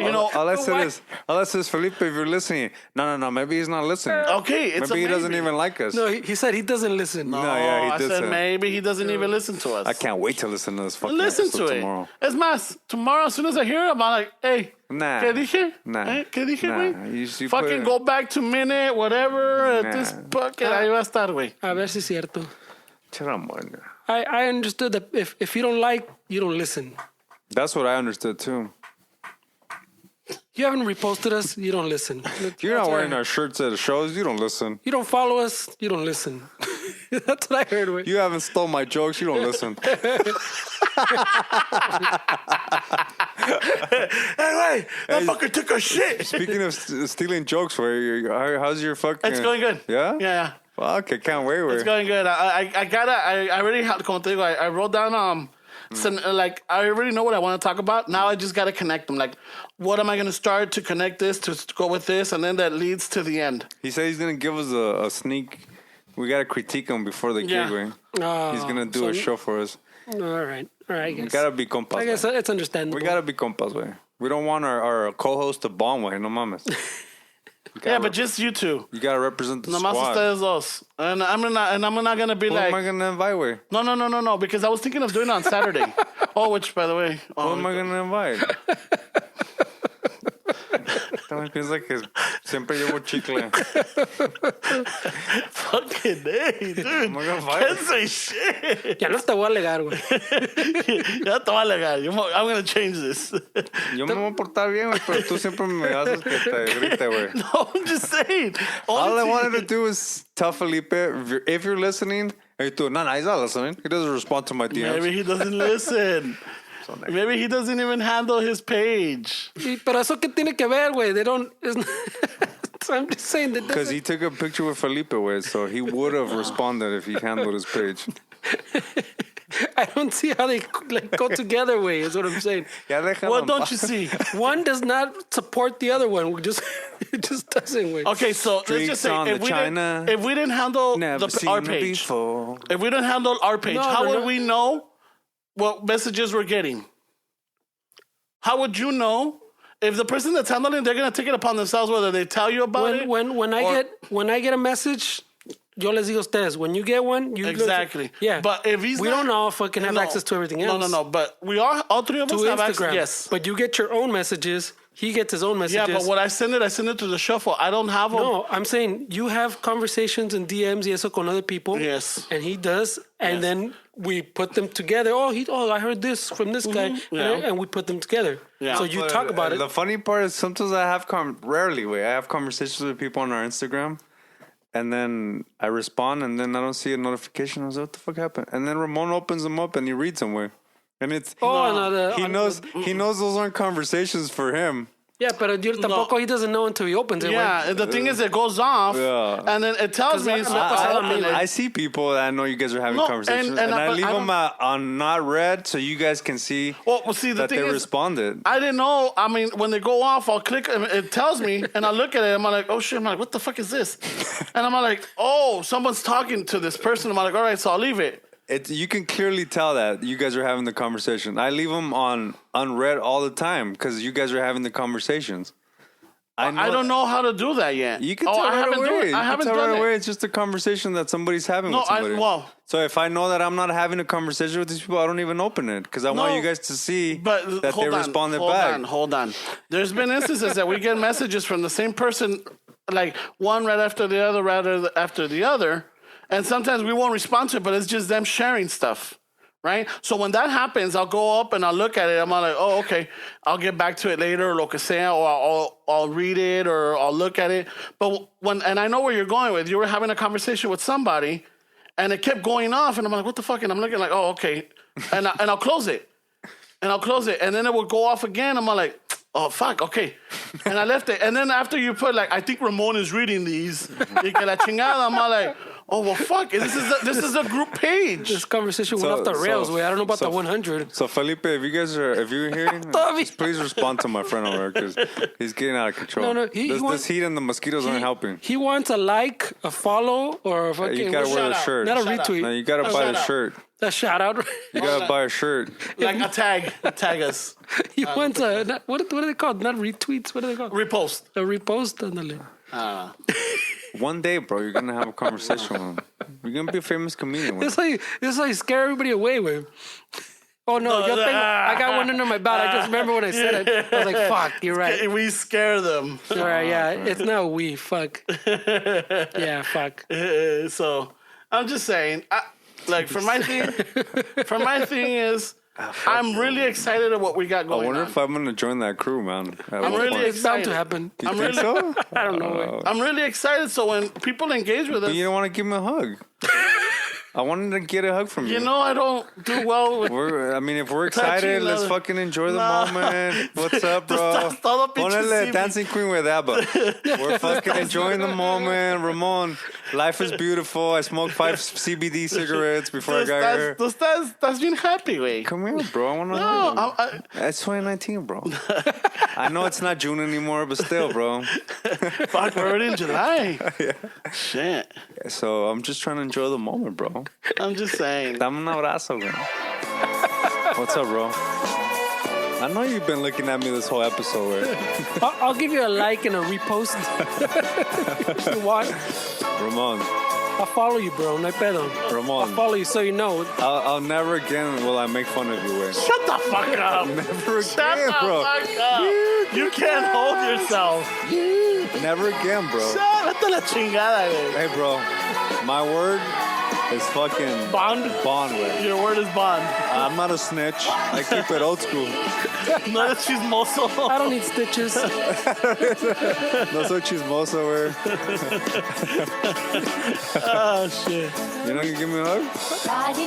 All I said is, Felipe, if you're listening, no, maybe he's not listening. Okay, it's maybe a he doesn't maybe. even like us. No, he said he doesn't listen. No, yeah, he I did said say. maybe he doesn't even listen to us. I can't wait to listen to this fucking Listen to episode it. tomorrow. Es más, tomorrow as soon as I hear it, I'm like, hey, Nah. ¿qué dije? Nah. ¿Qué dije, Nah. güey? You Fucking put- go back to minute, whatever. At this bucket, ahí va a estar, güey. A ver si es cierto. Chiramos. I understood that if you don't like, you don't listen. That's what I understood too. You haven't reposted us, you don't listen. You're That's not wearing what I- our shirts at the shows. You don't listen. You don't follow us, you don't listen. That's what I heard. Güey. You haven't stole my jokes. You don't listen. Hey, that fucker took a shit. Speaking of stealing jokes, how's your fucking? It's going good. Yeah. Yeah. Fuck, I can't wait. It's going good. I already have, como te digo, I wrote down, like, I already know what I want to talk about. Now I just got to connect them. Like, what am I going to start to connect this, to go with this, and then that leads to the end. He said he's gonna give us a sneak. We gotta critique him before the Yeah. gig, güey. He's gonna do a show for us. All right, I guess. We gotta be compas. I guess güey. it's understandable. We gotta be compas, way. We don't want our co-host to bomb, way. No mames. Yeah, but just you two. You gotta represent the Nomás squad. ustedes dos. And I'm not gonna be Who like, am I gonna invite, way? no, because I was thinking of doing it on Saturday. Which, by the way, Who am I gonna invite? También piensa que siempre llevo chicle. fucking hey, dude. I'm not gonna Can't invite. say shit. Ya no te voy a alegar, güey. Ya te va a alegar. I'm gonna change this. Yo me voy a portar bien, güey, pero tú siempre me haces que te grite, güey. No, I'm just saying. All I wanted to do is tell Felipe, if you're listening, hey, tú, no, he's not listening. He doesn't respond to my DMs. Maybe he doesn't listen. Maybe he doesn't even handle his page. Pero eso qué tiene que ver, güey. They don't. I'm just saying that. Because he took a picture with Felipe, güey, so he would have responded if he handled his page. I don't see how they like go together, way. Is what I'm saying. Ya déjalo What en don't paz. you see? One does not support the other one. It just doesn't, way. Okay, so let's Streaks just say on if the we, China. if we didn't handle Never seen our it page, before. if we didn't handle our page, No, how they're would not. we know what messages we're getting? How would you know if the person that's handling, they're gonna take it upon themselves whether they tell you about it? When I get a message, yo les digo a ustedes. When you get one, you Exactly. Yeah. But if he's we not- don't know if I can have No. access to everything else. No. But we are all three of To us have access. Instagram. Yes. But you get your own messages. He gets his own Yeah, messages. but when I send it to the shuffle. I don't have them. No, I'm saying you have conversations and DMs y eso con other people. Yes. And he does. And Yes. then we put them together. I heard this from this guy. Yeah. And we put them together. Yeah. So you But, talk about The it. funny part is sometimes I have rarely, I have conversations with people on our Instagram, and then I respond, and then I don't see a notification. I was like, what the fuck happened? And then Ramon opens them up and he reads them, and it's he knows those aren't conversations for him. Yeah, pero yo tampoco he doesn't know until he opens it. Yeah, and the thing is, it goes off, Yeah. and then it tells me. I see people that I know you guys are having No, conversations, and I but leave I them on not read so you guys can see Well, see, the that thing they is, responded. I didn't know. I mean, when they go off, I'll click, and it tells me, and I look at it, I'm like, oh shit, I'm like, what the fuck is this? And I'm like, oh, someone's talking to this person. I'm like, all right, so I'll leave it. You can clearly tell that you guys are having the conversation. I leave them on unread all the time because you guys are having the conversations. I don't know how to do that yet. You can tell I right haven't away. I haven't tell done right it. away. It's just a conversation that somebody's having with somebody. So if I know that I'm not having a conversation with these people, I don't even open it because I want you guys to see that they responded back. Hold on. There's been instances that we get messages from the same person, like one right after the other, after the other, and sometimes we won't respond to it, but it's just them sharing stuff. Right? So when that happens, I'll go up and I'll look at it. I'm like, oh, okay. I'll get back to it later, or lo que sea, or I'll read it, or I'll look at it. But and I know where you're going with. You were having a conversation with somebody, and it kept going off, and I'm like, what the fuck? And I'm looking like, oh, okay. And I'll close it. And then it will go off again. I'm like, oh, fuck, okay. And I left it. And then after you put, like, I think Ramon is reading these. Y que la chingada, I'm all like, oh, well, fuck. This is a group page. This conversation went off the rails, way. I don't know about the 100. So, Felipe, if you're here, just please respond to my friend over there because he's getting out of control. No, this heat and the mosquitoes aren't helping. He wants a like, a follow, or a fucking... You gotta wear the shirt. Not a retweet. No, you gotta buy the shirt. A shout out. You gotta buy a shirt. Like a tag. Tag us. He wants a... What are they called? Not retweets. What are they called? Repost. A repost. Ándale. One day, bro, you're gonna have a conversation with him. You're gonna be a famous comedian. This is like scare everybody away with. Oh no, I got one under my belt. I just remember when I said it. I was like, fuck, you're right. We scare them. All right, yeah. It's not we. Fuck. Yeah, fuck. So I'm just saying, for my thing is, I'm really excited at what we got going on. I wonder if I'm gonna join that crew, man. I'm really excited. It's bound to happen. You think so? I don't know. I'm really excited. So when people engage with us, But you don't want to give me a hug. I wanted to get a hug from you. You know, I don't do well with... if we're excited, let's fucking enjoy the moment. What's up, bro? Ponele Dancing Queen with ABBA. We're fucking enjoying the moment. Ramon, life is beautiful. I smoked 5 CBD cigarettes before I got here. That's been happy, güey. Come here, bro. I want to hug you. That's 2019, bro. I know it's not June anymore, but still, bro. Fuck, we're already in July. Yeah. Shit. So I'm just trying to enjoy the moment, bro. I'm just saying. Dame un abrazo, güey. What's up, bro? I know you've been looking at me this whole episode, right? I'll give you a like and a repost. If you want. Ramon. I'll follow you, bro. No pedo. Ramon. I'll follow you so you know. I'll never again will I make fun of you, güey. Shut the fuck up. Never again, Shut the bro. fuck up. You can't hold yourself. Never again, bro. Vete la chingada, güey. Hey, bro. My word is fucking... Bond? Bond, güey. Your word is bond. I'm not a snitch. I keep it old school. No eres chismoso. I don't need stitches. No soy chismoso, güey. Oh, shit. You know you give me a hug?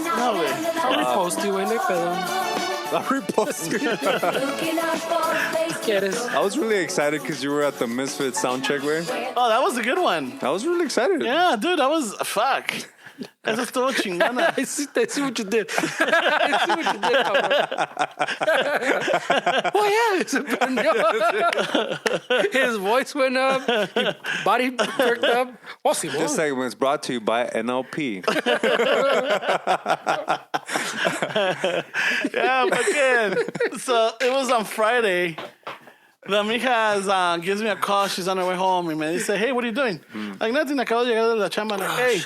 No, güey. I'll repost you, güey. No pedo. I'll repost you. ¿Quieres? I was really excited because you were at the Misfits soundcheck, güey. Oh, that was a good one. I was really excited. Yeah, dude, that was... Fuck. Eso estuvo chingona. I see what you did. I see what you did, cabrón. Oh, yeah. Se prendió. His voice went up. His body perked up. Oh, Simón. This segment is brought to you by NLP. Yeah, but again. So it was on Friday. La mija gives me a call. She's on her way home. And me dice, hey, what are you doing? Like, nothing. Acabo de llegar de la chamba. Like, hey,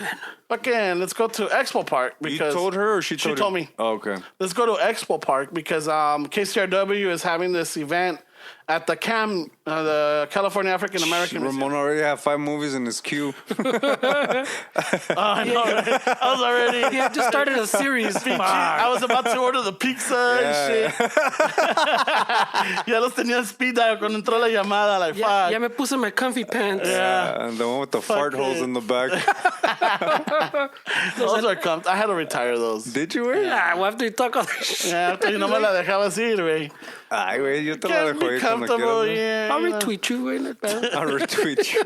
fucking, let's go to Expo Park. Because You told her or she told you? She told me. Oh, okay. Let's go to Expo Park because KCRW is having this event at the CAM, the California African American Museum. Ramon already have 5 movies in his queue. I know, right? I was already... He had just started a series. I was about to order the pizza and shit. Ya los tenía en speed dial cuando entró la llamada. Like, fuck. Ya me puse my comfy pants. Yeah. And the one with the fart holes in the back. Those are comfortable. I had to retire those. Did you, güey? Yeah, well, after you talk all this shit. Yeah, after you no me la dejabas ir, güey. Ay, güey, yo te la Can't dejo be ir cuando comfortable, quieras. yeah. I'll retweet you, güey. No pedo. I'll retweet you.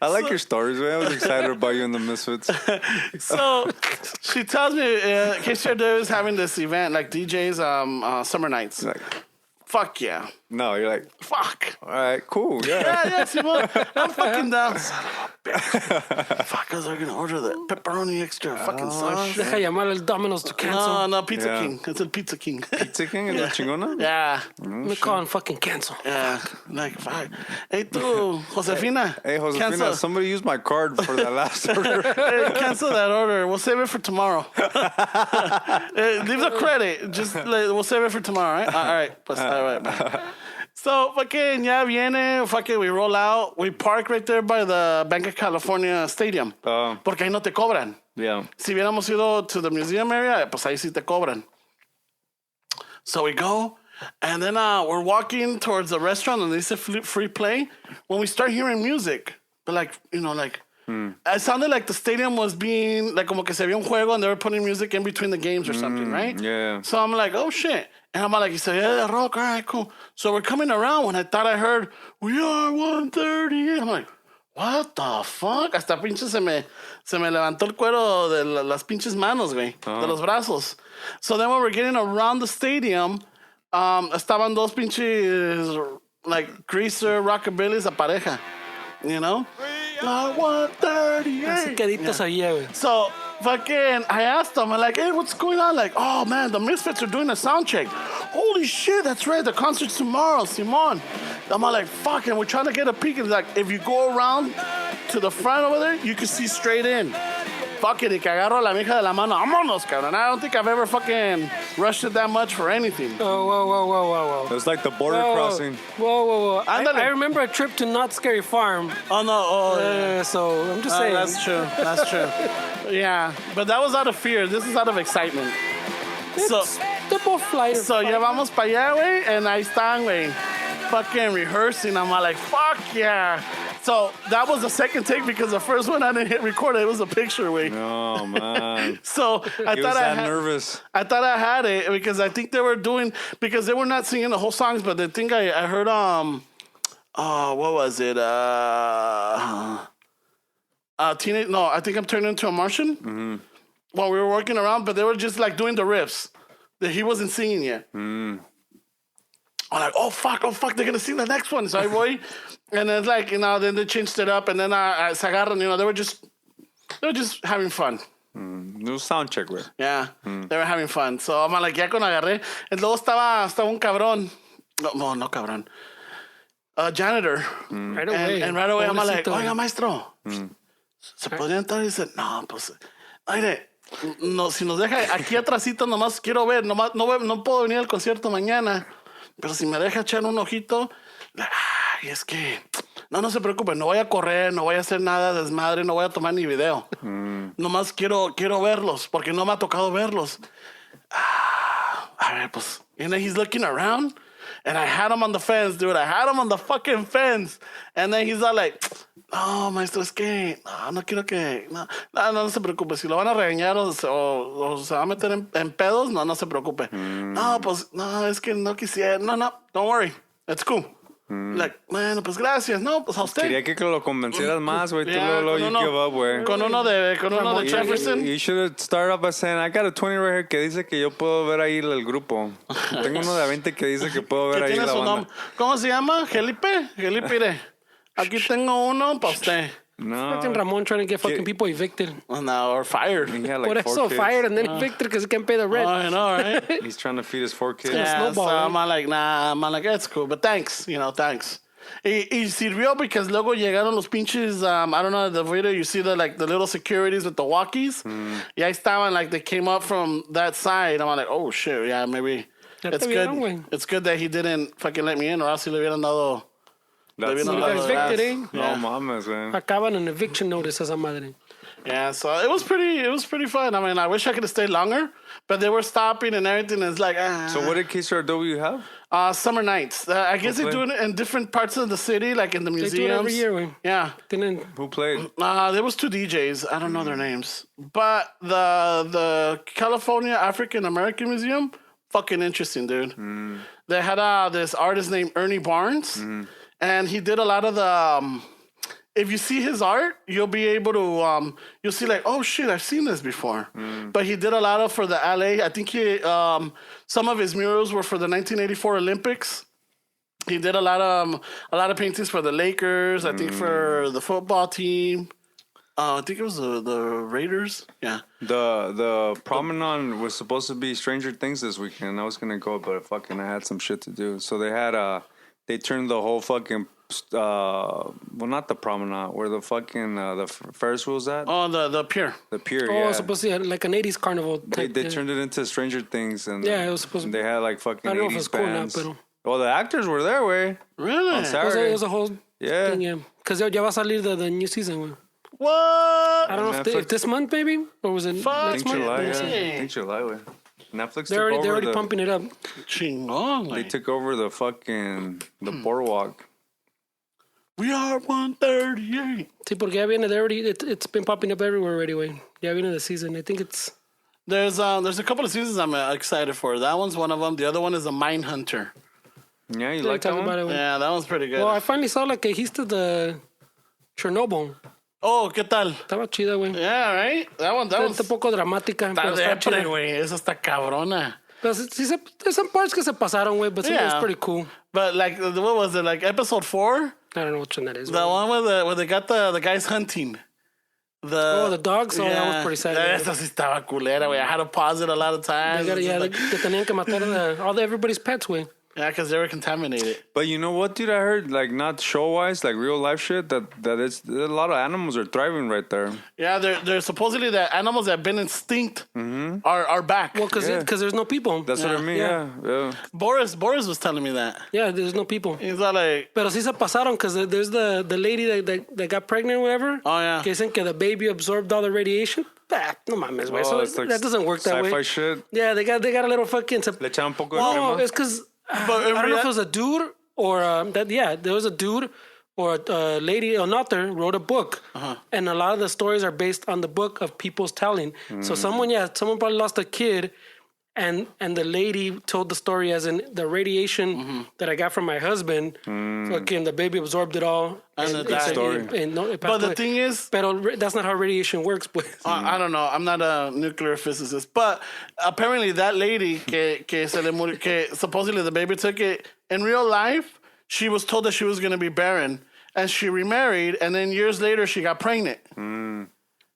I like your stories, man. I was excited about you in the Misfits. So she tells me KCRW is having this event, like DJs, summer nights. Like, Fuck yeah. no, you're like, Fuck. all right, cool, yeah. Yeah, Simon. I'm fucking down. Son of a bitch. Fuck, I was going to order the pepperoni extra fucking sauce. Deja llamar al Domino's to cancel. No, Pizza Yeah. King. It's a Pizza King. Pizza King is that chingona? Yeah. Me call and fucking cancel. Yeah. Like, fuck. Hey, tú, Josefina. Hey, Josefina, Cancel. somebody used my card for that last order. Hey, cancel that order. We'll save it for tomorrow. Leave the credit. We'll save it for tomorrow, right? All right. Pues, all right, man. So, fucking, ya viene, fucking, we roll out. We park right there by the Bank of California Stadium. Porque ahí no te cobran. Yeah. Si hubiéramos ido to the museum area, pues ahí sí te cobran. So we go, and then we're walking towards the restaurant, and they say free play. When we start hearing music, but like, you know, like It sounded like the stadium was being, like, como que se había un juego and they were putting music in between the games or something, right? Yeah. So I'm like, oh, shit. And I'm like, he said, yeah, rock, all right, cool. So we're coming around when I thought I heard, we are 130. I'm like, what the fuck? Hasta pinche se me levantó el cuero de las pinches manos, güey, de los brazos. So then when we're getting around the stadium, estaban dos pinches, like, greaser rockabillys a pareja, you know? 138. Así queditos había, güey. So, fucking, I asked them, I'm like, hey, what's going on? Like, oh, man, the Misfits are doing a sound check. Holy shit, that's right, the concert's tomorrow, Simon. I'm like, fuck, and we're trying to get a peek. And like, if you go around to the front over there, you can see straight in. Fuck it, y que agarro a la mija de la mano. Vámonos, cabrón. I don't think I've ever fucking rushed it that much for anything. Oh, whoa. It was like the border crossing. Whoa. Ándale. I remember a trip to Not Scary Farm. Oh, no. Oh, yeah. So I'm just saying. That's true. Yeah, but that was out of fear. This is out of excitement. They're both flyers. So ya vamos para allá, güey, and ahí están, güey, fucking rehearsing. I'm like, fuck yeah. So that was the second take because the first one I didn't hit record. It was a picture, güey. Oh, man. So I He thought was nervous. I thought I had it because I think they were doing, because they were not singing the whole songs, but I think I heard what was it? Teenage. No, I think I'm turning into a Martian. Mm-hmm. While we were working around, but they were just like doing the riffs that he wasn't singing yet. I'm like, oh fuck, they're gonna sing the next one. So I voy, and it's like, you know, then they changed it up, and then se agarran, you know, they were just having fun. No sound check, güey. Yeah, they were having fun. So I'm like, ya con agarré. And luego estaba un cabrón. No cabrón. A janitor. Right away. And right away I'm like, Pobrecito. oiga, maestro, ¿se podría entrar? Y dice, no, pues, aire. No, si nos deja aquí atrásito, nomás quiero ver, nomás, no puedo venir al concierto mañana, pero si me deja echar un ojito, ay, es que, no se preocupe, no voy a correr, no voy a hacer nada de desmadre, no voy a tomar ni video. Nomás quiero verlos, porque no me ha tocado verlos. A ver, pues, and then he's looking around, and I had him on the fence, dude, I had him on the fucking fence, and then he's all like, no, maestro, es que no quiero que... No se preocupe. Si lo van a regañar o se va a meter en pedos, no se preocupe. No, pues, no, es que no quisiera. No, don't worry. It's cool. Like, bueno, pues gracias. No, pues a usted. Quería que lo convencieras más, güey. Yeah, Tú you give up, güey. Con uno de Jefferson. You should start up by saying, I got a 20 right here que dice que yo puedo ver ahí el grupo. Tengo uno de 20 que dice que puedo ver ¿Qué ahí tiene la su banda. nombre? ¿Cómo se llama? Felipe, iré. Aquí tengo uno para usted. No. Fucking Ramon trying to get fucking people evicted. No, or fired. He had Por like 4 eso kids. fired and then evicted because he can't pay the rent. I know, right? He's trying to feed his 4 kids. Yeah, snowball, so right? I'm like, it's cool, but thanks, thanks. Y sirvió because luego llegaron los pinches, I don't know, the video, you see the little securities with the walkies. Y ahí estaban, like, they came up from that side. I'm like, oh, shit, yeah, maybe. Ya It's te vieron, good. güey. It's good that he didn't fucking let me in, or else he le hubieran dado... That's You got evicted, eh? Yeah. No mames, güey. Acaban an eviction notice esa madre. Yeah, so it was pretty fun. I mean, I wish I could have stayed longer, but they were stopping and everything. It's like, So what did KCRW have? Summer nights. I guess they do it in different parts of the city, like in the They museums. do it every year, güey. Yeah. Tienen... Who played? There was 2 DJs. I don't know their names. But the California African American Museum, fucking interesting, dude. They had this artist named Ernie Barnes, and he did a lot of the... if you see his art, you'll be able to... you'll see like, oh, shit, I've seen this before. But he did a lot of for the LA. I think some of his murals were for the 1984 Olympics. He did a lot of paintings for the Lakers. I think for the football team. I think it was the Raiders. Yeah. The promenade was supposed to be Stranger Things this weekend. I was gonna go, but fucking I had some shit to do. So they had they turned the whole fucking well, not the promenade, where the fucking the Ferris wheel's at. Oh, the pier. The pier. Oh, yeah. supposed to be like an 80s carnival. They Type, turned it into Stranger Things, and Yeah, it was supposed to be. They had like fucking I don't know if 80s it's cool now, bands. pero... Well, the actors were there, way. Really? On Saturday. It was a whole Yeah. thing, yeah. Because ya va a salir the new season, güey. What? I don't know Netflix. if this month, maybe? Or was it Fuck. I next think month? July, Yeah. yeah. I think July, way. Netflix They're took over already the, pumping it up. Chingón, They güey. took over the fucking the boardwalk. We are 138. Sí, porque ya viene there already. It's been popping up everywhere already, güey. Ya viene the season. I think it's... There's a couple of seasons I'm excited for. That one's one of them. The other one is a Mine Hunter. Yeah, you They like that talk about one? it, güey. Yeah, that one's pretty good. Well, I finally saw like a hista de Chernobyl. Oh, ¿qué tal? Estaba chida, güey. Yeah, right? That was... Está un poco dramática. Está Pero está depre, chida. güey. Esa está cabrona. Pero sí, there's some parts que se pasaron, güey, but some Yeah. was pretty cool. But like, what was it? Like episode 4? I don't know which one that is. The güey. one where they got the guys hunting. The dogs? Oh, that was pretty sad. Esa sí estaba culera, güey. I had to pause it a lot of times. They tenían que matar everybody's pets, güey. Yeah, because they were contaminated. But you know what, dude? I heard, like, not show-wise, like real life shit, that it's a lot of animals are thriving right there. Yeah, they're supposedly the animals that have been extinct are back. Well, because there's no people. That's what I mean, yeah. Boris was telling me that. Yeah, there's no people. He's all like, Pero sí se pasaron because there's the lady that got pregnant or whatever. Oh, yeah. Que dicen que the baby absorbed all the radiation. No mames, güey. So it's like that doesn't work that way. sci-fi shit. Yeah, they got a little fucking... Le echaron un poco de No, crema. it's because... But I don't know if it was a dude or there was a dude or a lady, an author wrote a book, and a lot of the stories are based on the book of people's telling. So someone probably lost a kid, and the lady told the story as in the radiation that I got from my husband. Fucking the baby absorbed it all. And that story. But the thing is, pero that's not how radiation works. Pues. I don't know. I'm not a nuclear physicist, but apparently that lady que se le murió, que supposedly the baby took it, in real life, she was told that she was going to be barren, and she remarried, and then years later she got pregnant.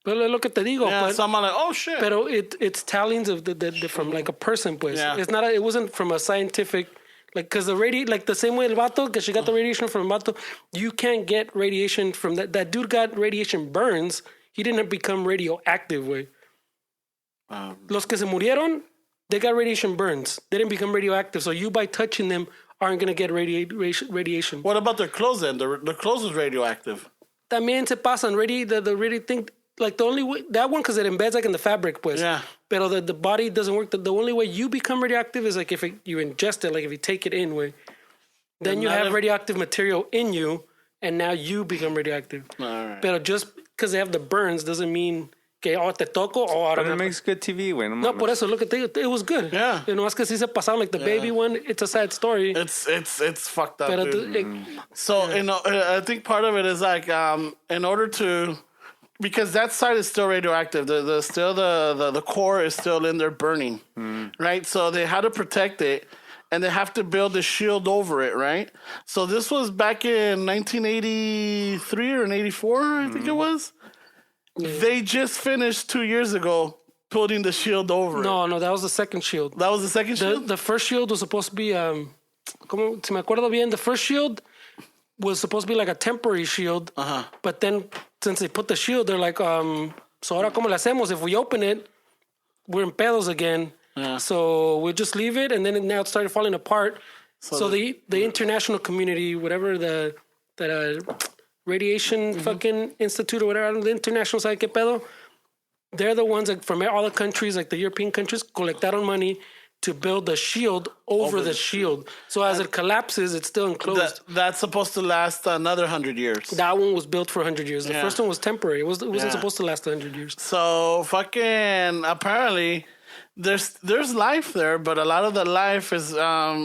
Pero es lo que te digo. Yeah, But, so I'm like, oh shit. pero it's tellings of from like a person, pues. Yeah. It wasn't from a scientific, like, because like the same way el vato, because she got the radiation from el vato, you can't get radiation from that. That dude got radiation burns. He didn't become radioactive, way. Los que se murieron, they got radiation burns. They didn't become radioactive. So you, by touching them, aren't going to get radiation. What about their clothes then? Their clothes was radioactive. También se pasan. The radio thing, like the only way, that one, because it embeds like in the fabric, pues. Yeah. Pero the body doesn't work. The only way you become radioactive is like if you ingest it, like if you take it in, way. Then you have radioactive material in you, and now you become radioactive. All right. Pero just because they have the burns doesn't mean que te toco. But it makes good TV, güey. No, por eso, look at it was good. Yeah. You know, es que sí se pasaron, like the baby one, it's a sad story. It's fucked up. Pero Dude. So, you know, I think part of it is like, in order to, because that side is still radioactive. The core is still in there burning, right? So they had to protect it, and they have to build a shield over it, right? So this was back in 1983 or 84, I think it was. Yeah. They just finished 2 years ago putting the shield over it. No, that was the second shield. That was the second shield? The first shield was supposed to be, como, si me acuerdo bien, the first shield was supposed to be like a temporary shield. But then, since they put the shield, they're like, so ahora como le hacemos? If we open it, we're in pedos again. Yeah. So we'll just leave it, and then now it started falling apart. So the international community, whatever the radiation fucking institute or whatever, the international side, que pedo, they're the ones that from all the countries, like the European countries, collectaron money to build a shield over the shield. So as it collapses, it's still enclosed. That's supposed to last another 100 years. That one was built for 100 years. The first one was temporary. It wasn't supposed to last 100 years. So fucking apparently there's life there, but a lot of the life is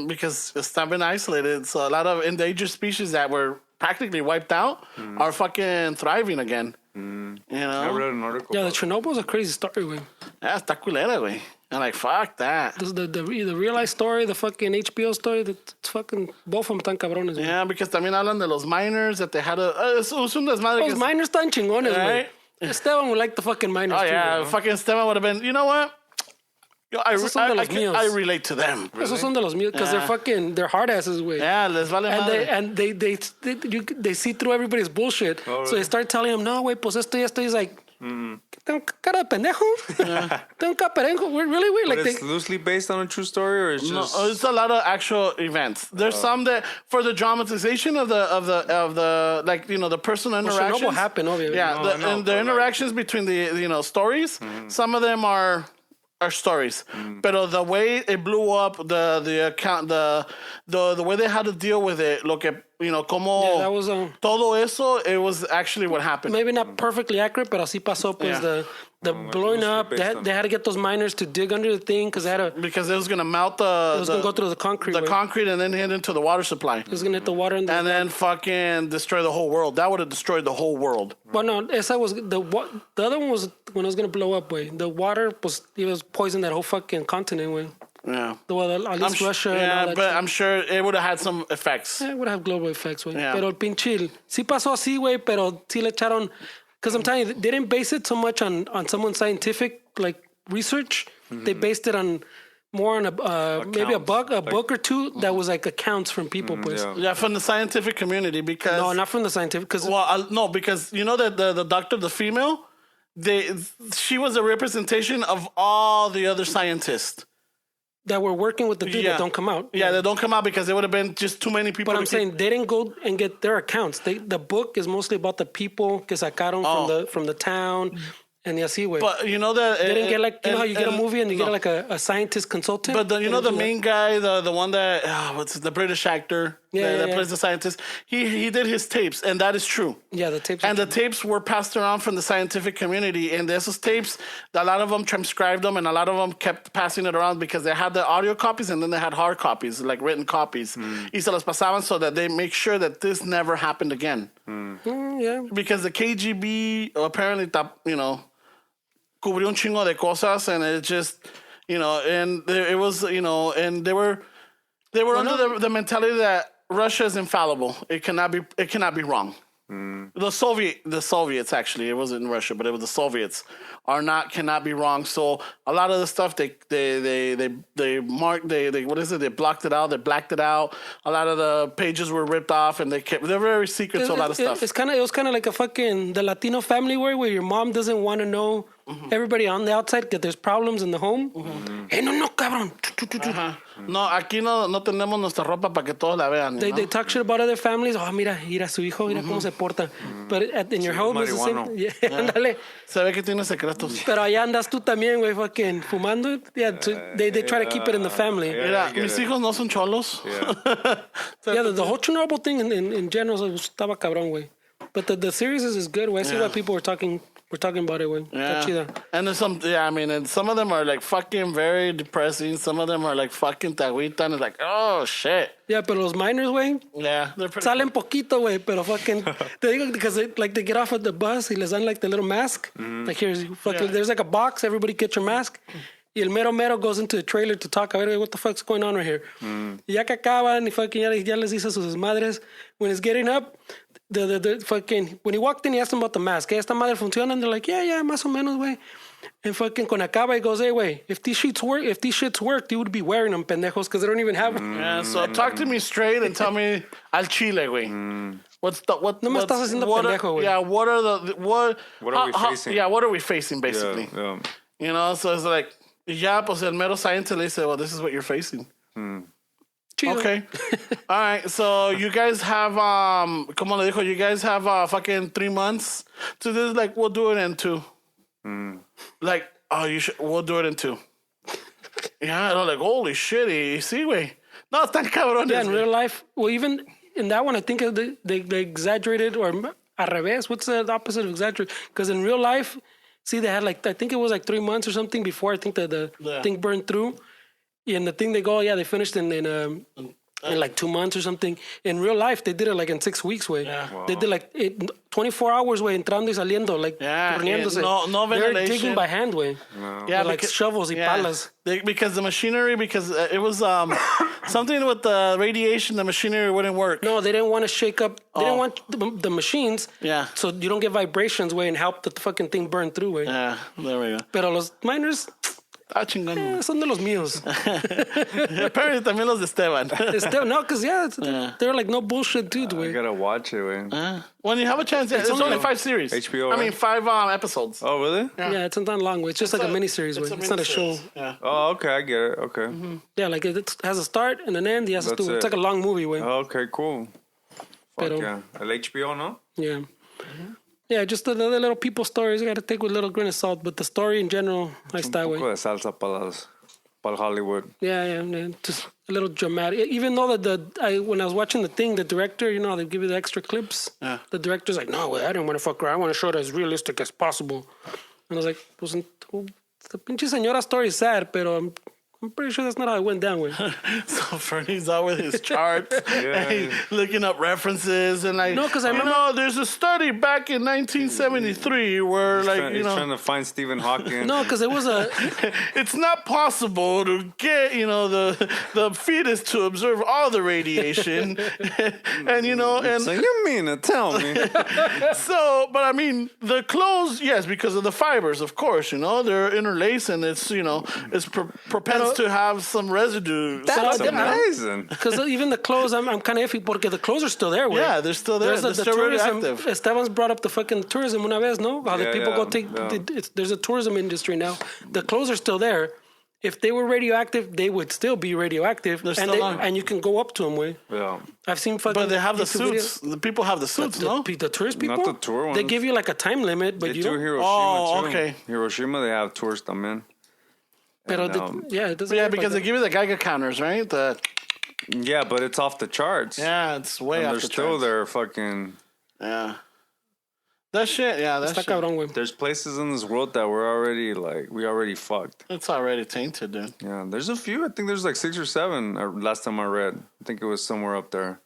because it's not been isolated. So a lot of endangered species that were practically wiped out are fucking thriving again. You know? I read an article. Yeah, the Chernobyl was a crazy story, güey. Yeah, está culera, güey. And like, fuck that. The real life story, the fucking HBO story, it's fucking, both of them están cabrones, güey. Yeah, because también hablan de los miners that they had es un desmadre. Los miners están chingones, güey. Right? Esteban would like the fucking miners, too. Oh, yeah, güey. fucking Esteban would have been, you know what? I relate to them. Really? Esos son de los míos, because they're hard asses, güey. Yeah, les vale madre. And they see through everybody's bullshit. Oh, really? So they start telling him, no, güey, pues esto y esto. He's like, tengo cara de pendejo. Tengo cara de pendejo. Really, güey? Like it's loosely based on a true story, or it's just... No, it's a lot of actual events. There's some that, for the dramatization of the like, you know, the personal interactions. Chernobyl happened, obviously. Yeah, and the interactions between the, you know, stories, some of them are are stories. Pero the way it blew up, the account, the way they had to deal with it, lo que, como that was todo eso, it was actually what happened. maybe not perfectly accurate, but así pasó, pues, the blowing up. They had to get those miners to dig under the thing because Because it was going to melt it was going to go through the concrete. the concrete and then hit into the water supply. It was going to hit the water. And then fucking destroy the whole world. That would have destroyed the whole world. Well, no, esa was the other one was when it was going to blow up, way. The water was poisoned that whole fucking continent, way. Yeah. At least Russia and all that but shit. I'm sure it would have had some effects. Yeah, it would have global effects, güey. Yeah. Pero el pinche, sí pasó así, güey, pero sí le echaron. Because I'm telling you, they didn't base it so much on someone's scientific like research. They based it on more on maybe a book or two that was like accounts from people, pues. Yeah, from the scientific community because No, not from the scientific. Because no, because you know that the doctor, the female, she was a representation of all the other scientists that were working with the dude that don't come out. Yeah, they don't come out because there would have been just too many people. But I'm saying they didn't go and get their accounts. The book is mostly about the people que sacaron from the town. And así, güey. But you know that they didn't get like how you get a movie and you get like a scientist consultant. But the main guy, the one that what's the British actor that plays the scientist, he did his tapes, and that is true. Yeah, the tapes. And the tapes were passed around from the scientific community, and esos tapes, a lot of them transcribed them, and a lot of them kept passing it around because they had the audio copies and then they had hard copies, like written copies. Y se los pasaban so that they make sure that this never happened again. Yeah. Because the KGB apparently, cubrió un chingo de cosas, and it just, and it was, and they were under the mentality that Russia is infallible. It cannot be wrong. The Soviets actually, it wasn't Russia, but it was the Soviets cannot be wrong. So a lot of the stuff they marked, they blocked it out, they blacked it out. A lot of the pages were ripped off, and they're very secret to a lot of stuff. It was kind of like the Latino family where your mom doesn't want to know everybody on the outside that there's problems in the home. Hey, no, cabrón. No, aquí no tenemos nuestra ropa para que todos la vean. They talk shit about other families. Oh, mira su hijo, mira cómo se porta. But in your home, it's the same. Yeah, ándale. Se ve que tiene secretos. Pero allá andas tú también, güey, fucking fumando. Yeah, so they try to keep it in the family. Mira, mis hijos no son cholos. Yeah, the whole Chernobyl thing in general estaba cabrón, güey. But the series is good, güey. I see why people were talking about it, güey. Yeah. And there's and some of them are like fucking very depressing. Some of them are like fucking taguita, and it's like, oh shit. Yeah, pero los miners, güey. Yeah, they're pretty. Salen poquito, güey, pero fucking. Te digo, because they get off at the bus y les dan like the little mask. Like here's fucking. There's like a box. Everybody get your mask. Y el mero goes into the trailer to talk. A ver, what the fuck's going on right here? Y ya que acaban y fucking ya les dice a sus madres. When it's getting up, the fucking, when he walked in, he asked them about the mask. Esta madre funciona? And they're like, yeah, más o menos, güey. And fucking con acaba, he goes, hey, güey, if these shits worked, you would be wearing them, pendejos, because they don't even have them. Yeah, so talk to me straight and tell me al chile, güey. No me estás haciendo pendejo, güey. Yeah, what are we facing? Yeah, what are we facing, basically? Yeah. So it's like, ya, pues el mero scientist le dice, well, this is what you're facing. Chido. Okay. All right. So you guys have, como le dijo, you guys have fucking 3 months to this. Like, we'll do it in 2. Like, we'll do it in 2. Yeah. They're like, holy shit. Sí, güey. No, están cabrones. Yeah, in real life, well, even in that one, I think they exaggerated, or al revés. What's the opposite of exaggerate? Because in real life, see, they had like, I think it was like 3 months or something before I think that the thing burned through. And the thing they go, they finished in like 2 months or something. In real life, they did it like in 6 weeks, way. Yeah. Wow. They did like 24 hours, way, entrando y saliendo, like turneándose. No ventilation. They're digging by hand, way. No. Yeah, like shovels y palas. Because the machinery, it was something with the radiation, the machinery wouldn't work. No, they didn't want to shake up. They didn't want the machines. Yeah. So you don't get vibrations, way, and help the fucking thing burn through, way. Yeah, there we go. Pero los miners... son de los míos. Apparently también los de Esteban. No, because they're like no bullshit dudes, güey. I gotta watch it, güey. When you have a chance, it's only 5 series. HBO, I mean, 5 episodes. Oh, really? Yeah, it's not long, güey. It's just like a mini-series, güey. It's not a show. Yeah. Oh, okay, I get it. Okay. Yeah, like it has a start and an end. It's like a long movie, güey. Okay, cool. Fuck Pero, yeah. El HBO, no? Yeah. Yeah, just the little people stories you got to take with a little grain of salt, but the story in general, I Un stay away. poco de salsa para Hollywood. Yeah, just a little dramatic. Even though when I was watching the thing, the director, you know, they give you the extra clips. Yeah. The director's like, no, I didn't want to fuck around. I want to show it as realistic as possible. And I was like, pues, the pinche señora story is sad, pero I'm pretty sure that's not how it went down, güey. So Fernie's out with his charts, and he's looking up references, and like, No, 'cause I remember- there's a study back in 1973 where, He's trying to find Stephen Hawking. No, because it was it's not possible to get, the fetus to absorb all the radiation, and So you mean to tell me? so, but I mean, the clothes, yes, because of the fibers, of course, they're interlaced, and it's, it's propense to have some residue. That's something, amazing. because even the clothes, I'm kind of iffy porque the clothes are still there, güey. Yeah, they're still there. There's They're still tourism. radioactive. Esteban's brought up the fucking tourism una vez, no? How the Yeah, people yeah, go take. yeah. There's a tourism industry now. The clothes are still there. If they were radioactive, they would still be radioactive. They're and still on. and you can go up to them, way. Yeah. I've seen fucking. But they have the YouTube suits. videos. The people have the suits, The, no? the tourist people. Not the tour They ones. give you like a time limit, but They you do don't. Hiroshima Oh, too. okay. Hiroshima, they have tours también. Pero And, it doesn't. Yeah, work because like they give you the Geiger counters, right? Yeah, but it's off the charts. Yeah, it's way And off they're the still charts. there that. Yeah. That shit, yeah, that. that Está shit. cabrón, güey. There's places in this world that we already fucked. It's already tainted, dude. Yeah, there's a few. I think there's like 6 or 7 last time I read. I think it was somewhere up there.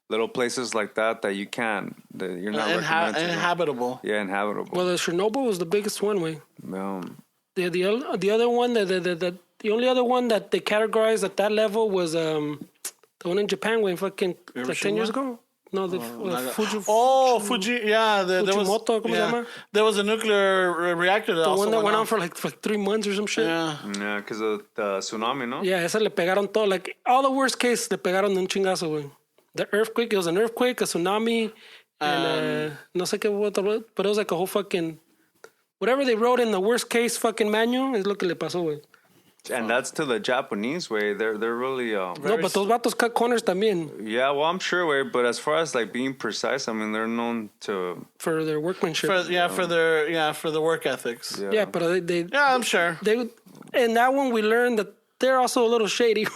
Little places like that you can't, that you're not recommended to go. Inhabitable. Yeah, inhabitable. Well, the Chernobyl was the biggest one, way. Um, The other one, the only other one that they categorized at that level was the one in Japan, way, fucking like 10 years ago. No, the Fuji. Fuji, yeah. There was, Fujimoto, ¿cómo se llama? there was a nuclear reactor that The also one that went on off. for like 3 months or some shit. Yeah. yeah, because of the tsunami, no? Yeah, esa le pegaron todo. Like, all the worst case, le pegaron de un chingazo, güey. The earthquake, it was an earthquake, a tsunami, and no sé qué otro, but it was like a whole fucking... Whatever they wrote in the worst case fucking manual is lo que le pasó, güey. And that's to the Japanese way. They're really... No, but those vatos cut corners también yeah, well, I'm sure, way. But as far as like being precise, I mean, they're known to... for their workmanship. For the work ethics. Yeah. Yeah, but they Yeah, I'm sure. in that one we learned that they're also a little shady.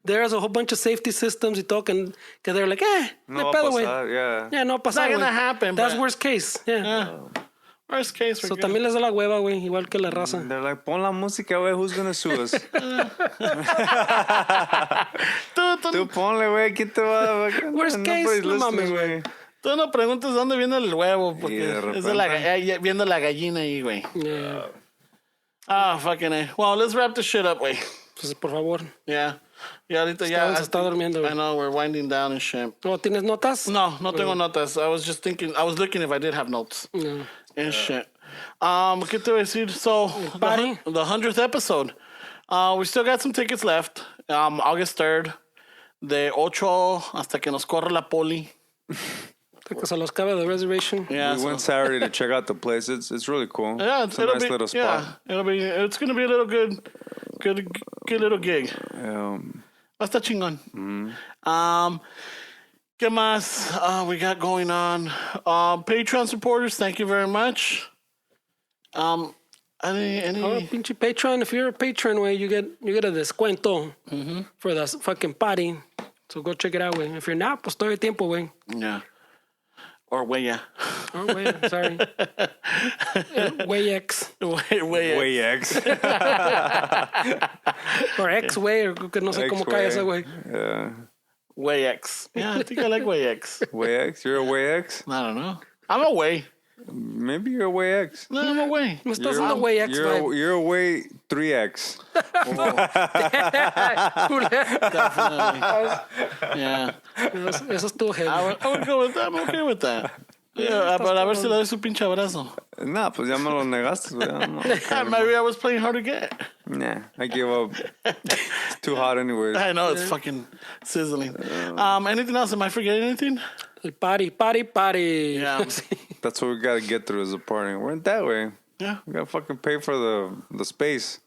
There's a whole bunch of safety systems y todo que they're like, No va a pedo, güey. pasar, yeah. Yeah, no va a pasar, not gonna güey. happen, That's but- worst case. Yeah. Yeah. Worst case, we're So good. también les da la hueva, güey, igual que la raza. They're like, pon la música, güey. Who's gonna sue us? Tú ponle, güey. ¿Quién te va a... Worst case, Nobody's no mames, listening, güey. Tú no preguntes dónde viene el huevo, porque Y de es de repente- viendo la gallina ahí, güey. Yeah. Fucking A. Well, let's wrap this shit up, güey. Pues por favor. Yeah. Ya ahorita Esteban se está durmiendo, I güey. know, we're winding down and shit. Oh, ¿tienes notas? No tengo notas. I was just thinking, I was looking if I did have notes No. and shit. ¿Qué te voy a decir? So, Pari. the 100th episode. We still got some tickets left. August 3rd. De 8 hasta que nos corre la poli. Que se los cabe the reservation. Yeah, We went Saturday to check out the place. It's really cool. Yeah, it's a nice little spot. Yeah, it's gonna be a little good little gig. Va a estar chingón. ¿Qué más we got going on? Patreon supporters, thank you very much. Any Oh, pinche Patreon. If you're a patron, way, you get a descuento for the fucking party. So go check it out, way. If you're not, pues todo el tiempo, way. yeah. Or huella. Oh, way, sorry. Way X. Way X. Or X way, or que no sé cómo cae ese, güey. Yeah. Way X. Yeah, I think I like Way X. Way X? You're a Way X? I don't know. I'm a Way. Maybe you're a Way X. No, I'm a Way. Me estás dando Way X, vibe. You're a Way 3X. Definitely. Yeah. Eso estuvo heavy. I would go with that. I'm okay with that. Yeah, but a ver si le doy su pinche abrazo. Nah, pues ya me lo negaste. Güey. Maybe I was playing hard to get. Nah, I give up. It's too hot anyways. I know, it's fucking sizzling. Anything else? Am I forgetting anything? El party. Yeah. That's what we gotta get through as a party. We're in that way. Yeah. We gotta fucking pay for the space.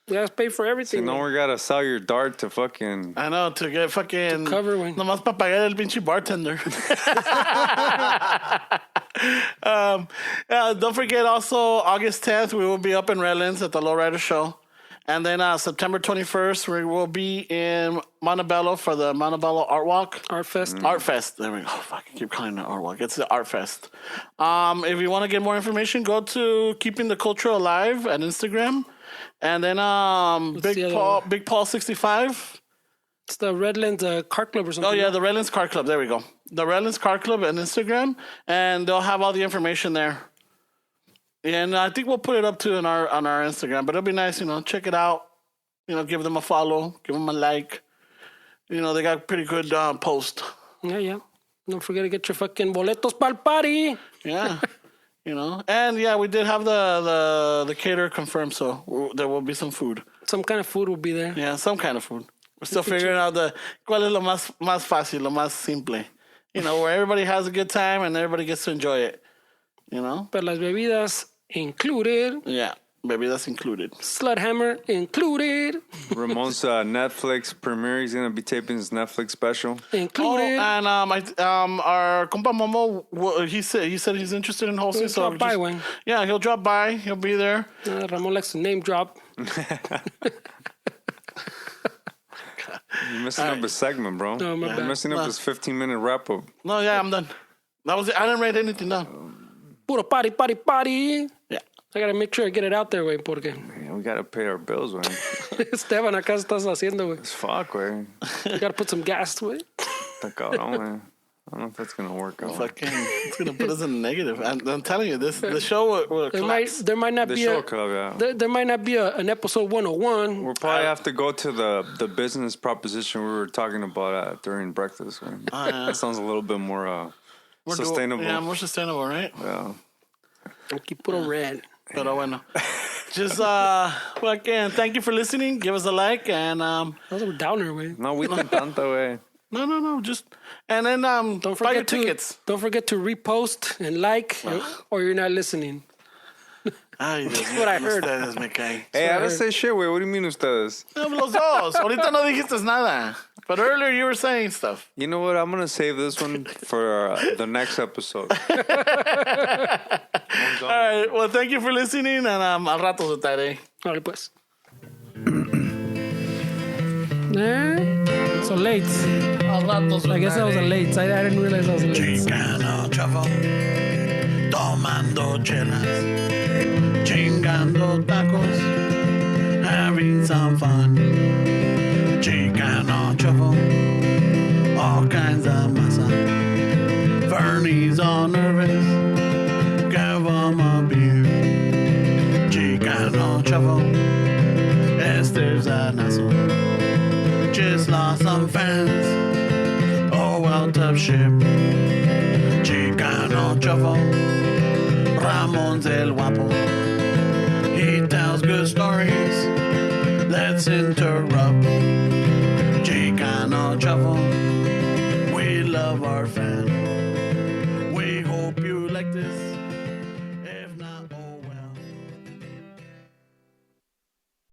We gotta pay for So everything. now we gotta sell your dart to fucking. I know, to get fucking... To cover, güey. Nomás para pagar el pinche bartender. Don't forget also, August 10th, we will be up in Redlands at the Lowrider Show. And then September 21st, we will be in Montebello for the Montebello Art Walk. Art Fest. Art Fest. There we go. Fuck, I keep calling it Art Walk. It's the Art Fest. If you want to get more information, go to Keeping the Culture Alive at Instagram. And then Big Paul 65. It's the Redlands Car Club or something. Oh, yeah, the Redlands Car Club. There we go. The Redlands Car Club on Instagram. And they'll have all the information there. And I think we'll put it up too on our Instagram. But it'll be nice, check it out. Give them a follow. Give them a like. They got pretty good post. Yeah. Don't forget to get your fucking boletos pa'l Pari. Yeah. And yeah, we did have the caterer confirmed, so there will be some food. Some kind of food will be there. Yeah, some kind of food. We're still figuring out cuál es lo más fácil, lo más simple. Where everybody has a good time and everybody gets to enjoy it. But las bebidas included. Yeah, bebidas included. Sledgehammer included. Ramon's Netflix premiere. He's gonna be taping his Netflix special. Included. And our compa Momo, he said he's interested in hosting. He'll drop by, Wayne. Yeah, he'll drop by. He'll be there. Ramon likes to name drop. You're messing up his segment, bro. No, my You're bad. messing up his 15-minute wrap up. No, yeah, I'm done. That was it. I didn't write anything down. Puro party. Yeah. I gotta make sure I get it out there, güey, porque Yeah, we gotta pay our bills, man. Esteban, acá estás haciendo, güey. It's fuck, güey. You gotta put some gas, güey. Está cabrón, man. I don't know if that's gonna work out. Fucking, it's gonna put us in the negative. I'm telling you, the show will collapse. There might not The be show club, yeah. there might not be an episode 101. We'll probably have to go to the business proposition we were talking about during breakfast. Right? Yeah. That sounds a little bit more sustainable. Yeah, more sustainable, right? Yeah. Aquí puro red. Pero bueno. Just, again, thank you for listening. Give us a like and, That was a downer, güey. No, we tan tanto, way. No, just, and then, Don't buy your forget to tickets. Don't forget to repost and like, or you're not listening. Ay, Dios mío, what I heard. ustedes me caen. Hey, I didn't say shit, güey. What do you mean ustedes? Los dos. Ahorita no dijiste nada. But earlier you were saying stuff. You know what? I'm going to save this one for the next episode. All right. Well, thank you for listening. And al rato se estaré. Vale, pues. So late. Al rato se I guess that was a late. I didn't realize that was a late. Chicano chavo, tomando chelas, chingando tacos, having some fun. Chicano chavo, all kinds of masa. Fernie's all nervous, give him a beer. Chicano chavo, Esther's an asshole. Just lost some fans. Oh, well, tough shit. Chicano chavo, Ramon's el guapo.